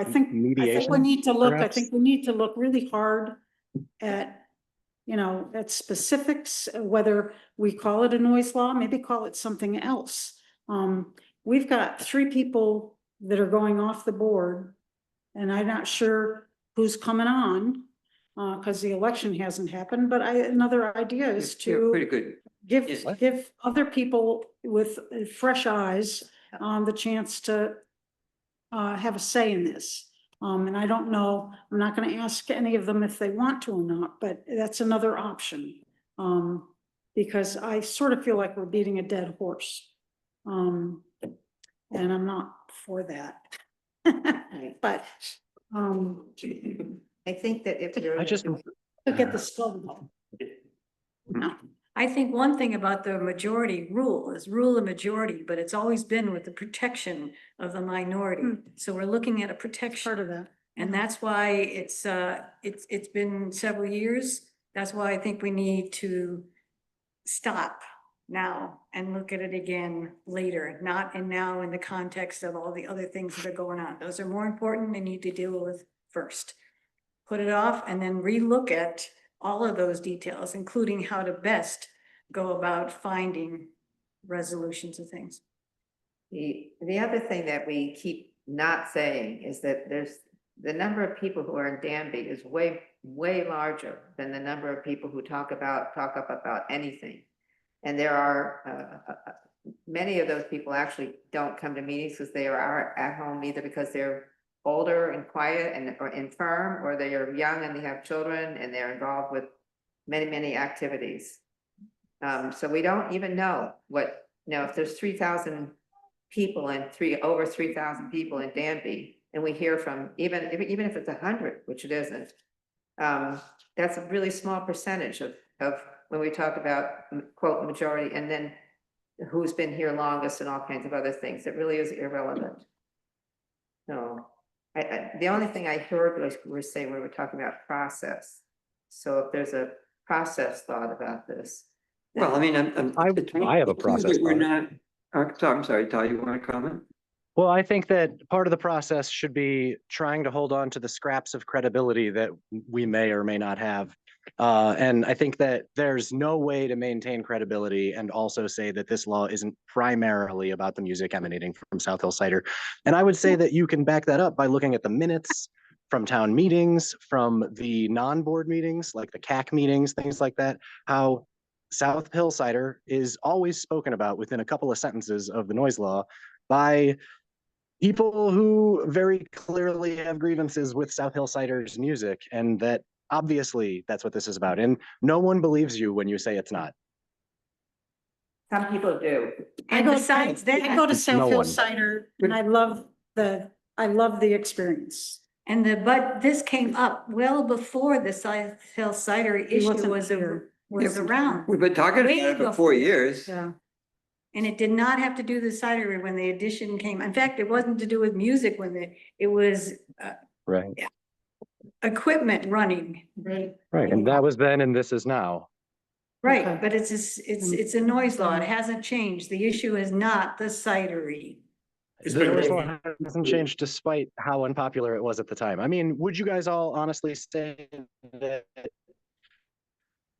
think we need to look, perhaps? we need to look really hard at, at specifics, whether we call it a noise law, maybe call it something else. We've got 3 people that are going off the board and I'm not sure who's coming on, because the election hasn't happened, but another idea is to Pretty good. give other people with fresh eyes the chance to have a say in this. And I don't know, I'm not going to ask any of them if they want to or not, but that's another option. Because I sort of feel like we're beating a dead horse. And I'm not for that. But I think that if you're. to get the skull. No. I think one thing about the majority rule is rule of majority, but it's always been with the protection of the minority. So we're looking at a protection. Part of that. And that's why it's been several years. That's why I think we need to stop now and look at it again later, not now in the context of all the other things that are going on. Those are more important and need to deal with first. Put it off and then relook at all of those details, including how to best go about finding resolutions of things. The other thing that we keep not saying is that there's the number of people who are in Danby is way larger than the number of people who talk up about anything. And there are many of those people actually don't come to meetings because they are at home, either because they're older and quiet and or infirm, or they are young and they have children and they're involved with many activities. So we don't even know what, if there's 3,000 people and over 3,000 people in Danby, and we hear from even if it's 100, which it isn't, that's a really small percentage of when we talk about quote majority, and then who's been here longest and all kinds of other things. It really is irrelevant. So the only thing I heard was we were talking about process. So if there's a process thought about this. Well, I mean, I have a process We're thought. not, I'm sorry, Todd, you want to comment? Well, I think that part of the process should be trying to hold on to the scraps of credibility that we may or may not have. And I think that there's no way to maintain credibility and also say that this law isn't primarily about the music emanating from South Hill Cider. And I would say that you can back that up by looking at the minutes from town meetings, from the non-board meetings, like the CAC meetings, things like that, how South Hill Cider is always spoken about within a couple of sentences of the noise law by people who very clearly have grievances with South Hill Cider's music, and that obviously that's what this is about. And no one believes you when you say it's not. Some people do. And besides that, I go to South No Hill one. Cider and I love the experience. and but this came up well before the South Hill Cider issue wasn't was here. around. We've been talking Way about it for before. 4 years. Yeah. And it did not have to do the cider when the addition came. In fact, it wasn't to do with music when it was Right. equipment running. Right. Right. And that was then and this is now. Right, Okay. but it's a noise law. It hasn't changed. The issue is not the cidery. The noise law hasn't changed despite how unpopular it was at the time. I mean, would you guys all honestly say that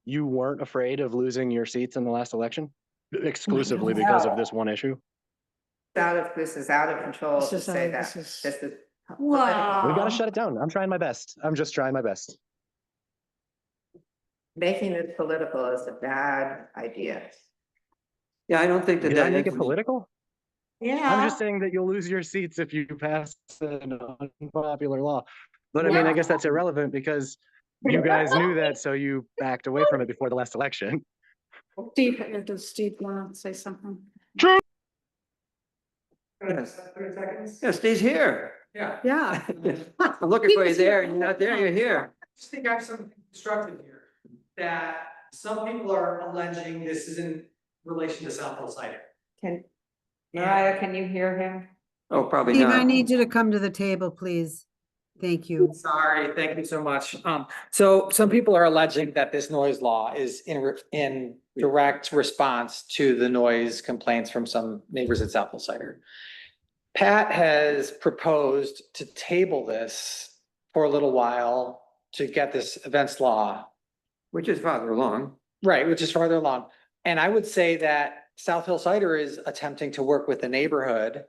you weren't afraid of losing your seats in the last election exclusively because of this one issue? This is out of control This to is, say this that. is- This is. Wow. We got to shut it down. I'm trying my best. I'm just trying my best. Making it political is a bad idea. Yeah, I don't think that Did I make that's it political? Yeah. I'm just saying that you'll lose your seats if you pass an unpopular law. But I mean, I guess that's irrelevant because you guys knew that, so you backed away from it before the last election. Steve, does Steve want to say something? Yes. Yeah, Steve's here. Yeah. Yeah. I'm looking for you there, and you're not there, you're here. I just think I have something constructive here, that some people are alleging this is in relation to South Hill Cider. Mariah, can you hear him? Oh, probably Steve, I not. need you to come to the table, please. Thank you. Sorry, thank you so much. So some people are alleging that this noise law is in direct response to the noise complaints from some neighbors at South Hill Cider. Pat has proposed to table this for a little while to get this events law. Which is farther along. Right, which is farther along. And I would say that South Hill Cider is attempting to work with the neighborhood.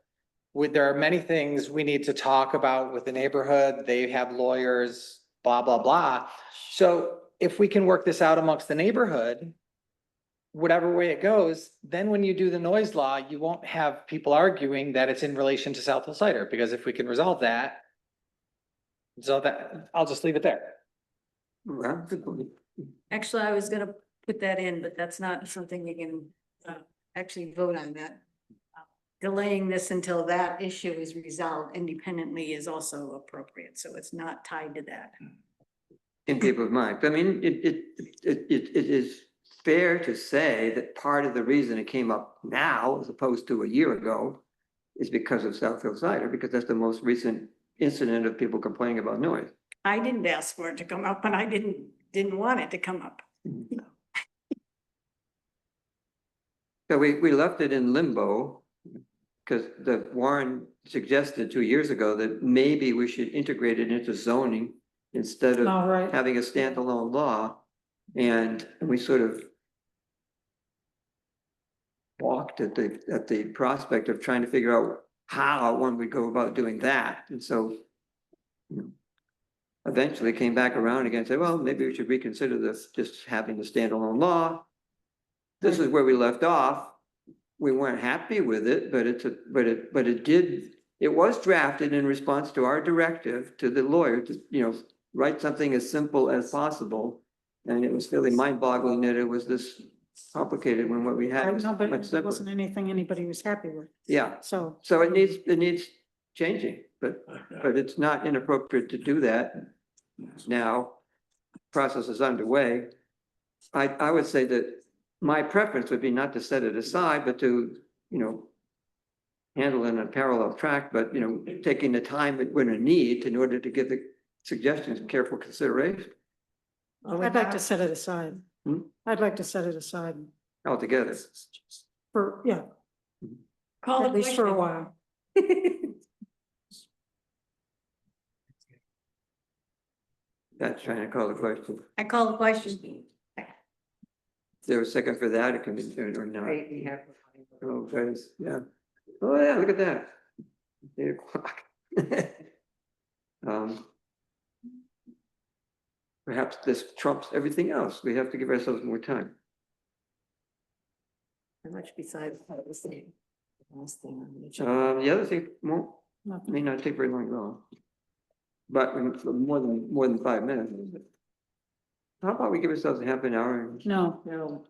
There are many things we need to talk about with the neighborhood. They have lawyers, blah, blah, blah. So if we can work this out amongst the neighborhood, whatever way it goes, then when you do the noise law, you won't have people arguing that it's in relation to South Hill Cider, because if we can resolve that, I'll just leave it there. Well, good point. Actually, I was gonna put that in, but that's not something you can actually vote on that. Delaying this until that issue is resolved independently is also appropriate, so it's not tied to that. In people's minds. I mean, it is fair to say that part of the reason it came up now, as opposed to a year ago, is because of South Hill Cider, because that's the most recent incident of people complaining about noise. I didn't ask for it to come up, and I didn't want it to come up. So we left it in limbo because the Warren suggested 2 years ago that maybe we should integrate it into zoning instead of All right. having a standalone law. And we sort of walked balked at the prospect of trying to figure out how one would go about doing that. And so eventually came back around again and said, well, maybe we should reconsider this, just having the standalone law. This is where we left off. We weren't happy with it, but it was drafted in response to our directive to the lawyer to, write something as simple as possible. And it was fairly mind-boggling that it was this complicated when what we had was No, but much it simpler. wasn't anything anybody was happy with, Yeah, so. so it needs changing, but it's not inappropriate to do that now. Process is underway. I would say that my preference would be not to set it aside, but to, handle it in a parallel track, but, taking the time that we're gonna need in order to give the suggestions careful consideration I'd like to set it aside. Hmm? I'd like to set it aside altogether. for, yeah, Call at the least for a question. while. That's trying to call the question. I call the question. Is there a second for that? It can be, or not. Right, we have. Oh, guys, yeah. Oh, yeah, look at that. 8 o'clock. Um, Perhaps this trumps everything else. We have to give ourselves more time. How much besides that was the last thing on the agenda? The other thing may not take very long at all. But more than 5 minutes. How about we give ourselves a half an hour? No. No,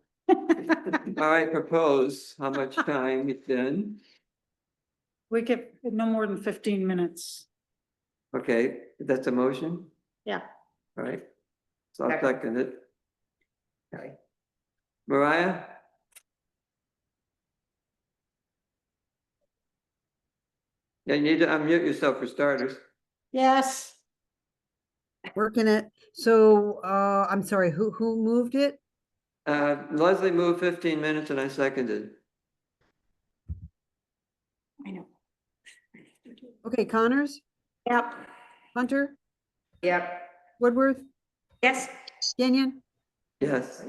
I propose how much time it's been. We get no more than 15 minutes. Okay, that's a motion, Yeah. all right? So I'll Second. second it. sorry. Mariah? Yeah, you need to unmute yourself for starters. Yes. Working it. So, I'm sorry, who moved it? Leslie moved 15 minutes and I seconded. I know. Okay, Connors, Yep. Hunter, Yep. Woodworth, Yes, Kenyon? Yes,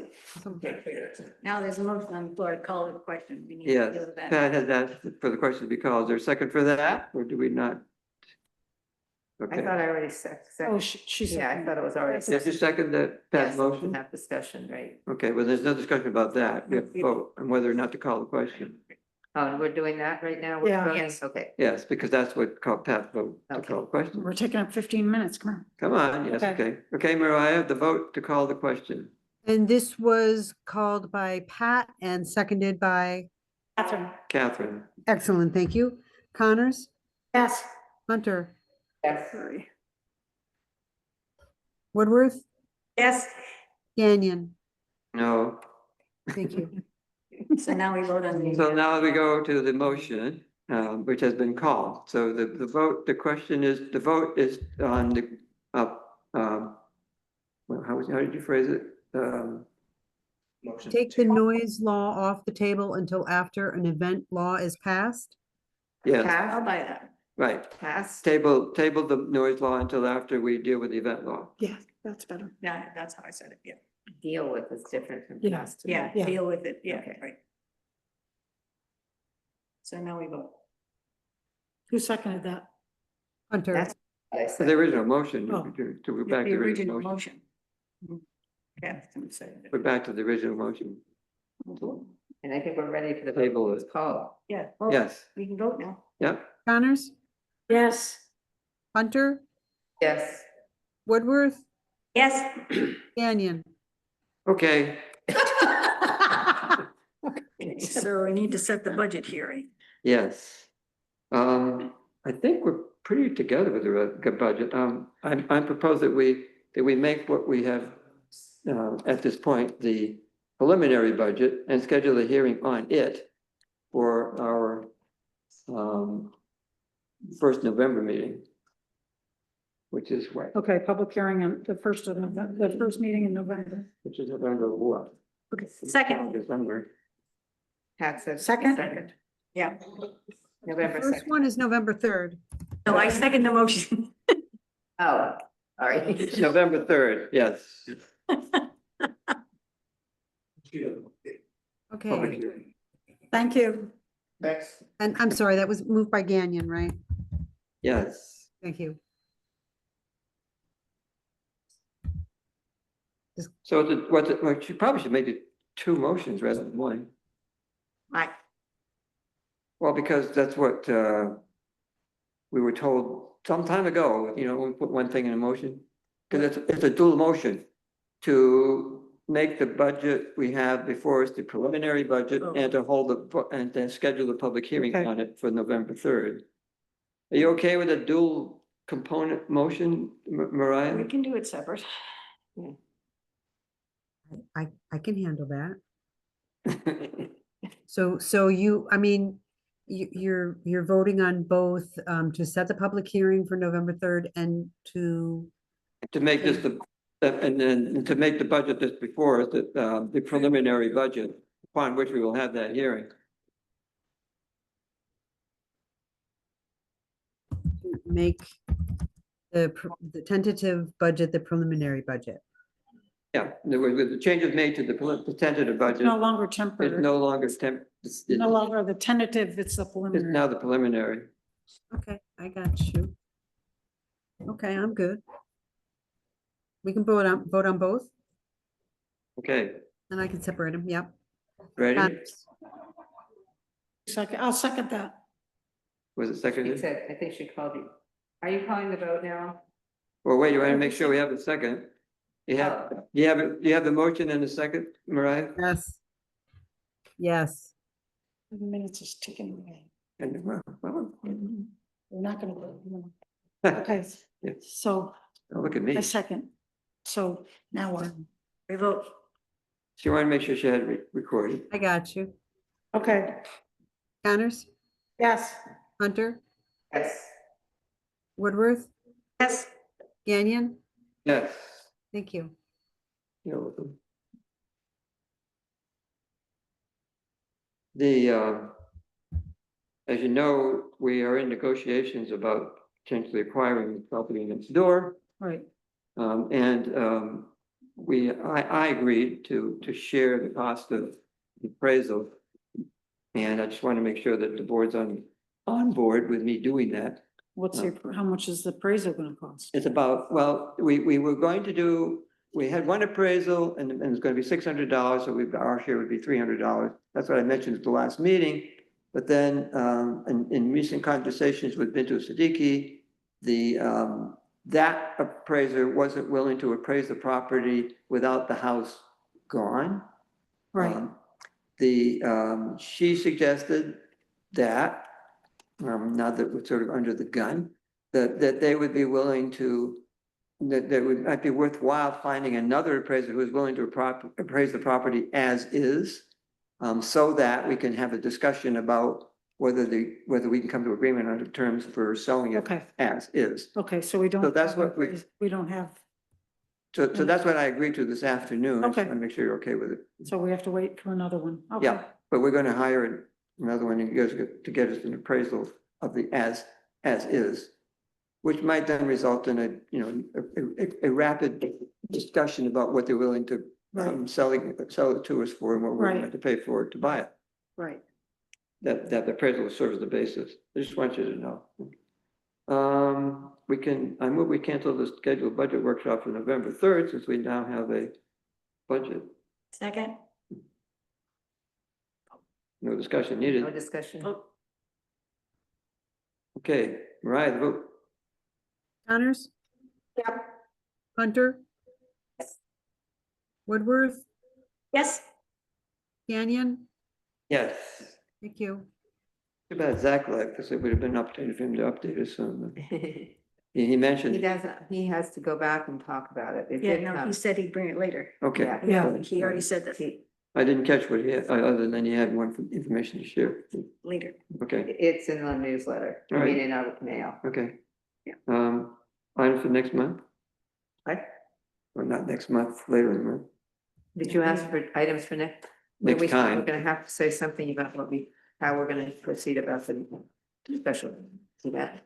now there's a motion on the floor to call the question. We need to deal yes. with that. Pat has asked for the question to be called. Is there a second for that or do we not? I Okay. thought I already said. Oh, she said. Yeah, I thought it was already. Did you second that Pat's Yes, we motion? can have discussion, right? Okay, well, there's no discussion about that. We have to vote on whether or not to call the question. Oh, and we're doing that right now? We're Yeah. voting? Yes. Okay. Yes, because that's what called Pat vote to Okay. call the question. We're taking up 15 minutes, come on. Come on, yes, Okay. okay. Okay, Mariah, the vote to call the question. And this was called by Pat and seconded by, Catherine. Catherine, excellent, thank you. Connors, Yes. Hunter, Yes. Woodworth, Yes, Kenyon, no. thank you. so now we vote on the. So now we go to the motion, which has been called. So the vote, the question is, the vote is on the, well, how did you phrase it? Motion. Take the noise law off the table until after an event law is passed? Yes, I'll buy that. right. Pass. Table the noise law until after we deal with the event law. Yeah, that's better. Yeah, that's how I said it, yeah. Deal with is different from Yeah. pass to. Yeah, Yeah. deal with it, yeah, Okay. right. So now we vote. Who seconded that? Hunter, That's what I The said. original motion, Oh. to go back to The the original motion. motion. Catherine said We're it. back to the original motion. And I think we're ready for the Table vote. it. It's called. Yeah, well, Yes, we can vote now. yep, Connors, Yes. Hunter, Yes. Woodworth, Yes. Kenyon. okay. So we need to set the budget hearing. Yes. I think we're pretty together with the good budget. I propose that we make what we have at this point, the preliminary budget and schedule a hearing on it for our first November meeting. Which is what? Okay, public hearing on the first of November, the first meeting in November. Which is November what? Okay, second, December. Pat said. Second? yeah. The November first second. one is November 3rd. No, I second the motion. Oh, all right. It's November 3rd, yes. Public Okay, hearing. Thank you. Thanks. And I'm sorry, that was moved by Gagnon, right? Yes. Thank you. So well, you probably should make it two motions rather than one. Right. Well, because that's what, we were told some time ago, you know, we put one thing in a motion. Because it's a dual motion to make the budget we have before us the preliminary budget and to hold and then schedule the public hearing Okay. on it for November 3rd. Are you okay with a dual component motion, Mariah? We can do it separate. I can handle that. So you, I mean, you're voting on both, to set the public hearing for November 3rd and to, To make this and then to make the budget that's before us, the preliminary budget upon which we will have that hearing. make the tentative budget, the preliminary budget. Yeah, with the changes made to the tentative budget. No longer It's temporary. no longer No longer the tentative, it's the It's preliminary. now the preliminary. Okay, I got you. Okay, I'm good. We can vote on both, Okay, and I can separate them, yep. ready? Second, I'll second that. Was it She seconded? said, I think she called you. Are you calling the vote now? Well, wait, you want to make sure we have a second. You have, you have the motion and a second, Mariah? Yes. Yes. The minutes is ticking away. And, well, We're not gonna go. Okay, Yeah. so Don't look at me. a second. So now what? We vote. She wanted to make sure she had it recorded. I got you. Okay, Connors, yes. Hunter, Yes. Woodworth, Yes. Gagnon, Yes. thank you. You're welcome. The, as you know, we are in negotiations about potentially acquiring the property next door. Right. I agreed to share the cost of the appraisal. And I just want to make sure that the board's on board with me doing that. What's your, how much is the appraisal gonna cost? It's about, well, we were going to do, we had one appraisal and it's gonna be $600, so our share would be $300. That's what I mentioned at the last meeting. But then, in recent conversations with Bintu Siddiqui, that appraiser wasn't willing to appraise the property without the house gone. Right. She suggested that, now that we're sort of under the gun, that they would be willing to, that might be worthwhile finding another appraiser who is willing to appraise the property as is, so that we can have a discussion about whether we can come to agreement on the terms for selling it Okay. as is. Okay, so we don't. So that's have what we don't have, So that's what I agreed to this afternoon. I just Okay. want to make sure you're okay with it. so we have to wait for another one. Okay. Yeah, but we're going to hire another one to get us an appraisal of the as is, which might then result in a rapid discussion about what they're willing to sell it to us for and what we're going to pay for it to buy it. Right. That appraisal will serve as the basis. I just want you to know. I move we cancel the scheduled budget workshop for November 3rd, since we now have a budget. Second. No discussion No needed. discussion. Okay, Mariah, the vote. Connors, Yep. Hunter, Woodworth, Yes. Gagnon, Yes. thank you. Too bad Zach left, because it would have been an opportunity for him to update us on. He He mentioned. doesn't, he has to go back and talk about it. It Yeah, did no, come. he said he'd bring it later. Okay. Yeah. He already said that I didn't catch what he had, other than he had more information to share. later. Okay, It's in the newsletter, I All right. mean, in our mail. okay. Yeah. Item for next month? What? Or not next month, later in the month. Did you ask for items for next? Next We're time. gonna have to say something about how we're gonna proceed about the special event.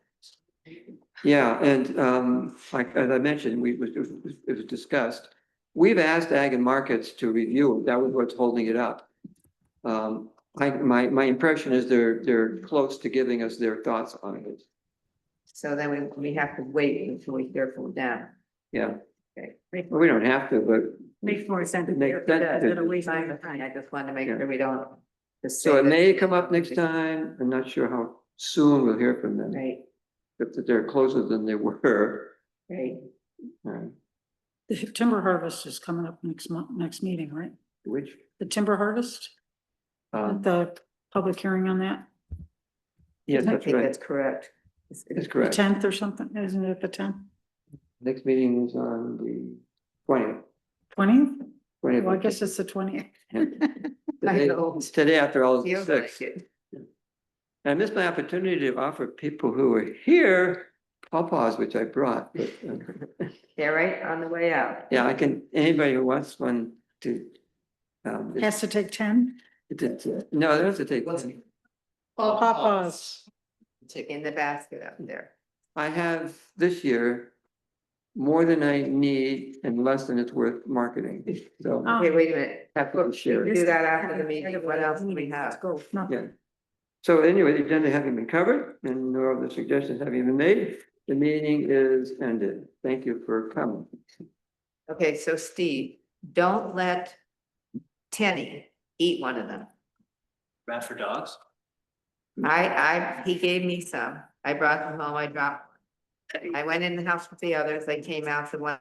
Yeah, and like as I mentioned, it was discussed. We've asked Ag and Markets to review it. That was what's holding it up. my impression is they're close to giving us their thoughts on it. So then we have to wait until we hear from them. Yeah, Okay. well, we don't have to, but. Makes more sense. It makes sense to- It'll waste Fine time. with me. I just wanted to make Yeah. sure we don't. just So say it this may and come up then next time. I'm not sure how soon we'll hear from them. Right, If they're closer than they were. right. The timber harvest is coming up next month, next meeting, right? Which, The timber harvest, the public hearing on that, yes, I that's think right. that's correct. That's the correct. 10th or something, isn't it the 10th? Next meeting is on the 20th. 20th? 20th. Well, I guess it's the 20th. It's today after all is the Feels like 6th. it. I missed my opportunity to offer people who were here pawpaws, which I brought, but, Yeah, right, on the way out. yeah, I can, anybody who wants one to. Has to take 10? No, they don't have to take. Papa's. In the basket up there. I have this year more than I need and less than it's worth marketing, so. Okay, wait a minute. Have to share. Do that after the meeting. What else do we Let's have? go. Yeah. So anyway, the agenda having been covered and no other suggestions having been made, the meeting is ended. Thank you for coming. Okay, so Steve, don't let Tenny eat one of them. Bad for dogs? He gave me some. I brought them home, I dropped one. I went in the house with the others. I came out, the one